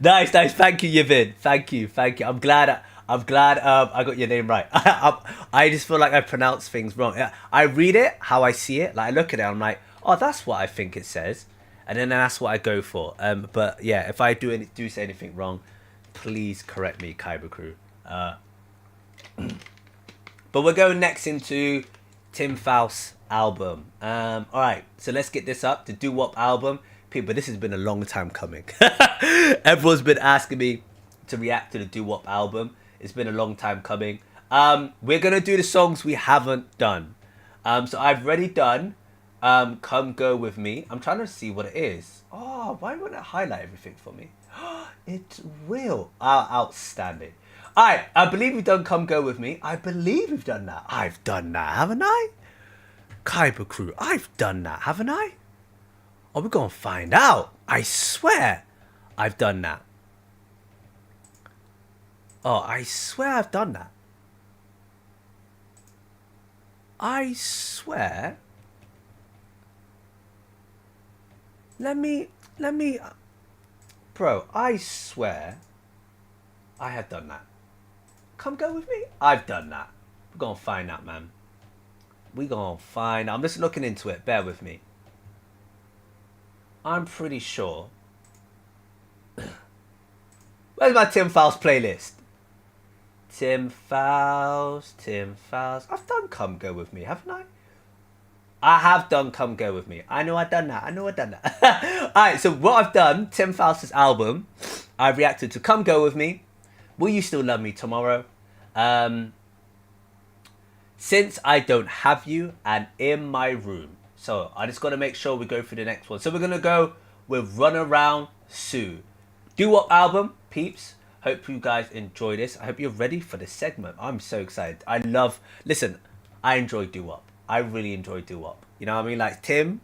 Nice. Thank you, Yvin. Thank you. I'm glad I got your name right. I just feel like I pronounce things wrong. I read it how I see it. Like, I look at it, I'm like, that's what I think it says. And then that's what I go for. But yeah, if I do say anything wrong, please correct me, Kaiba crew. But we're going next into Tim Foust's album. Alright, so let's get this up. The Doo Wop album. People, this has been a long time coming. Everyone's been asking me to react to the Doo Wop album. It's been a long time coming. We're going to do the songs we haven't done. So I've already done Come Go With Me. I'm trying to see what it is. Why won't it highlight everything for me? It will. Outstanding. Alright, I believe we've done Come Go With Me. I believe we've done that. I've done that, haven't I? Kaiba crew, I've done that, haven't I? We're going to find out. I swear I've done that. I swear I've done that. I swear. Let me. Bro, I swear I have done that. Come Go With Me? I've done that. We're going to find out, man. We're going to find out. I'm just looking into it. Bear with me. I'm pretty sure. Where's my Tim Foust playlist? Tim Foust. I've done Come Go With Me, haven't I? I have done Come Go With Me. I know I've done that. Alright, so what I've done, Tim Foust's album, I've reacted to Come Go With Me, Will You Still Love Me Tomorrow, Since I Don't Have You, and In My Room. So I just got to make sure we go through the next one. So we're going to go with Run Around Sue. Doo Wop album, peeps. Hope you guys enjoy this. I hope you're ready for this segment. I'm so excited. Listen, I enjoy Doo Wop. I really enjoy Doo Wop. You know what I mean? Like, Tim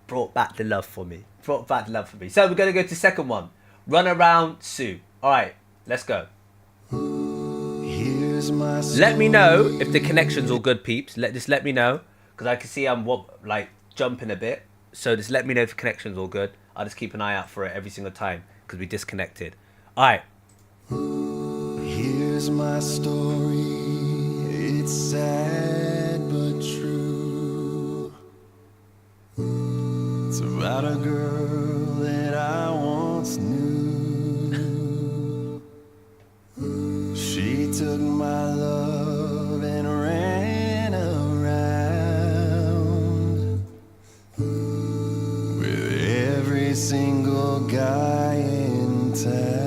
brought back the love for me. So we're going to go to the second one. Run Around Sue. All right, let's go. Let me know if the connection's all good, peeps. Just let me know, because I can see I'm like jumping a bit. So just let me know if the connection's all good. I'll just keep an eye out for it every single time, because we disconnected. All right. Here's my story. It's sad but true. It's about a girl that I once knew. She took my love and ran around with every single guy in town.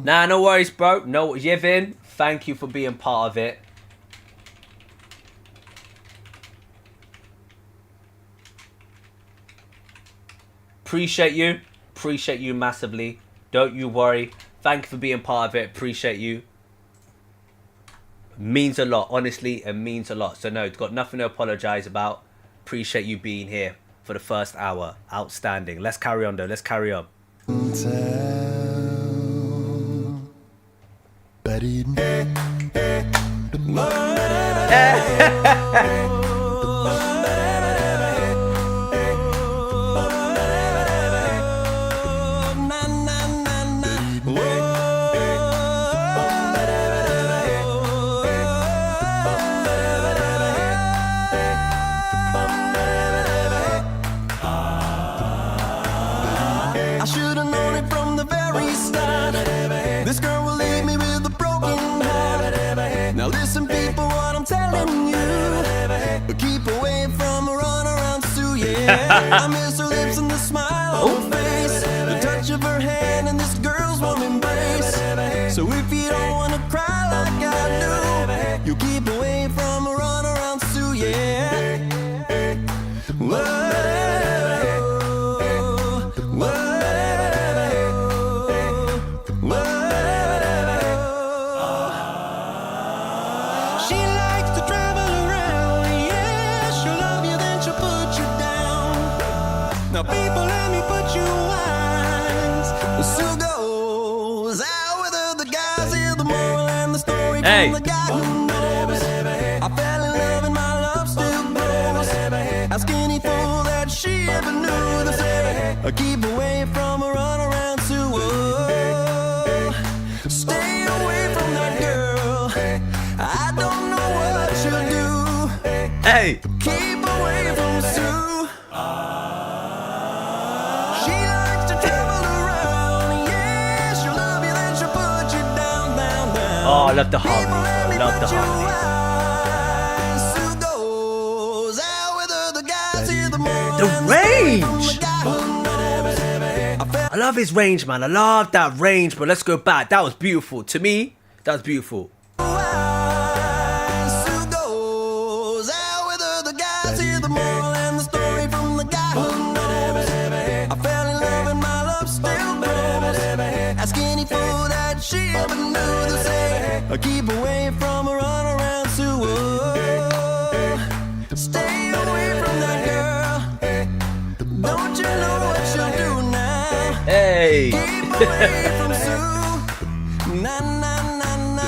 Nah, no worries, bro. No, Yevin, thank you for being part of it. Appreciate you massively. Don't you worry. Thank you for being part of it. Appreciate you. Means a lot, honestly. It means a lot. So no, it's got nothing to apologize about. Appreciate you being here for the first hour. Outstanding. Let's carry on though. Let's carry on. I should have known it from the very start. This girl will leave me with a broken heart. Now listen, people, what I'm telling you. Keep away from a runaround Sue, yeah. I miss her lips and the smile on her face, the touch of her hand and this girl's warm embrace. So if you don't want to cry like I do, you keep away from a runaround Sue, yeah. Whoa. Now people, let me put you wise. Sue goes out with the guys, hear the moral and the story from the guy who knows. I fell in love and my love still grows. Ask any fool that she ever knew. They say, keep away from a runaround Sue. Oh, stay away from that girl. I don't know what she'll do. Hey, keep away from Sue. Oh, I love the harmonies, bro. Love the harmonies. The range! I love his range, man. I love that range, but let's go back. That was beautiful. To me, that was beautiful. She ever knew to say, keep away from a runaround Sue. Stay away from that girl. Don't you know what she'll do now? Hey! Keep away from Sue. Na na na na.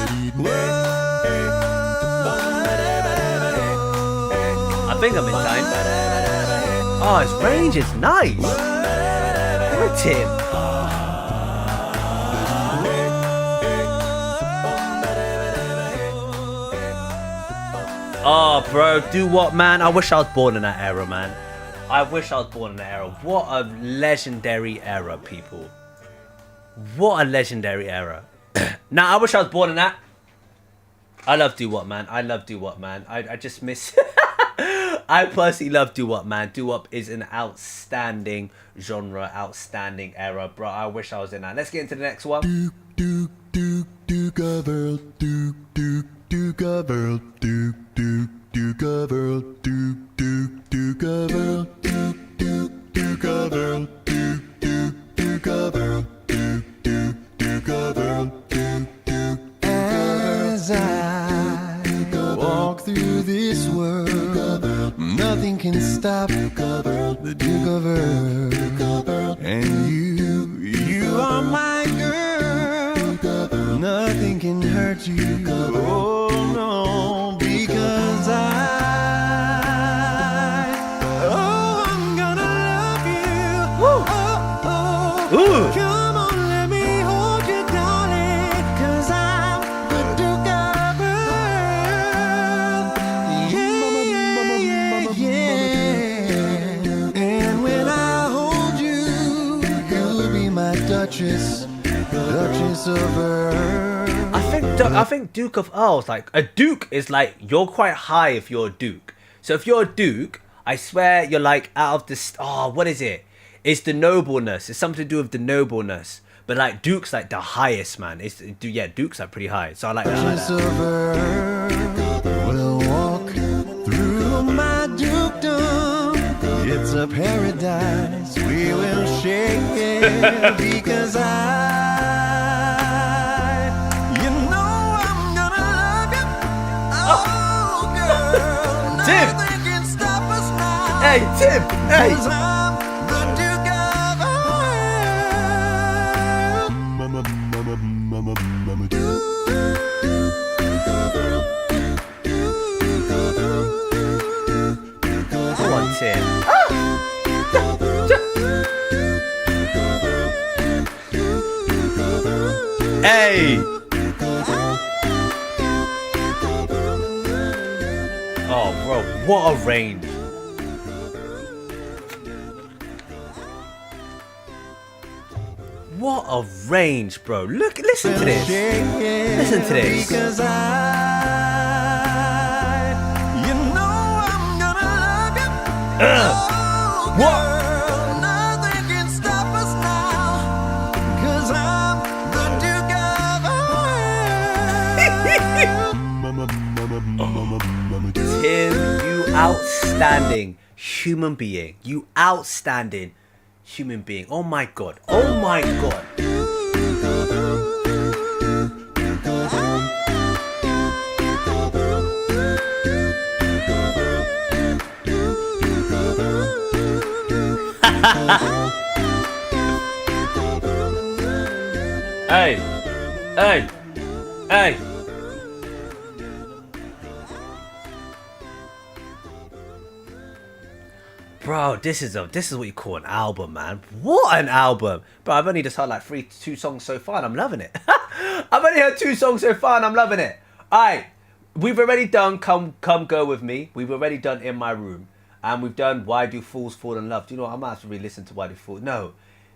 I think I'm in time. Oh, his range is nice. Look at him. Oh, bro, do what, man? I wish I was born in that era, man. I wish I was born in that era. What a legendary era, people. What a legendary era. Now, I wish I was born in that. I love Do What, man. I love Do What, man. I just miss... I personally love Do What, man. Do Wop is an outstanding genre, outstanding era, bro. I wish I was in that. Let's get into the next one. As I walk through this world, nothing can stop the Duke of Earl. And you are my girl. nothing can hurt you. Oh no, because I'm gonna love you. Oh, oh. Ooh. Come on, let me hold you, darling, 'cause I'm the Duke of Earth. Yeah. And when I hold you, you'll be my Duchess of Earth. I think Duke of Earl's like a duke is like you're quite high if you're a duke. So if you're a duke, I swear you're like out of this. Oh, what is it? It's the nobleness. It's something to do with the nobleness. But like Duke's like the highest, man. Duke's like pretty high. So I like that. Duchess of Earth will walk through my dukedom. It's a paradise. We will shake it because you know I'm gonna love you. Oh, girl, Tim. nothing can stop us now. Hey, Tim. Hey. 'Cause I'm the Duke of Come on, Tim. Hey. Oh, bro, what a range. What a range, bro. Look, listen to this. Listen to this. Because you know I'm gonna love you. Oh, What? girl, nothing can stop us now. 'Cause I'm the Duke of Earth. Tim, you outstanding human being. You outstanding human being. Oh my god. Oh my god. Hey. Hey. Hey. Bro, this is what you call an album, man. What an album. Bro, I've only just heard like two songs so far and I'm loving it. I've only heard 2 songs so far and I'm loving it. Alright, we've already done Come Go With Me. We've already done In My Room. And we've done Why Do Fools Fall In Love. Do you know what? I might have to re-listen to Why Do Fools... No.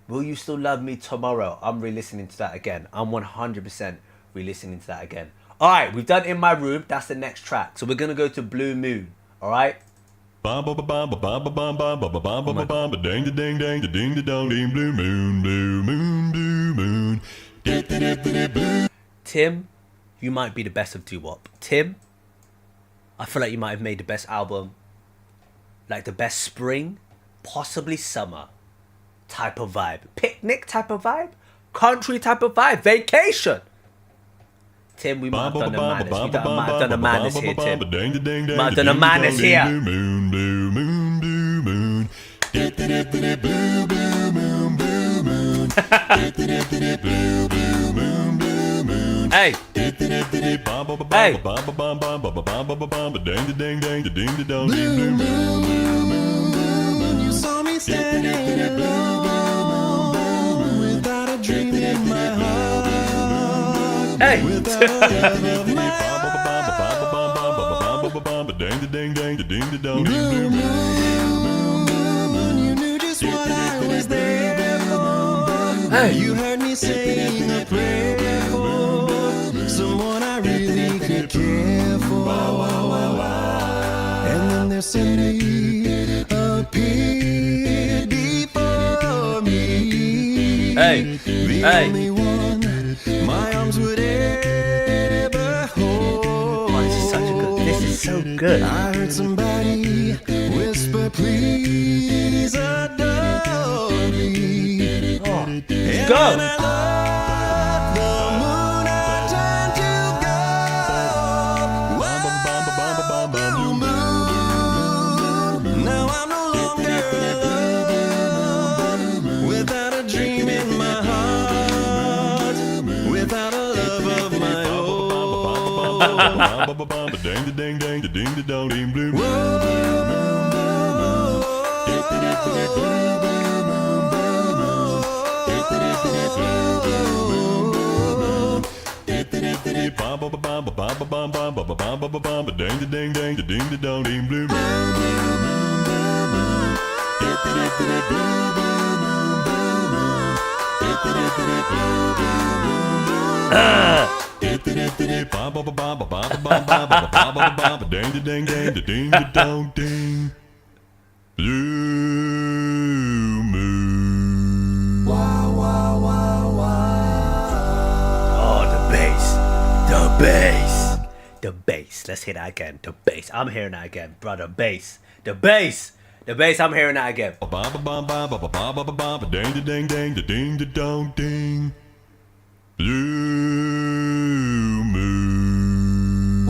Will You Still Love Me Tomorrow? I'm re-listening to that again. I'm 100% re-listening to that again. Alright, we've done In My Room. That's the next track. So we're going to go to Blue Moon. Alright? Ding ding ding ding dong ding blue moon blue moon blue moon. Tim, you might be the best of Doo Wop. Tim, I feel like you might have made the best album, like the best spring, possibly summer type of vibe, picnic type of vibe, country type of vibe, vacation. Tim, we might have done the madness. We might have done the madness here, Tim. We might have done the madness here. Hey. Hey. You saw me standing alone without a dream in my heart. Hey. Blue moon, you knew just what I was there for. Hey. You heard me saying a prayer for someone I really could care for. And then there's somebody appeared before me. Hey. The Hey. only one my arms would ever hold. Oh, this is such a good. This is so good. I heard somebody whisper, please adore me. Oh, And go. when I love the moon, I turn to gold. Blue moon. Now I'm no longer alone, without a dream in my heart, without a love of The bass. Let's hear that again. The bass. I'm hearing that again, brother. Bass. The bass. The bass. I'm hearing that again. Blue moon.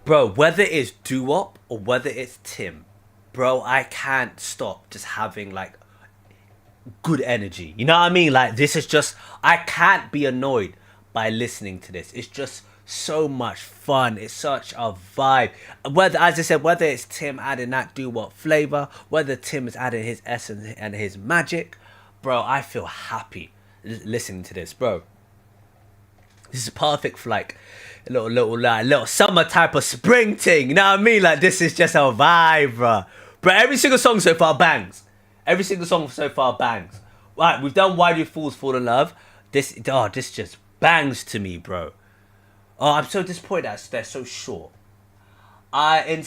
Bro, whether it's Doo Wop or whether it's Tim, bro, I can't stop just having like good energy. You know what I mean? Like, this is just, I can't be annoyed by listening to this. It's just so much fun. It's such a vibe. Whether, as I said, whether it's Tim adding that Doo Wop flavor, whether Tim is adding his essence and his magic, bro, I feel happy listening to this, bro. This is perfect for like a little summer type of spring thing. You know what I mean? Like, this is just a vibe, bro. Bro, every single song so far bangs. Every single song so far bangs. Right, we've done Why Do Fools Fall in Love. This just bangs to me, bro. Oh, I'm so disappointed that they're so short. In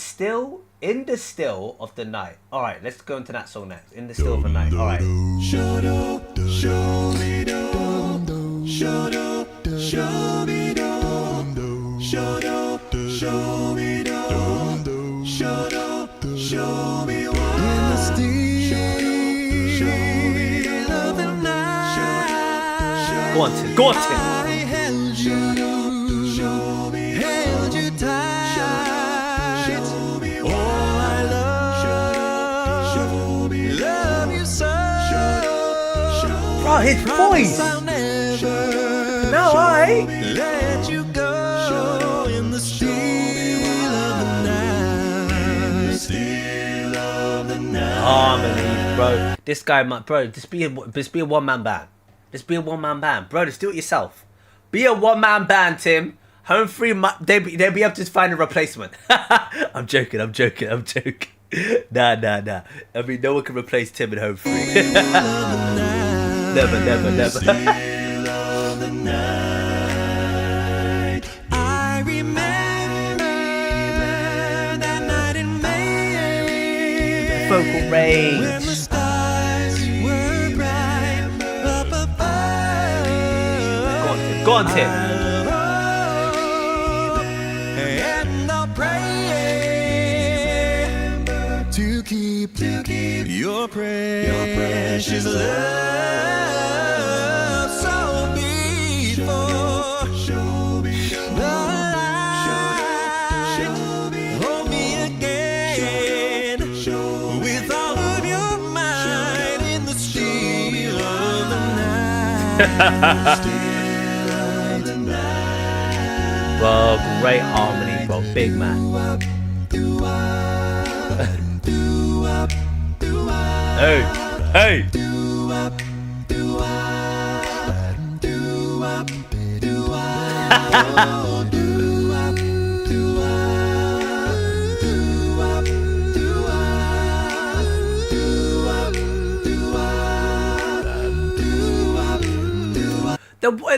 the still of the night. All right, let's go into that song next. In the still of the night. All right. Go on, Tim. Go on, Tim. Bro, his voice. No, I let you go in the still of the night. Harmony, bro. This guy, bro, just be a one-man band. Just be a one-man band, bro. Just do it yourself. Be a one-man band, Tim. Home free, they'll be able to find a replacement. I'm joking. Nah. I mean, no one can replace Tim in Home Free. Never. I remember that night in May. Vocal range. When the stars were bright up above. Go on, Tim. And I'll pray to keep your precious love. So before the light, hold me again with all of your might in the still of the night. Bro, great harmony, bro. Big man. Hey.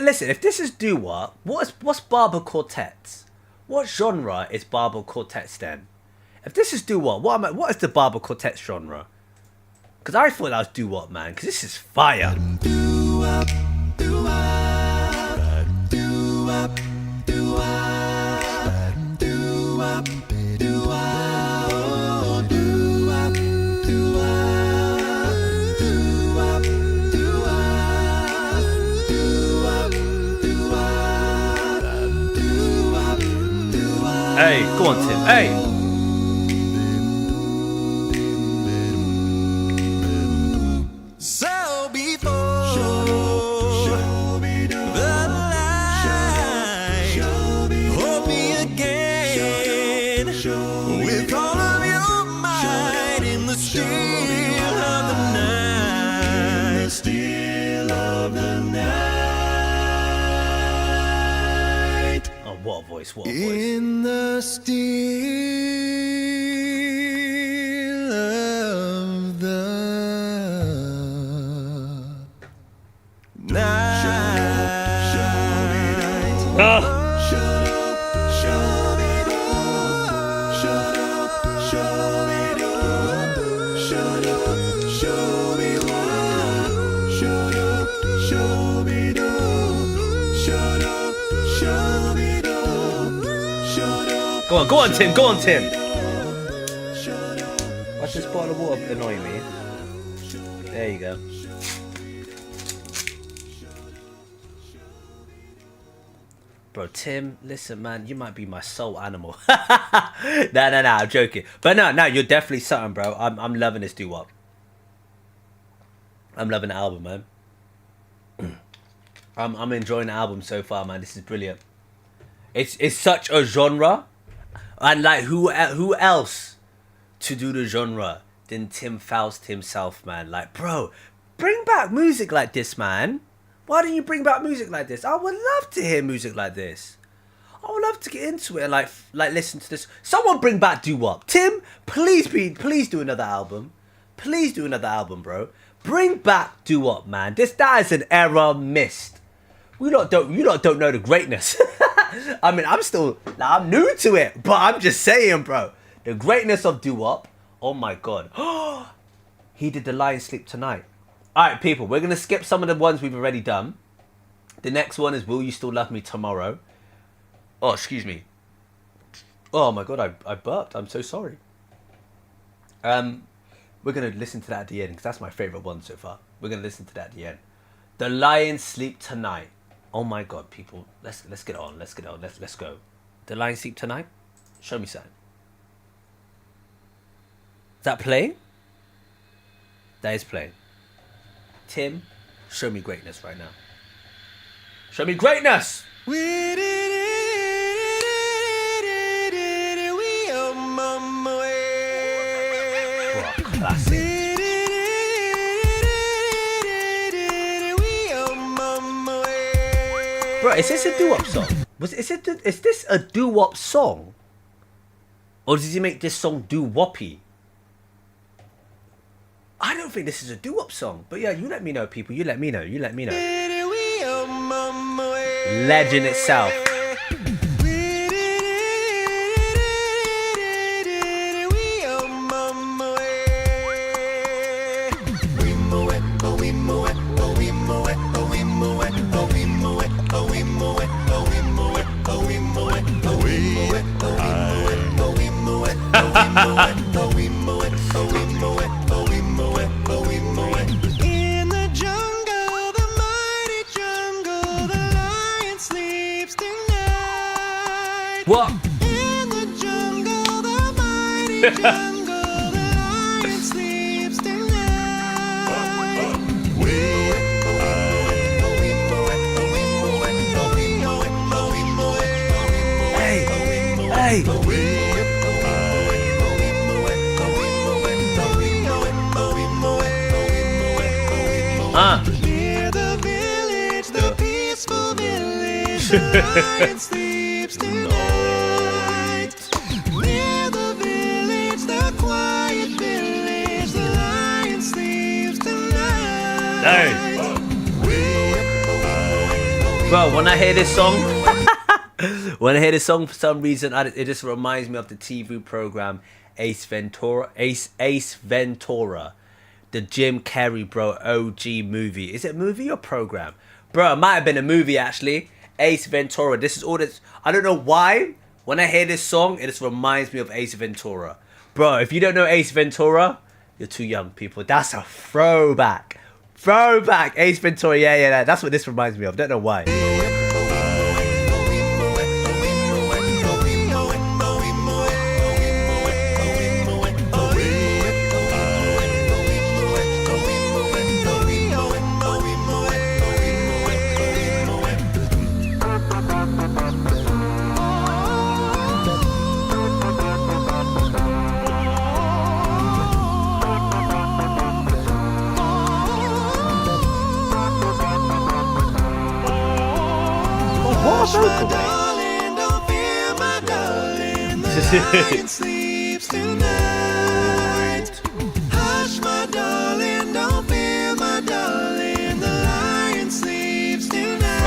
Listen, if this is Doo Wop, what's Barber Quartets? What genre is Barber Quartets then? If this is Doo Wop, what is the Barber Quartets genre? Because I thought that was Doo Wop, man. Because this is fire. Hey, go on, Tim. Hey. So before voice. What a voice. In the still of the night. Go on, Tim. Go on, Tim. Watch this bottle of water annoy me. There you go. Bro, Tim, listen, man, you might be my soul animal. No, I'm joking. But no, you're definitely something, bro. I'm loving this doo wop. I'm loving the album, man. I'm enjoying the album so far, man. This is brilliant. It's such a genre. And like who else to do the genre than Tim Foust himself, man? Like, bro, bring back music like this, man. Why don't you bring back music like this? I would love to hear music like this. I would love to get into it and like listen to this. Someone bring back doo wop. Tim, please do another album. Please do another album, bro. Bring back doo wop, man. That is an era missed. You lot don't know the greatness. I mean, I'm new to it, but I'm just saying, bro. The greatness of doo wop. Oh my god. He did The Lion Sleep Tonight. Alright, people, we're gonna skip some of the ones we've already done. The next one is Will You Still Love Me Tomorrow? Oh, excuse me. Oh my god, I burped. I'm so sorry. We're gonna listen to that at the end because that's my favorite one so far. We're gonna listen to that at the end. The Lion Sleep Tonight. Oh my god, people. Let's get on. Let's go. The Lion Sleep Tonight? Show me something. Is that playing? That is playing. Tim, show me greatness right now. Show me greatness! Classic. Bro, is this a doo wop song? Is this a doo wop song? Or did he make this song doo woppy? I don't think this is a doo wop song. But yeah, you let me know, people. You let me know. Legend itself. In the jungle, the mighty jungle, the lion sleeps tonight. What? In the jungle, the mighty jungle, the lion sleeps tonight. Hey. Near the village, the peaceful village, the lion sleeps tonight. Near the village, the quiet village, the lion sleeps tonight. Hey. Bro, when I hear this song, for some reason, it just reminds me of the TV program Ace Ventura. The Jim Carrey, bro, OG movie. Is it a movie or program? Bro, it might have been a movie, actually. Ace Ventura. This is all this. I don't know why. When I hear this song, it just reminds me of Ace Ventura. Bro, if you don't know Ace Ventura, you're too young, people. That's a throwback. Ace Ventura. Yeah. That's what this reminds me of. Don't know why. Hush, my darling, don't fear lion sleeps tonight. Hush, my darling, don't fear, my darling. The lion sleeps tonight.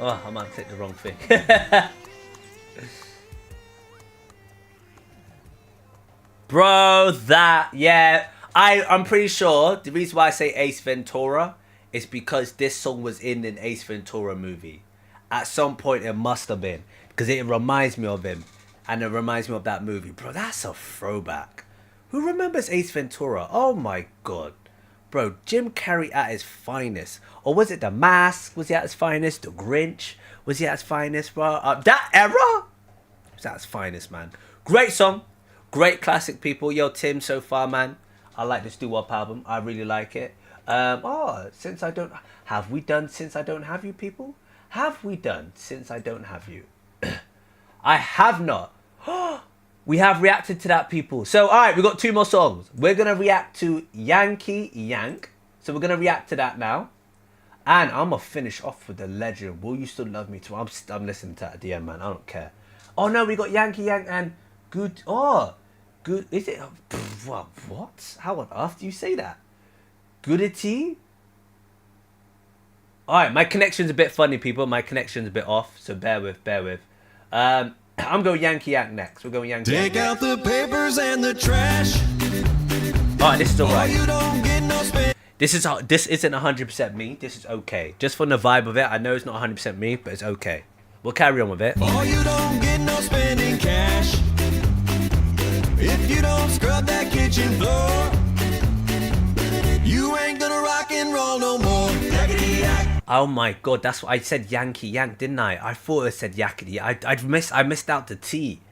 Oh, I might click the wrong thing. Bro, I'm pretty sure the reason why I say Ace Ventura is because this song was in an Ace Ventura movie. At some point it must have been, because it reminds me of him, and it reminds me of that movie. Bro, that's a throwback. Who remembers Ace Ventura? Oh my god. Bro, Jim Carrey at his finest. Or was it The Mask? Was he at his finest? The Grinch? Was he at his finest, bro? That era? Was at his finest, man. Great song. Great classic, people. Yo, Tim, so far, man. I like this Doo Wop album. I really like it. Since I don't... Have we done Since I Don't Have You, people? Have we done Since I Don't Have You? I have not. We have reacted to that, people. So, all right, we got 2 more songs. We're going to react to Yankee Yank. So we're going to react to that now. And I'm going to finish off with the legend. Will You Still Love Me Too? I'm listening to that at the end, man. I don't care. Oh, no, we got Yankee Yank and Good. Oh, Good. Is it? What? How on earth do you say that? Goodity? All right, my connection's a bit funny, people. My connection's a bit off. So bear with. I'm going Yankee Yank next. We're going Yankee Yank. Take out the papers and the trash. Alright, this is alright. You don't get no space. This isn't 100% me. This is okay. Just from the vibe of it, I know it's not 100% me, but it's okay. We'll carry on with it. Oh, you don't get no spending cash. If you don't scrub that kitchen floor, you ain't gonna rock and roll no more. Yakety yak. Oh my god, that's what I said. Yankee Yank, didn't I? I thought it said yakety. I missed out the T.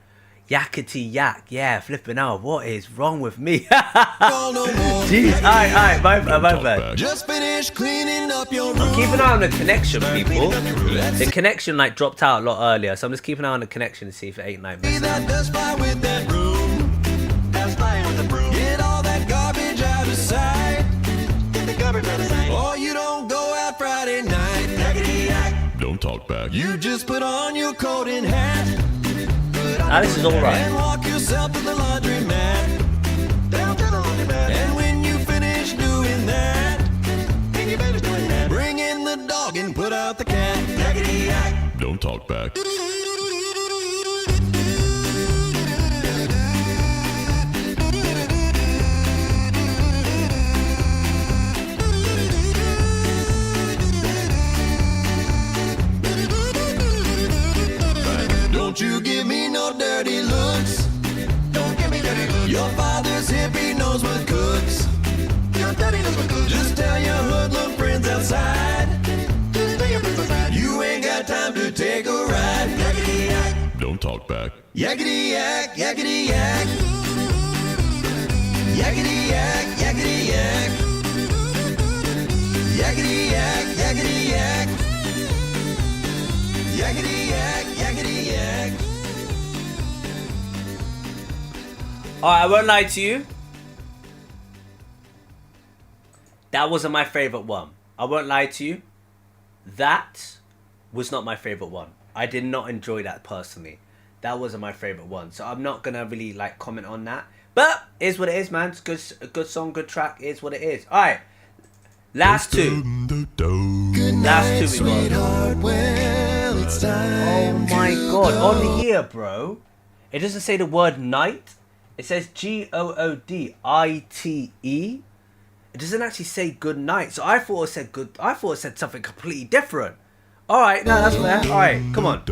Yakety yak. Yeah, flipping out. What is wrong with me? Jeez. Alright, my bad. Just finished cleaning up your room. Keep an eye on the connection, people. The connection like dropped out a lot earlier, so I'm just keeping an eye on the connection to see if it ain't like messing up. Dust fly with that broom. Dust fly with the broom. Get all that garbage out of sight. Get the garbage out of sight. Oh, you don't go out Friday night. Yakety yak. Don't talk back. You just put on your coat and hat. This is alright. And walk yourself to the laundromat. Down to the laundromat. And when you finish doing that, bring in the dog and put out the cat. Yakety yak. Don't talk back. Don't you give me no dirty looks. Don't give me dirty looks. Your father's hip, he knows what cooks. Your daddy knows what cooks. Just tell your hoodlum friends outside. Just tell your friends outside. You ain't got time to take a ride. Yakety yak. Don't talk back. Yakety yak, yakety yak. Yakety yak, yakety yak. Yakety yak, yakety yak. Yakety yak, yakety yak. Alright, I won't lie to you. That wasn't my favorite one. I won't lie to you. That was not my favorite one. I did not enjoy that personally. That wasn't my favorite one. So I'm not gonna really like comment on that. But it is what it is, man. It's a good song, good track. It is what it is. Alright. Last two. Last two we got. Well, it's time. Oh my god. On here, bro. It doesn't say the word night. It says Goodite. It doesn't actually say good night. So I thought it said good. I thought it said something completely different. Alright, no, that's fair. Alright, come on.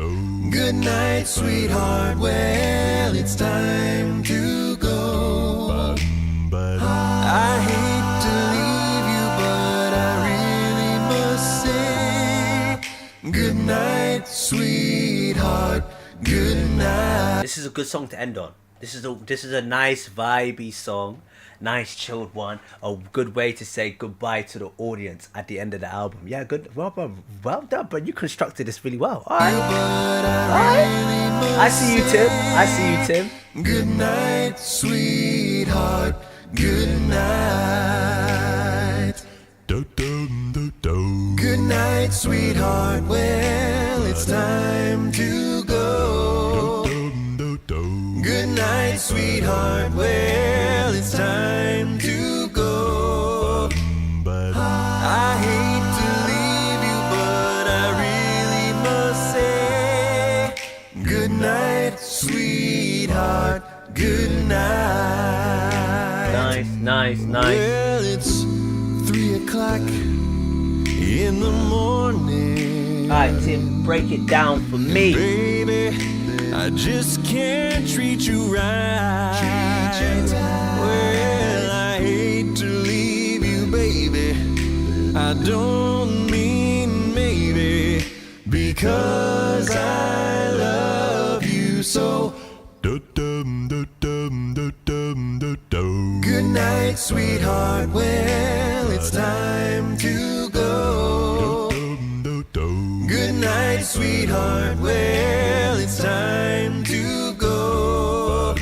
Good night, sweetheart. Well, it's time to go. I hate to leave you, but sweetheart. Good night. This is a good song to end on. This is a nice vibey song, nice chilled one. A good way to say goodbye to the audience at the end of the album. Yeah, good. Well done, bro. You constructed this really well. All right. I see you, Tim. I see you, Tim. Good night, sweetheart. Good night. Good night, sweetheart. Well, it's time to go. Good night, sweetheart. Well, it's time to go. I hate to leave you, but I really must say good night, sweetheart. Good night. Nice. Well, it's 3 o'clock in the morning. Alright, Tim, break it down for me. Baby, I just can't treat you right. Well, I hate to leave you, baby. I don't mean maybe, because I love you so. Good night, sweetheart. Well, it's time to go. Good night, sweetheart. Well, it's time to go.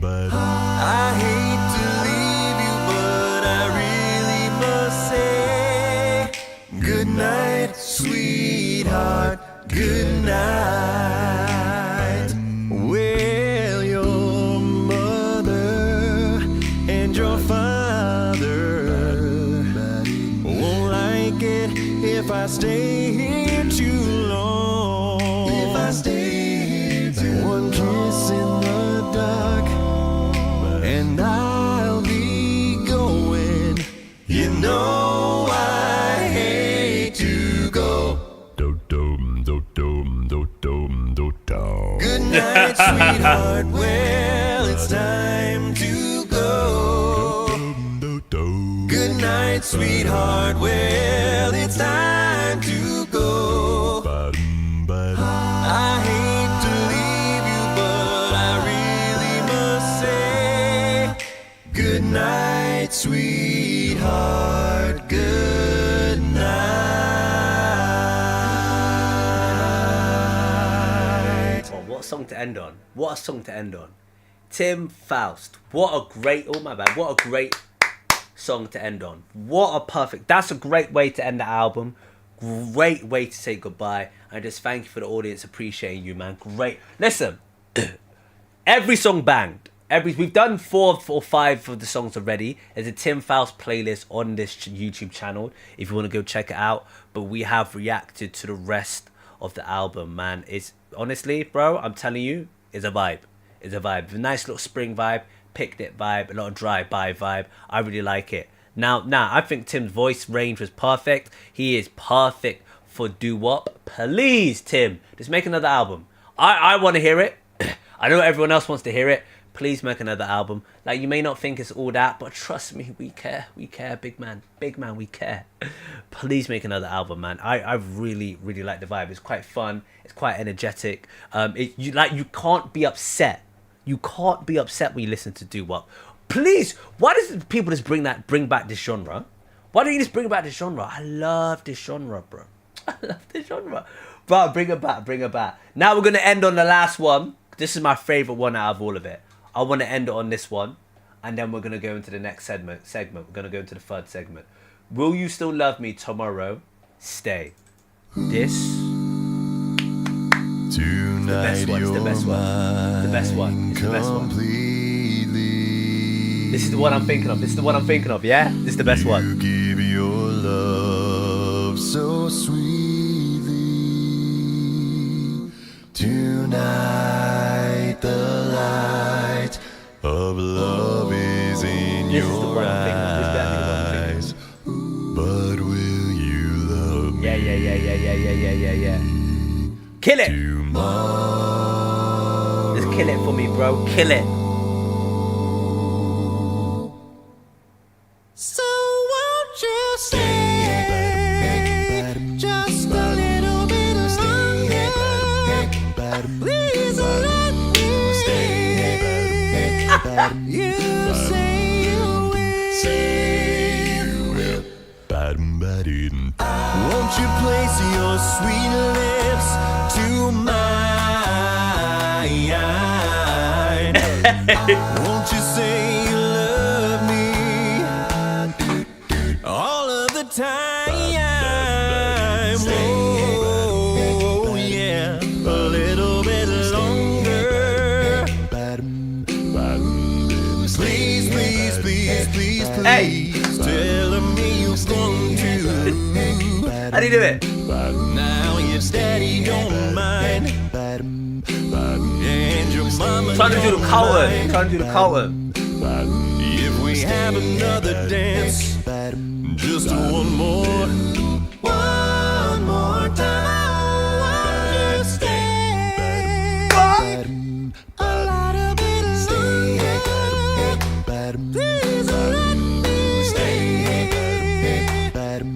I hate to leave you, but I really must say good night, sweetheart. Good night. Well, your mother and your father won't like it if I stay here too long. If I stay here too long. One kiss in the dark and I'll be going. You know I hate to go. Good night, sweetheart. Well, it's time to go. Good night, sweetheart. Well, it's time to go. I hate to leave you, but I really must say good night, sweetheart. Good night. Oh, what a song to end on. What a song to end on. Tim Foust. What a great, what a great song to end on. What a perfect, that's a great way to end the album. Great way to say goodbye. And just thank you for the audience appreciating you, man. Great. Listen, every song banged. We've done 4 or 5 of the songs already. There's a Tim Foust playlist on this YouTube channel if you want to go check it out. But we have reacted to the rest of the album, man. It's honestly, bro, I'm telling you, it's a vibe. It's a vibe. A nice little spring vibe, picnic vibe, a lot of drive-by vibe. I really like it. Now, I think Tim's voice range was perfect. He is perfect for doo wop. Please, Tim, just make another album. I want to hear it. I know everyone else wants to hear it. Please make another album. Like, you may not think it's all that, but trust me, we care. We care, big man. Big man, we care. Please make another album, man. I really, really like the vibe. It's quite fun. It's quite energetic. You can't be upset. You can't be upset when you listen to doo wop. Please, why does people just bring back this genre? Why don't you just bring back this genre? I love this genre, bro. I love this genre. Bro, bring it back. Now we're going to end on the last one. This is my favorite one out of all of it. I want to end it on this one. And then we're going to go into the next segment. We're going to go into the third segment. Will You Still Love Me Tomorrow? Stay. This... Tonight the best one. This is the one I'm thinking of. Yeah? This is the best one. You give your love so sweetly. Tonight the light of love is in your eyes. But will you love me? Yeah. Kill it! Just kill it for me, bro. Kill it. So won't you stay just a little bit longer? You say you will. Won't you place your sweet lips to mine? Won't you say you love me all of the time? Oh, yeah, a little bit longer. Please, please, please, please, please, tell me you're going to. How do you do it? Now your daddy don't mind, and your mama Trying to do the don't Carlton. mind. Trying to do the Carlton. If we have another dance, just one more time, won't you stay a little bit longer? Please let me stay.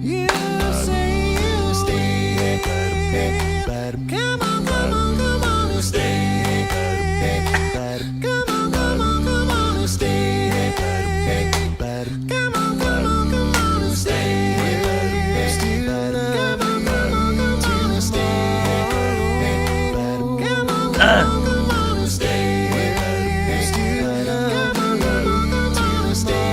You say you stay. Come on, come on, come on, stay. Come on, come on, come on, stay. Come on, come on, come on, stay. Still love you, come on, stay. Come on, come on, stay. Still love you, stay.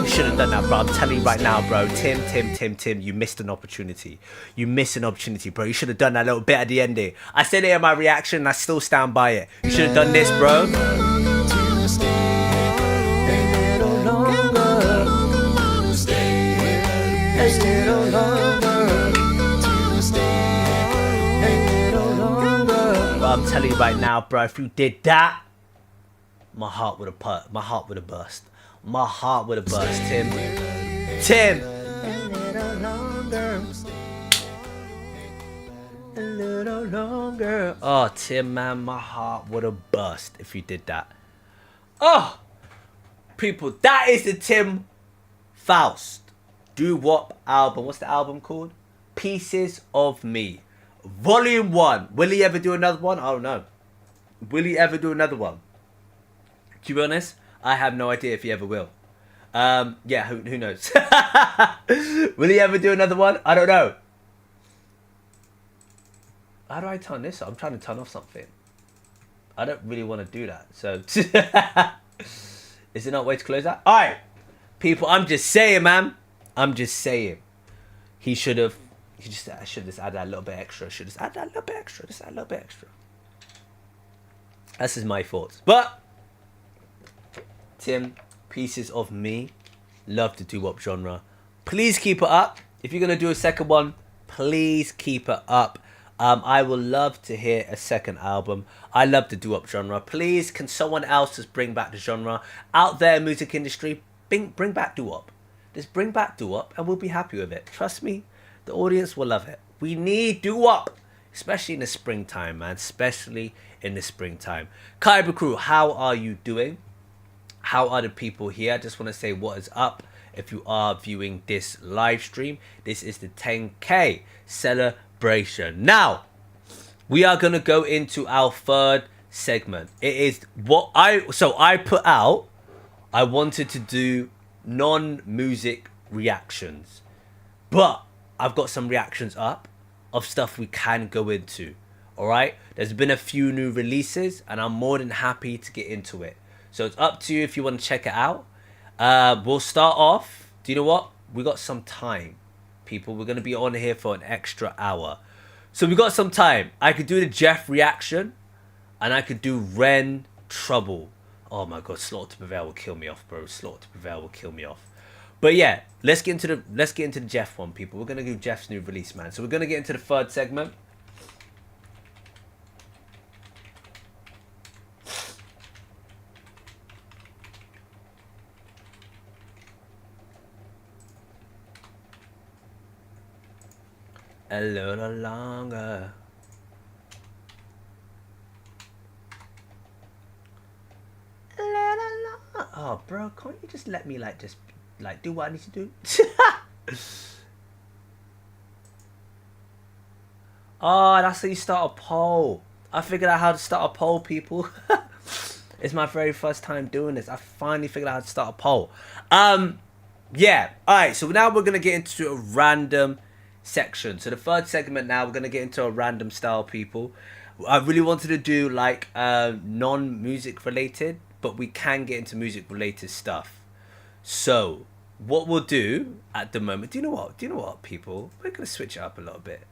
You should have done that, bro. I'm telling you right now, bro. Tim, you missed an opportunity. You missed an opportunity, bro. You should have done that little bit at the end there. I said it in my reaction, and I still stand by it. You should have done this, bro. Bro, I'm telling you right now, bro. If you did that, my heart would have burst. My heart would have burst. My heart would have burst, Tim. Tim. A little longer. Oh, Tim, man, my heart would have burst if you did that. Oh, people, that is the Tim Foust Doo Wop album. What's the album called? Pieces of Me. Volume 1. Will he ever do another one? I don't know. Will he ever do another one? To be honest, I have no idea if he ever will. Yeah, who knows? Will he ever do another one? I don't know. How do I turn this off? I'm trying to turn off something. I don't really want to do that. So, is there not a way to close that? All right, people, I'm just saying, man. I'm just saying. I should have just added that little bit extra. Should just add that little bit extra. Just add a little bit extra. That's just my thoughts. But Tim, Pieces of Me, love the doo-wop genre. Please keep it up. If you're gonna do a second one, please keep it up. I will love to hear a second album. I love the doo-wop genre. Please, can someone else just bring back the genre out there? Music industry, bring back doo-wop. Just bring back doo-wop, and we'll be happy with it. Trust me, the audience will love it. We need doo-wop, especially in the springtime, man. Especially in the springtime. Kaireem crew, how are you doing? How are the people here? I just want to say what is up. If you are viewing this live stream, this is the 10K celebration. Now, we are going to go into our third segment. It is what I put out. I wanted to do non-music reactions, but I've got some reactions up of stuff we can go into. All right, there's been a few new releases, and I'm more than happy to get into it. So it's up to you if you want to check it out. We'll start off. Do you know what? We got some time, people. We're going to be on here for an extra hour. So we got some time. I could do the Geoff reaction, and I could do Ren Trouble. Oh my God, Slaughter to Prevail will kill me off, bro. Slaughter to Prevail will kill me off. But yeah, let's get into the Geoff one, people. We're going to do Geoff's new release, man. So we're going to get into the third segment. A little longer. A little longer. Oh, bro, can't you just let me just do what I need to do? Oh, that's how you start a poll. I figured out how to start a poll, people. It's my very first time doing this. I finally figured out how to start a poll. Yeah. All right. So now we're gonna get into a random section. So the third segment now we're gonna get into a random style, people. I really wanted to do like non-music related, but we can get into music related stuff. So what we'll do at the moment, do you know what, people? We're gonna switch it up a little bit.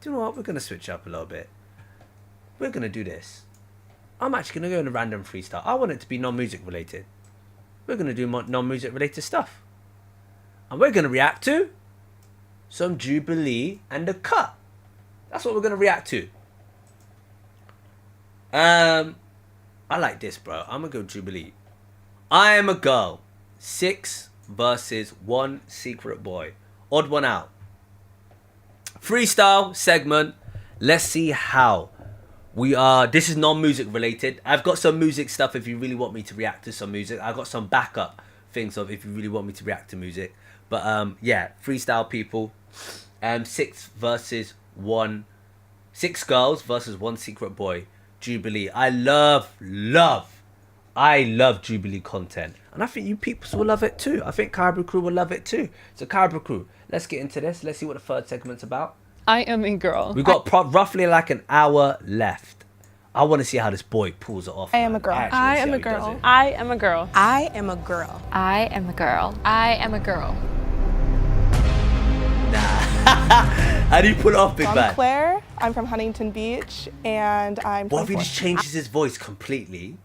Do you know what? We're gonna switch it up a little bit. We're gonna do this. I'm actually gonna go in a random freestyle. I want it to be non-music related. We're gonna do non-music related stuff, and we're gonna react to some Jubilee and the Cut. That's what we're gonna react to. I like this, bro. I'm gonna go Jubilee. I am a girl. 6 versus 1 secret boy. Odd one out. Freestyle segment. Let's see how we are. This is non-music related. I've got some music stuff if you really want me to react to some music. I've got some backup things of if you really want me to react to music. But yeah, freestyle, people. 6 versus 1. 6 girls versus 1 secret boy. Jubilee. I love Jubilee content, and I think you people will love it too. I think Kaireem crew will love it too. So Kaireem crew, let's get into this. Let's see what the third segment's about. I am a girl. We've got roughly like an hour left. I want to see how this boy pulls it off. I am a girl. I am a girl. I am a girl. I am a girl. I am a girl. I am a girl. How do you pull it off, big I'm man? Claire. I'm from Huntington Beach, and I'm 24. What if he just changes his voice completely?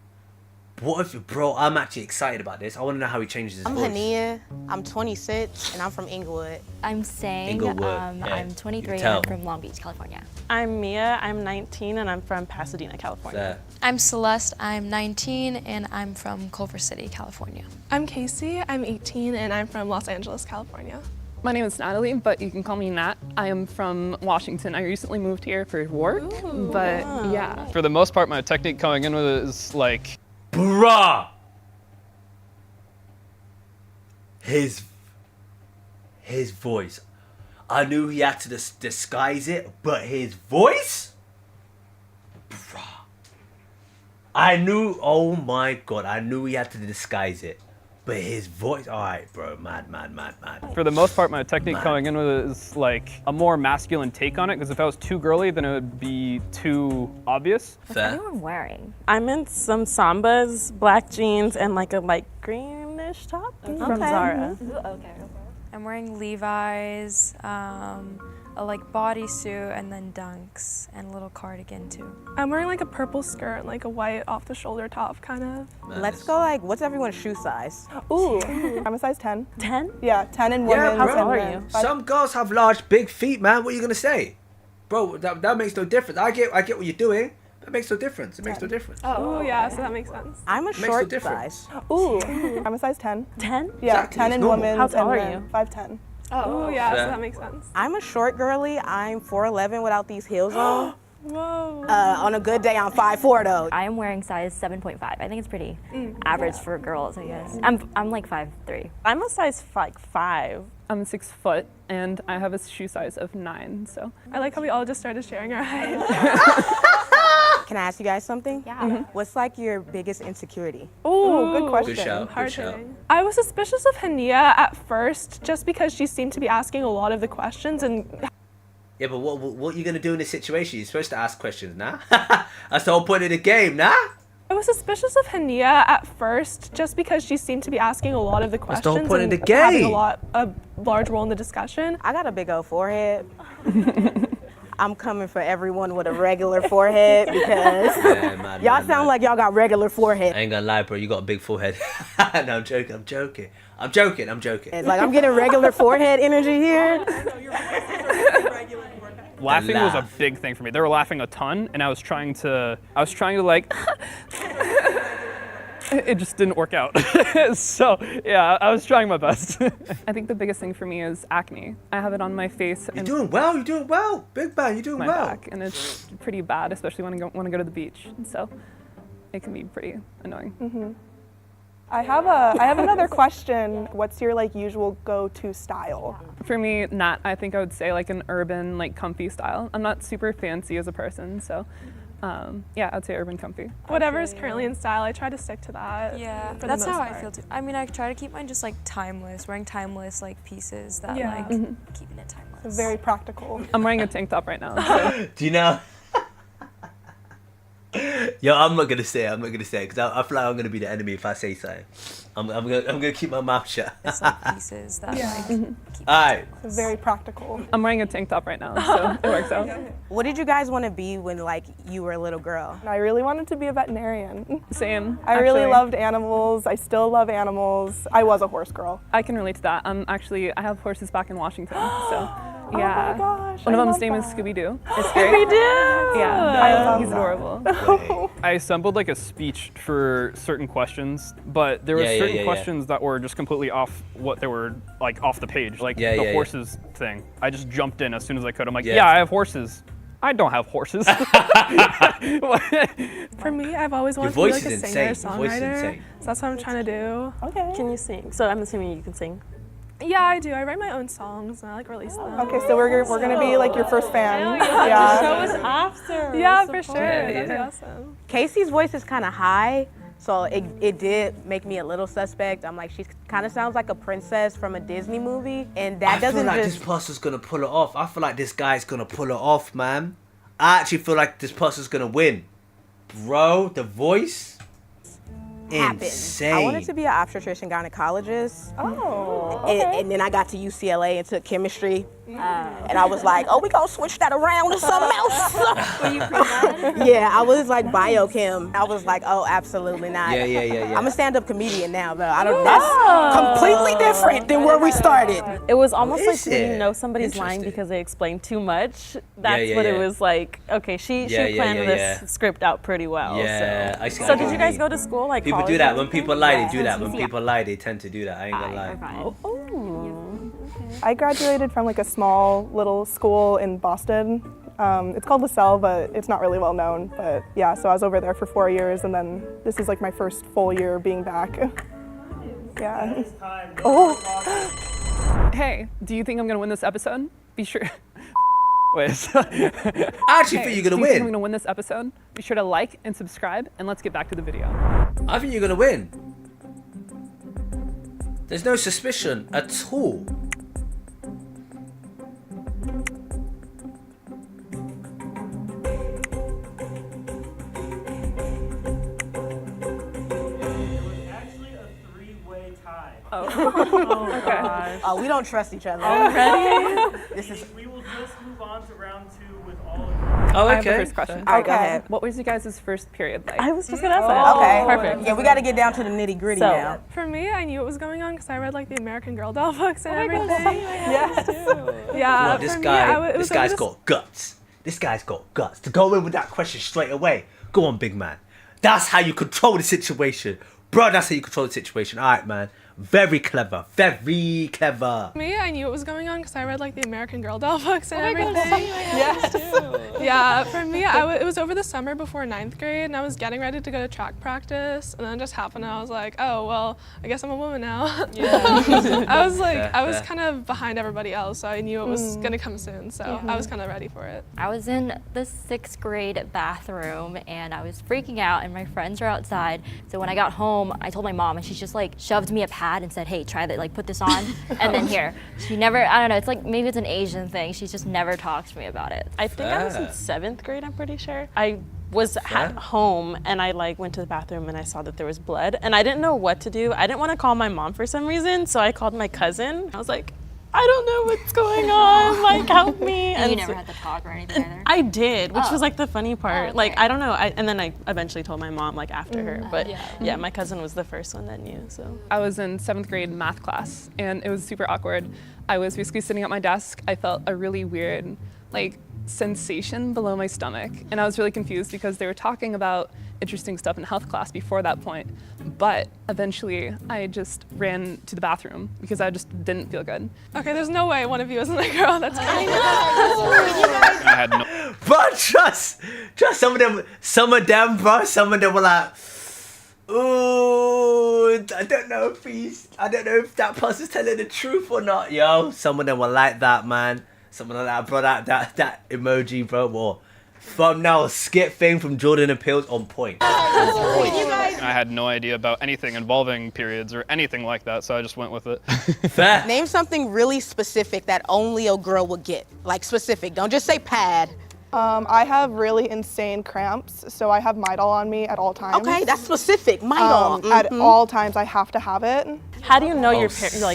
What if, bro, I'm actually excited about this. I want to know how he changes his voice. I'm Hania, I'm 26, and I'm from Inglewood. I'm Sang, I'm 23, and I'm from Long Beach, California. I'm Mia, I'm 19, and I'm from Pasadena, California. I'm Celeste, I'm 19, and I'm from Culver City, California. I'm Casey, I'm 18, and I'm from Los Angeles, California. My name is Natalie, but you can call me Nat. I am from Washington. I recently moved here for work, but yeah. For the most part, my technique coming in with it is like... Bruh! His voice. I knew he had to disguise it, but his voice? Bruh. I knew, oh my God, I knew he had to disguise it. But his voice, all right, bro, mad. For the most part, my technique coming in with it is like a more masculine take on it, because if I was too girly, then it would be too obvious. What's everyone wearing? I'm in some Sambas, black jeans, and like a light greenish top from Zara. Okay. I'm wearing Levi's, a like bodysuit, and then Dunks, and a little cardigan too. I'm wearing like a purple skirt and like a white off-the-shoulder top, kind of. Nice. Let's go like, what's everyone's shoe size? Ooh, I'm a size 10. 10? Yeah, 10 in women. How tall are you? Some girls have large, big feet, man. What are you gonna say? Bro, that makes no difference. I get what you're doing. That makes no difference. It makes no difference. Oh, yeah, so that makes sense. I'm a short size. Ooh, I'm a size 10. 10? Yeah, Exactly, 10 in it's normal. women. How tall are you? 5'10". Oh, yeah, so that makes sense. I'm a short girly. I'm 4'11" without these heels on. Whoa. On a good day, I'm 5'4" though. I am wearing size 7.5. I think it's pretty average for girls, I guess. I'm like 5'3". I'm a size 5. I'm 6 foot, and I have a shoe size of 9, so. I like how we all just started sharing our height. Can I ask you guys something? Yeah. What's like your biggest insecurity? Ooh, good question. Good shout. Hard hitting. I was suspicious of Hania at first, just because she seemed to be asking a lot of the questions and. Yeah, but what are you gonna do in this situation? You're supposed to ask questions, nah? That's the whole point of the game, nah? I was suspicious of Hania at first, just because she seemed to be asking a lot of the questions the whole point of and the game. having a large role in the discussion. I got a big old forehead. I'm coming for everyone with a regular forehead because y'all sound like y'all got regular forehead. I ain't gonna lie, bro. You got a big forehead. No, I'm joking. It's like I'm getting regular forehead energy here. Laughing was a big thing for me. They were laughing a ton, and I was trying to like, it just didn't work out. So yeah, I was trying my best. I think the biggest thing for me is acne. I have it on my face. You're doing well. Big man, you're doing my well. back, and it's pretty bad, especially when I want to go to the beach. And so it can be pretty annoying. Mm-hmm. I have another question. What's your like usual go-to style? For me, I think I would say like an urban, like comfy style. I'm not super fancy as a person, so Yeah, I'd say urban comfy. Whatever is currently in style, I try to stick to that. Yeah, for that's the most how I part. feel too. I mean, I try to keep mine just like timeless, wearing timeless like pieces that like keeping it timeless. Very practical. I'm wearing a tank top right now. So. Do you know? Yo, I'm not gonna say it. Because I feel like I'm gonna be the enemy if I say so. I'm gonna keep my mouth shut. It's like pieces that like keep it Alright. Very practical. I'm wearing a tank top right now, so it works out. What did you guys want to be when like you were a little girl? I really wanted to be a veterinarian. Same. I really actually. loved animals. I still love animals. I was a horse girl. I can relate to that. I have horses back in Washington, so Oh yeah. my gosh, One of I them's love name is that. Scooby Doo. It's great. Scooby-Doo! Yeah, he's adorable. I assembled like a speech for certain questions, but there were certain questions that were just completely off what they were like off the page, like the horses thing. I just jumped in as soon as I could. I'm like, yeah, I have horses. I don't have horses. For me, I've always wanted to be like a singer, songwriter. So that's what I'm trying to do. Okay. Can you sing? So I'm assuming you can sing. Yeah, I do. I write my own songs and I like release them. Okay, so we're gonna be like your first fan. Yeah. Show us after. Yeah, for sure. Yeah. That'd be awesome. Casey's voice is kind of high, so it did make me a little suspect. I'm like, she kind of sounds like a princess from a Disney movie, and that I doesn't feel like just. this person's gonna pull it off. I feel like this guy's gonna pull it off, man. I actually feel like this person's gonna win. Bro, the voice. Insane. I wanted to be an obstetrician gynecologist. Oh, okay. And then I got to UCLA and took chemistry. And I was like, oh, we gonna switch that around to something else. Were you pre-med? Yeah, I was like biochem. I was like, oh, absolutely not. Yeah. I'm a stand-up comedian now, though. That's completely different than where we started. It was almost like is when you it? know somebody's lying Interesting. because they explain too much. That's yeah, what yeah. it was like. Okay, she planned this script out pretty well. Yeah, I So, see so what did you you guys mean. go to school like People college do or that when anything? people lie. They do that when people lie. They tend to do that. I ain't gonna lie. I graduated from like a small little school in Boston. It's called LaSalle, but it's not really well known. But yeah, so I was over there for 4 years, and then this is like my first full year being back. Yeah. Oh. Hey, do you think I'm gonna win this episode? Be sure. Wait. I actually think you're gonna do you think win. I'm gonna win this episode? Be sure to like and subscribe, and let's get back to the video. I think you're gonna win. There's no suspicion at all. Oh. Okay. Oh, we don't trust each other. Already? This is. We will just move on to round 2 with all of you. Oh, I have the okay. first question. All right, go ahead. What was you guys' first period like? I was just gonna ask that. Okay. Perfect. Yeah, we got to get down to the nitty gritty So- now. For me, I knew what was going on because I read like the American Girl doll books and everything. Yes. Yeah. Well, this for guy, me, it this was guy's over got guts. This guy's got guts to go in with that question straight away. Go on, big man. That's how you control the situation, bro. That's how you control the situation. All right, man. Very clever. Very clever. Me, I knew what was going on because I read like the American Girl doll books and everything. Yes. Yeah, for me, it was over the summer before 9th grade, and I was getting ready to go to track practice, and then it just happened, and I was like, oh well, I guess I'm a woman now. Yeah. I was like, I was fair. kind of behind everybody else, so I knew it was gonna come soon, so I was kind of ready for it. I was in the 6th grade bathroom and I was freaking out and my friends were outside. So when I got home, I told my mom and she just like shoved me a pad and said, hey, try that, like put this on. And then here. She never, I don't know, it's like maybe it's an Asian thing. She just never talked to me about it. I think I was in 7th grade, I'm pretty sure. I was at home and I like went to the bathroom and I saw that there was blood and I didn't know what to do. I didn't want to call my mom for some reason, so I called my cousin. I was like, I don't know what's going on, like help me. And you never had to talk or anything either? I did, which was like the funny part. Oh, okay. Like, I don't know, and then I eventually told my mom like after her, but yeah, my cousin was the first one that knew, so. I was in 7th grade math class and it was super awkward. I was basically sitting at my desk. I felt a really weird like sensation below my stomach and I was really confused because they were talking about interesting stuff in health class before that point. But eventually I just ran to the bathroom because I just didn't feel good. Okay, there's no way one of you isn't a girl. That's crazy. I had no. But trust some of them, bro. Some of them were like, ooh, I don't know if that person's telling the truth or not, yo. Some of them were like that, man. Some of them like, bro, that emoji, bro, or Thumbnail skit thing from Jordan Appeals on point. I had no idea about anything involving periods or anything like that, so I just went with it. Fair. Name something really specific that only a girl would get. Like specific. Don't just say pad. I have really insane cramps, so I have Midol on me at all times. Okay, that's specific. Midol. At all times, I have to have it. How do you know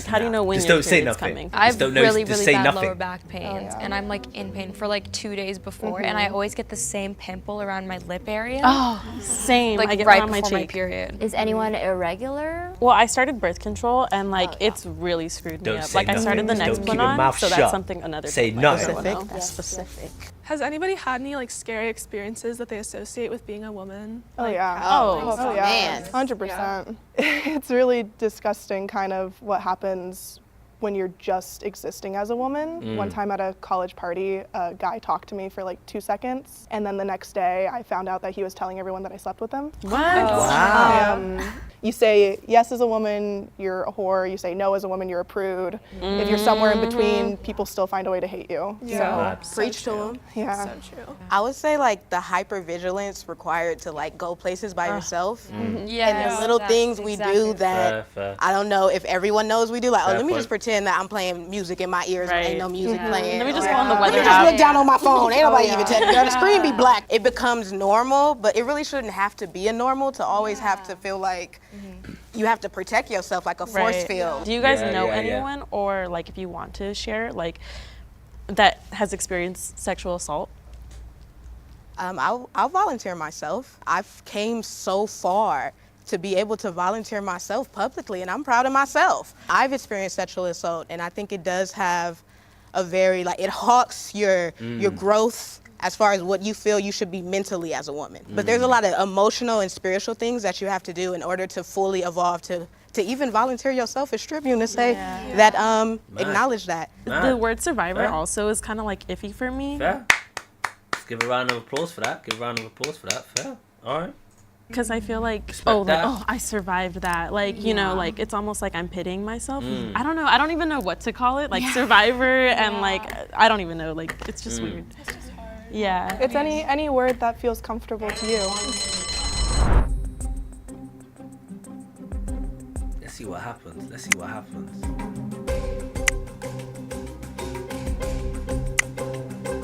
how do you know when Just your don't say period's nothing. coming? Just I have don't know, really, just really say bad nothing. lower back pains, and I'm like in pain for like 2 days before, and I always get the same pimple around my lip area. Oh, same. Like I get right one on my before my cheek. period. Is anyone irregular? Well, I started birth control, and like it's really screwed me Don't up. say Like I started the nothing. next Don't one keep your on, mouth so shut. that's something another. Say time, nothing. Specific. That's specific. Has anybody had any like scary experiences that they associate with being a woman? Oh Like, yeah. Oh, yeah. man. 100%. It's really disgusting kind of what happens when you're just existing as a woman. One time at a college party, a guy talked to me for like 2 seconds, and then the next day I found out that he was telling everyone that I slept with him. What? Wow. You say yes as a woman, you're a whore. You say no as a woman, you're a prude. If you're somewhere in between, people still find a way to hate you. Yeah. Preach to them. Yeah. So true. I would say like the hypervigilance required to like go places by yourself. Yeah. And the little things we do that Fair. I don't know if everyone knows we do. Like, Fair let me point. just pretend that I'm playing music in my ears when Right. ain't no music playing. Let me just Or, go on the let weather me just look app. down on my phone. Ain't nobody even telling me. Girl, the screen be black. It becomes normal, but it really shouldn't have to be a normal to always have to feel like you have to protect yourself like a force Right. field. Do you guys Yeah, know yeah, yeah. anyone, or like if you want to share, like that has experienced sexual assault? I'll volunteer myself. I've came so far to be able to volunteer myself publicly, and I'm proud of myself. I've experienced sexual assault, and I think it does have a very, like, it halts your growth as far as what you feel you should be mentally as a woman. But there's a lot of emotional and spiritual things that you have to do in order to fully evolve to even volunteer yourself as Tribune to say that, acknowledge that. The word survivor Fair. also is kind of like iffy for me. Fair. Let's give a round of applause for that. Give a round of applause for that. Fair. All right. Because I feel like, Respect that. I survived that. Like, you know, like it's almost like I'm pitying myself. I don't know. I don't even know what to call it. Like survivor and like, I don't even know. Like, it's just weird. Yeah. It's any word that feels comfortable to you. Let's see what happens. Let's see what happens.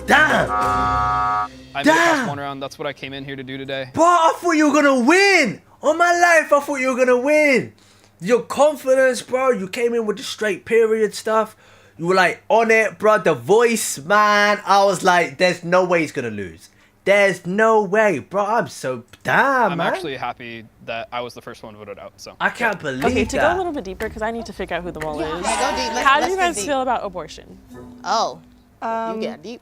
Damn! I made it past one round. That's what I came in here to do today. Bro, I thought you were gonna win! On my life, I thought you were gonna win! Your confidence, bro. You came in with the straight period stuff. You were like on it, bro. The voice, man. I was like, there's no way he's gonna lose. There's no way, bro. I'm so damn, I'm man. actually happy that I was the first one voted out. So I can't believe Okay, that. to go a little bit deeper, because I need to figure out who the mole is. Yeah, go deep. How do Let's you go guys deep. feel about abortion? Oh, you get deep.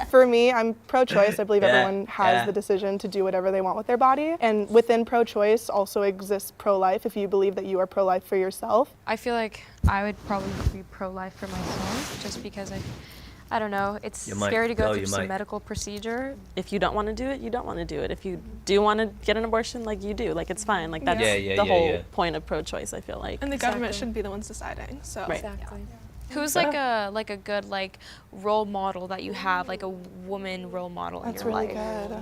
For me, I'm pro-choice. I believe Yeah, everyone has yeah. the decision to do whatever they want with their body. And within pro-choice also exists pro-life if you believe that you are pro-life for yourself. I feel like I would probably be pro-life for myself, just because I don't know, it's You might. scary to go Oh, through you some might. medical procedure. If you don't want to do it, you don't want to do it. If you do want to get an abortion, like you do, like it's fine. Like that's the whole point of pro-choice, I feel like. And the government shouldn't be the ones deciding. So Right. Exactly. Who's like a good like role model that you have, like a woman role model in That's your really life? good.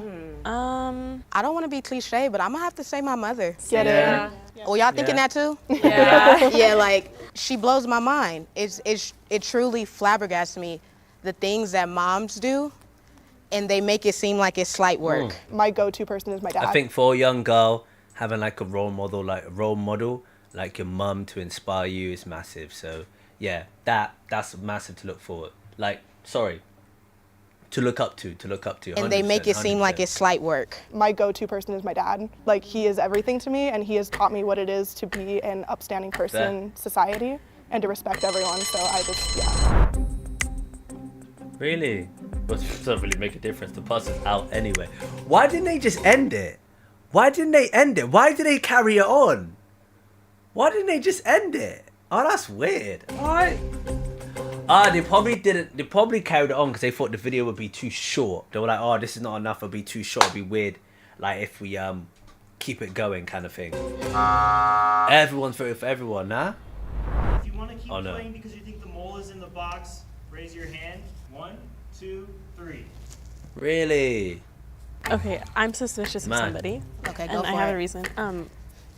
I don't want to be cliche, but I'm gonna have to say my mother. Get Yeah. it? Oh, y'all thinking Yeah. that too? Yeah. Yeah, like she blows my mind. It truly flabbergasts me, the things that moms do, and they make it seem like it's slight work. My go-to person is my dad. I think for a young girl, having like a role model like your mum to inspire you is massive. So yeah, that's massive to look forward. Like, sorry, to look up to. And they make it seem like it's slight work. My go-to person is my dad. Like, he is everything to me, and he has taught me what it is to be an upstanding person in society and to respect everyone. So I just, yeah. Really? But it doesn't really make a difference. The person's out anyway. Why didn't they just end it? Why didn't they end it? Why did they carry it on? Why didn't they just end it? Oh, that's weird. Alright. They probably didn't. They probably carried it on because they thought the video would be too short. They were like, oh, this is not enough. It'll be too short. It'll be weird. Like if we keep it going, kind of thing. Everyone's voting for everyone, huh? If you want to keep playing because you think the mole is in the box, raise your hand. 1, 2, 3. Really? Okay, I'm suspicious of Man. somebody. Okay, go and I for have it. a reason.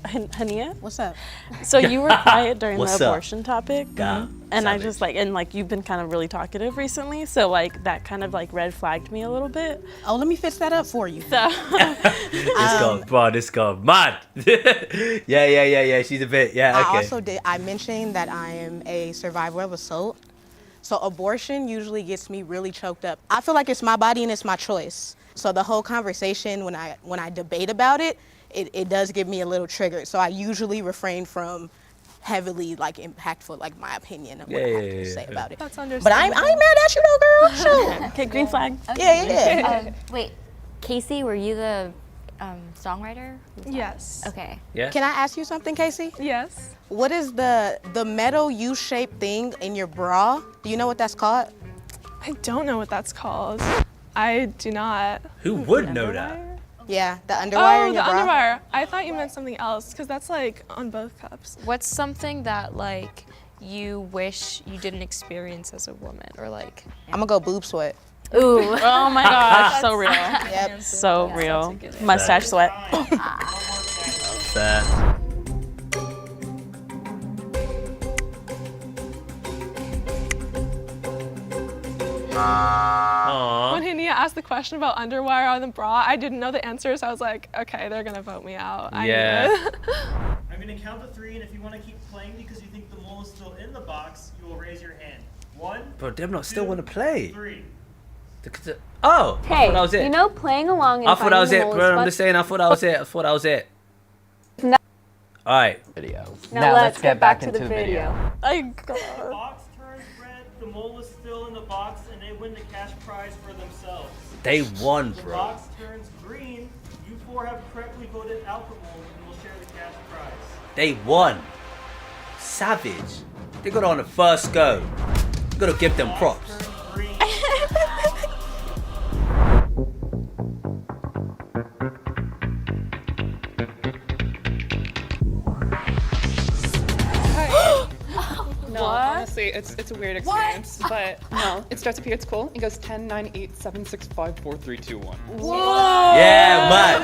Hania? What's up? So you were quiet during What's the up? abortion topic. Yeah, And I savage. just like you've been kind of really talkative recently, so like that kind of like red flagged me a little bit. Oh, let me fix that up for you. So This girl, mad. yeah. She's a bit, yeah, okay. I mentioned that I am a survivor of assault. So abortion usually gets me really choked up. I feel like it's my body and it's my choice. So the whole conversation, when I debate about it, it does get me a little triggered. So I usually refrain from heavily like impactful, like my opinion of what I have to say about it. That's But understandable. I ain't mad at you though, girl. Shoot. Okay, green flag. Yeah. Wait, Casey, were you the songwriter? Yes. Okay. Yeah. Can I ask you something, Casey? Yes. What is the metal U-shaped thing in your bra? Do you know what that's called? I don't know what that's called. I do not. Who would know that? Yeah, the underwire Oh, in the your bra. underwire. I thought you meant something else because that's like on both cups. What's something that like you wish you didn't experience as a woman, or like? I'm gonna go boob sweat. Ooh. Oh my gosh, so real. Yep. So real. Mustache sweat. Fair. Aww. When Hania asked the question about underwire on the bra, I didn't know the answer, so I was like, okay, they're gonna vote me out. I Yeah. knew it. I'm gonna count to 3, and if you want to keep playing because you think the mole is still in the box, you will raise your hand. 1. Bro, them not still want to play. 3. Oh, I thought that was it. you know, playing along and I thought that was finding it, the hole is bro. I'm fun. just saying, I thought that was it. I thought that was it. Alright. Video. Now let's get back to the video. I The box turns red, the mole is still in the box, and they win the cash prize for themselves. They won, The bro. box turns green, you 4 have correctly voted out the mole, and will share the cash prize. They won. Savage. They got it on the first go. You gotta give them props. No, honestly, it's a weird experience, but no, it starts up here. It's cool. It goes 10, 9, 8, 7, 6, 5, 4, 3, 2, 1. Whoa! Yeah, man.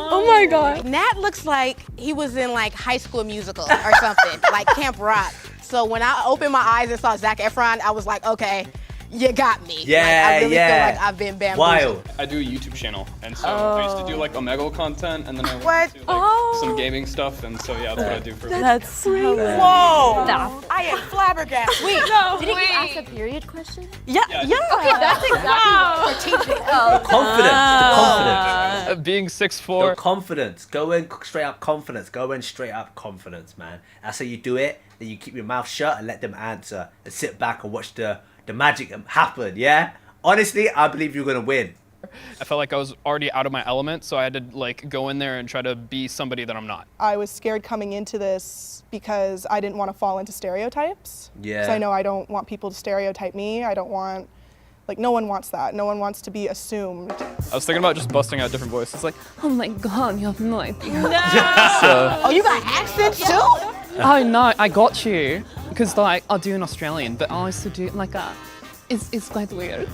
Oh my god. Nat looks like he was in like High School Musical or something, like Camp Rock. So when I opened my eyes and saw Zac Efron, I was like, okay, you got me. Yeah, like, I really yeah. feel like I've been bamboozled. Wild. I do a YouTube channel, and so I used to do like Omegle content, and then I went What? to like some gaming stuff, and so yeah, that's what I do for. That's sweet. Whoa! Stop. I am flabbergasted. Wait, Didn't you ask a period question? Yeah. Okay, that's exactly what we're The confidence. The confidence. Being 6'4". The confidence. Go in straight up confidence. Go in straight up confidence, man. That's how you do it. Then you keep your mouth shut and let them answer. And sit back and watch the magic happen, yeah? Honestly, I believe you're gonna win. I felt like I was already out of my element, so I had to like go in there and try to be somebody that I'm not. I was scared coming into this because I didn't want to fall into stereotypes. Yeah. So I know I don't want people to stereotype me. I don't want, like, no one wants that. No one wants to be assumed. I was thinking about just busting out different voices, like, Oh my god, you have no idea. so. Oh, you got accents too? Oh no, I got you. Because like, I'll do an Australian, but I also do like a, it's quite weird.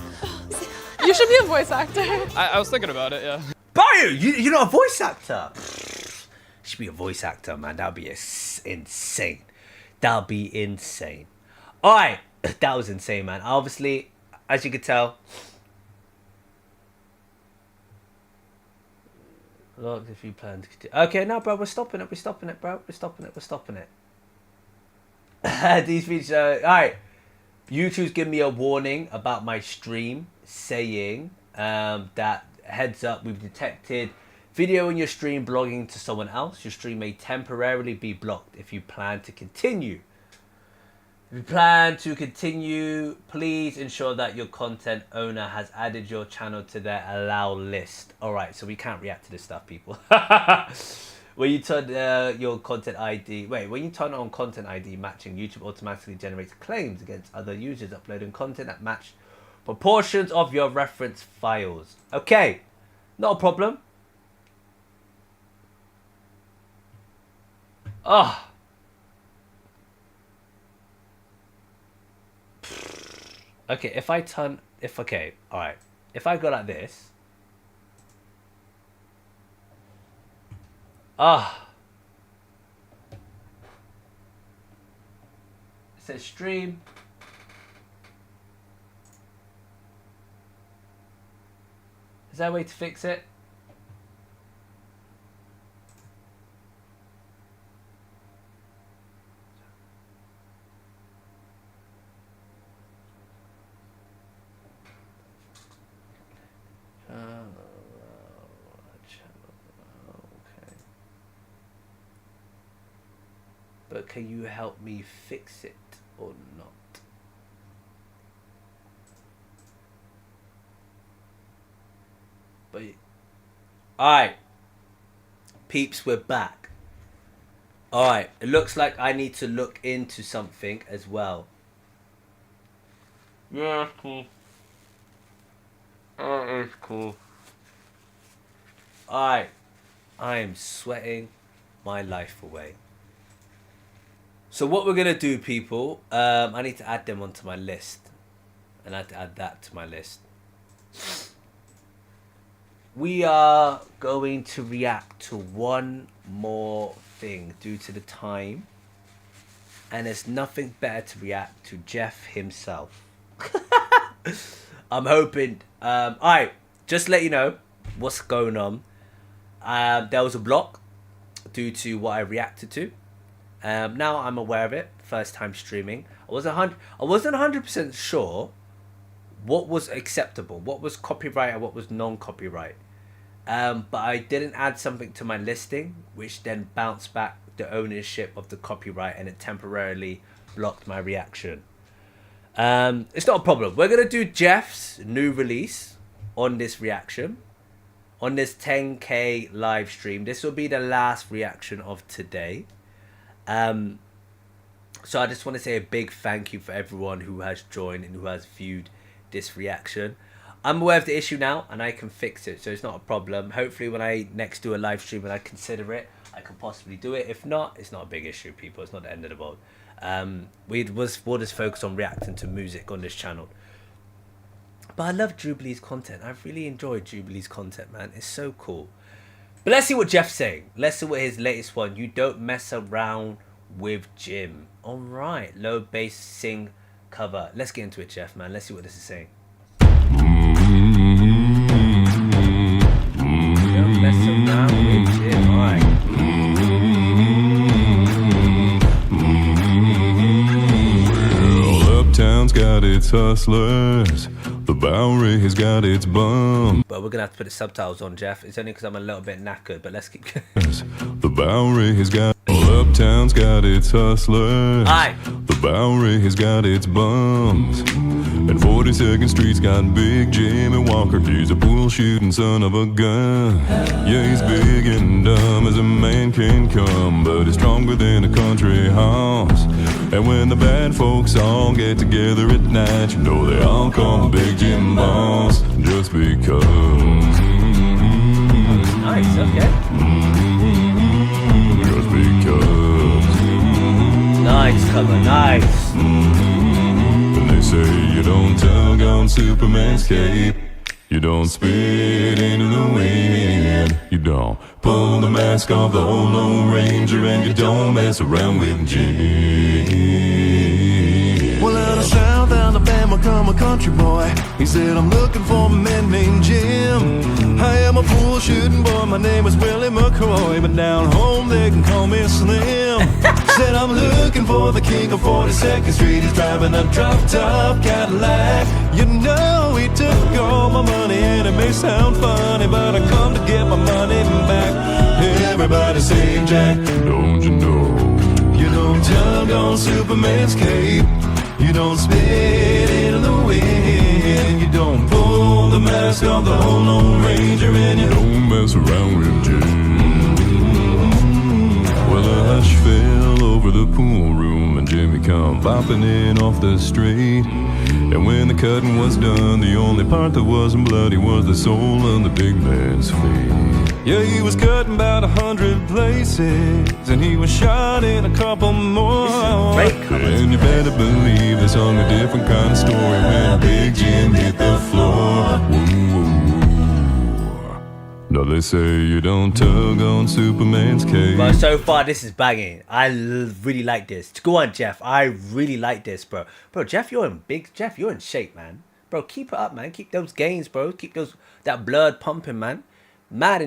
You should be a voice actor. I was thinking about it, yeah. Bio, you're not a voice actor. You should be a voice actor, man. That'd be insane. That'd be insane. All right, that was insane, man. Obviously, as you could tell, look, if you plan to continue. Okay, no, bro, we're stopping it. We're stopping it, bro. We're stopping it. We're stopping it. These features. All right. YouTube's giving me a warning about my stream, saying that heads up, we've detected video in your stream belonging to someone else. Your stream may temporarily be blocked if you plan to continue. If you plan to continue, please ensure that your content owner has added your channel to their allow list. Alright, so we can't react to this stuff, people. When you turn your content ID, when you turn on content ID matching, YouTube automatically generates claims against other users uploading content that match proportions of your reference files. Okay, not a problem. Oh. Okay, if I turn okay, all right. If I go like this. Ah. It says stream. Is there a way to fix it? But can you help me fix it or not? But alright, peeps, we're back. Alright, it looks like I need to look into something as well. Yeah, cool. That is cool. Alright, I am sweating my life away. So what we're gonna do, people, I need to add them onto my list. And I have to add that to my list. We are going to react to one more thing due to the time. And there's nothing better to react to Geoff himself. I'm hoping, alright, just to let you know what's going on. There was a block due to what I reacted to. Now I'm aware of it. First time streaming. I wasn't 100% sure what was acceptable, what was copyright and what was non-copyright. But I didn't add something to my listing, which then bounced back the ownership of the copyright, and it temporarily blocked my reaction. It's not a problem. We're gonna do Geoff's new release on this reaction, on this 10K live stream. This will be the last reaction of today. So I just want to say a big thank you for everyone who has joined and who has viewed this reaction. I'm aware of the issue now and I can fix it, so it's not a problem. Hopefully when I next do a live stream and I consider it, I can possibly do it. If not, it's not a big issue, people. It's not the end of the world. We'll just focus on reacting to music on this channel. But I love Jubilee's content. I've really enjoyed Jubilee's content, man. It's so cool. But let's see what Geoff's saying. Let's see what his latest one. You don't mess around with Jim. All right, low bass sing cover. Let's get into it, Geoff, man. Let's see what this is saying. Don't mess around with Jim. All right. Well, Uptown's got its hustlers. The Bowery has got its bum. But we're gonna have to put the subtitles on, Geoff. It's only because I'm a little bit knackered, but let's keep going. The Bowery has got, well, Uptown's got its hustlers. Aye. The Bowery has got its bums. And 42nd Street's got Big Jimmy Walker. He's a pool shooting son of a gun. Yeah, he's big and dumb as a man can come, but he's stronger than a country horse. And when the bad folks all get together at night, you know they all call Big Jim Boss just because. Nice, okay. Just because. Nice cover, nice. And they say you don't tug on Superman's cape, you don't spit into the wind, you don't pull the mask off the old Lone Ranger, and you don't mess around with Jim. Well, out of South Alabama come a country boy. He said, I'm looking for a man named Jim. I am a pool shooting boy, my name is Willie McCoy, but down home they can call me Slim. Said I'm looking for the king of 42nd Street. He's driving a drop-top Cadillac. You know he took all my money, and it may sound funny, but I come to get my money back. Everybody say, Jack, don't you know? You don't tug on Superman's cape, you don't spit into the wind, you don't pull the mask off the old Lone Ranger, and you don't mess around with Jim. Well, a hush fell over the pool room, and Jimmy come bopping in off the street. And when the cutting was done, the only part that wasn't bloody was the sole of the big man's feet. Yeah, he was cutting about 100 places. places, and he was shot in a couple more. And you better believe they sung a different kind of story when Big Jim hit the floor. Now they say you don't tug on Superman's cape. But so far, this is banging. I really like this. Go on, Geoff. I really like this, bro. Bro, Geoff, you're in shape, man. Bro, keep it up, man. Keep those gains, bro. Keep that blood pumping, man. My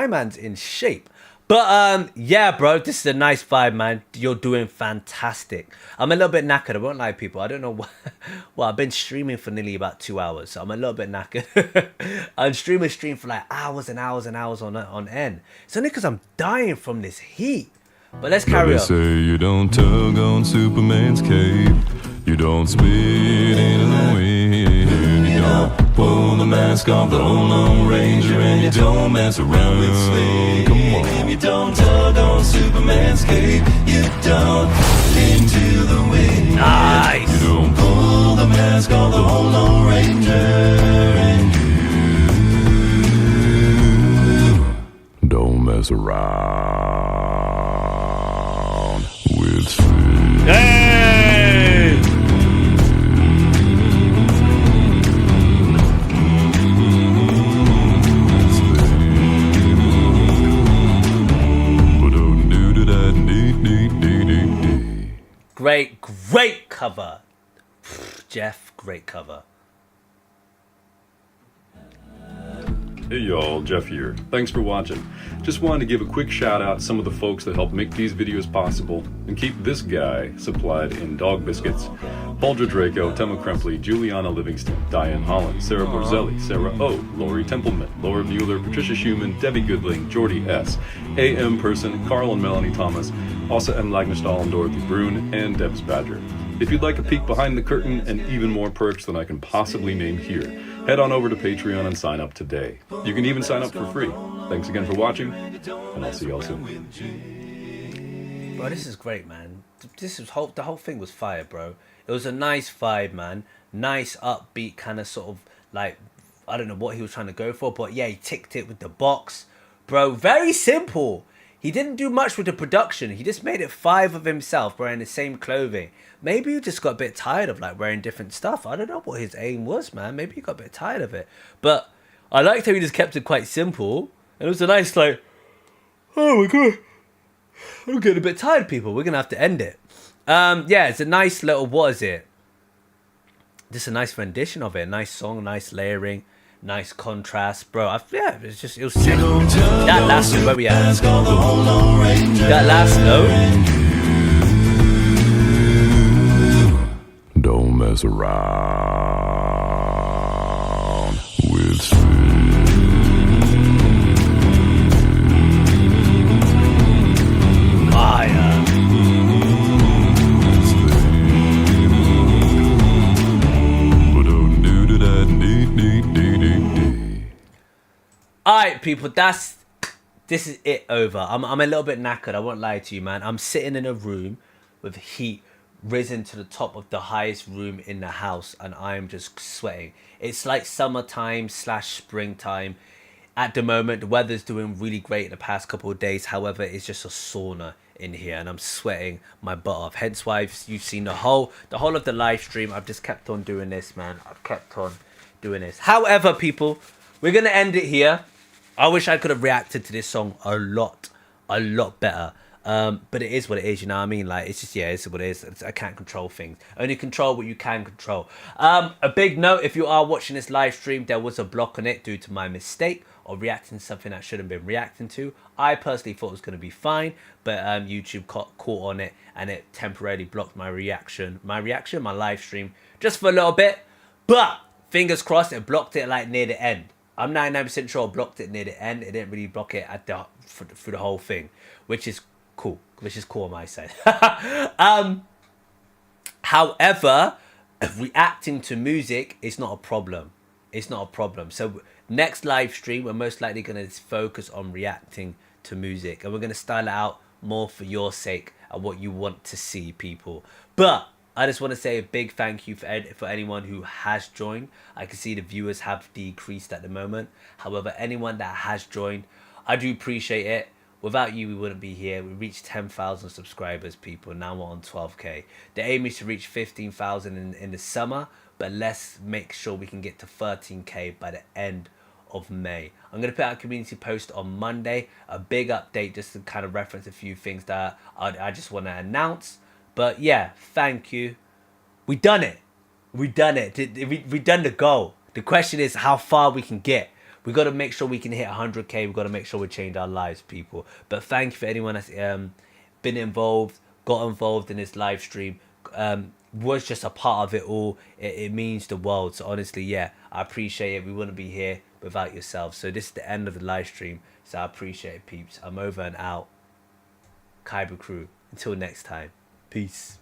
man's in shape. But yeah, bro, this is a nice vibe, man. You're doing fantastic. I'm a little bit knackered. I won't lie, people. I don't know what. Well, I've been streaming for nearly about 2 hours, so I'm a little bit knackered. I'm stream for like hours and hours and hours on end. It's only because I'm dying from this heat. But let's carry on. They say you don't tug on Superman's cape. You don't spit in the wind. You don't pull the mask off the Lone Ranger, and you don't mess around with Slade. Come on. You don't tug on Superman's cape. You don't into the wind. Nice. You don't pull the mask off the Lone Ranger, and you don't mess around with Slade. Hey! Great cover. Geoff, great cover. Hey y'all, Geoff here. Thanks for watching. Just wanted to give a quick shout out to some of the folks that help make these videos possible and keep this guy supplied in dog biscuits. Paul Draco, Tema Krempley, Juliana Livingston, Diane Holland, Sarah Borzelli, Sarah O, Lori Templeman, Laura Mueller, Patricia Schumann, Debbie Goodling, Jordy S, A.M. Person, Carl and Melanie Thomas, Asa M. Lagnestal and Dorothy Brune, and Debs Badger. If you'd like a peek behind the curtain and even more perks than I can possibly name here, head on over to Patreon and sign up today. You can even sign up for free. Thanks again for watching, and I'll see y'all soon. Bro, this is great, man. The whole thing was fire, bro. It was a nice vibe, man. Nice upbeat kind of sort of like, I don't know what he was trying to go for, but yeah, he ticked it with the box. Bro, very simple. He didn't do much with the production. He just made it 5 of himself wearing the same clothing. Maybe he just got a bit tired of like wearing different stuff. I don't know what his aim was, man. Maybe he got a bit tired of it. But I liked how he just kept it quite simple. And it was a nice like, oh my god, I'm getting a bit tired, people. We're going to have to end it. Yeah, it's a nice little, what is it? Just a nice rendition of it. Nice song, nice layering. Nice contrast, bro. Yeah, it was sick. That last note, where we at? That last note. Don't mess around with fire. Alright, people, this is it over. I'm a little bit knackered, I won't lie to you, man. I'm sitting in a room with heat risen to the top of the highest room in the house, and I'm just sweating. It's like summertime / springtime. At the moment, the weather's doing really great the past couple of days. However, it's just a sauna in here, and I'm sweating my butt off. Hence why you've seen the whole of the live stream. I've just kept on doing this, man. I've kept on doing this. However, people, we're gonna end it here. I wish I could have reacted to this song a lot better. But it is what it is, you know what I mean? Like, it's just, yeah, it's what it is. I can't control things. Only control what you can control. A big note, if you are watching this live stream, there was a block on it due to my mistake of reacting to something that shouldn't have been reacting to. I personally thought it was going to be fine, but YouTube caught on it, and it temporarily blocked my live stream, just for a little bit. But fingers crossed, it blocked it like near the end. I'm 99% sure it blocked it near the end. It didn't really block it at through the whole thing, which is cool. On my side. However, reacting to music is not a problem. It's not a problem. So next live stream, we're most likely going to focus on reacting to music, and we're going to style it out more for your sake and what you want to see, people. But I just want to say a big thank you for anyone who has joined. I can see the viewers have decreased at the moment. However, anyone that has joined, I do appreciate it. Without you, we wouldn't be here. We reached 10,000 subscribers, people. Now we're on 12K. The aim is to reach 15,000 in the summer, but let's make sure we can get to 13K by the end of May. I'm going to put out a community post on Monday, a big update just to kind of reference a few things that I just want to announce. But yeah, thank you. We done it. We done it. We done the goal. The question is how far we can get. We got to make sure we can hit 100K. We got to make sure we change our lives, people. But thank you for anyone that's been involved, got involved in this live stream, was just a part of it all. It means the world. So honestly, yeah, I appreciate it. We wouldn't be here without yourselves. So this is the end of the live stream. So I appreciate it, peeps. I'm over and out. Kaiba crew. Until next time. Peace.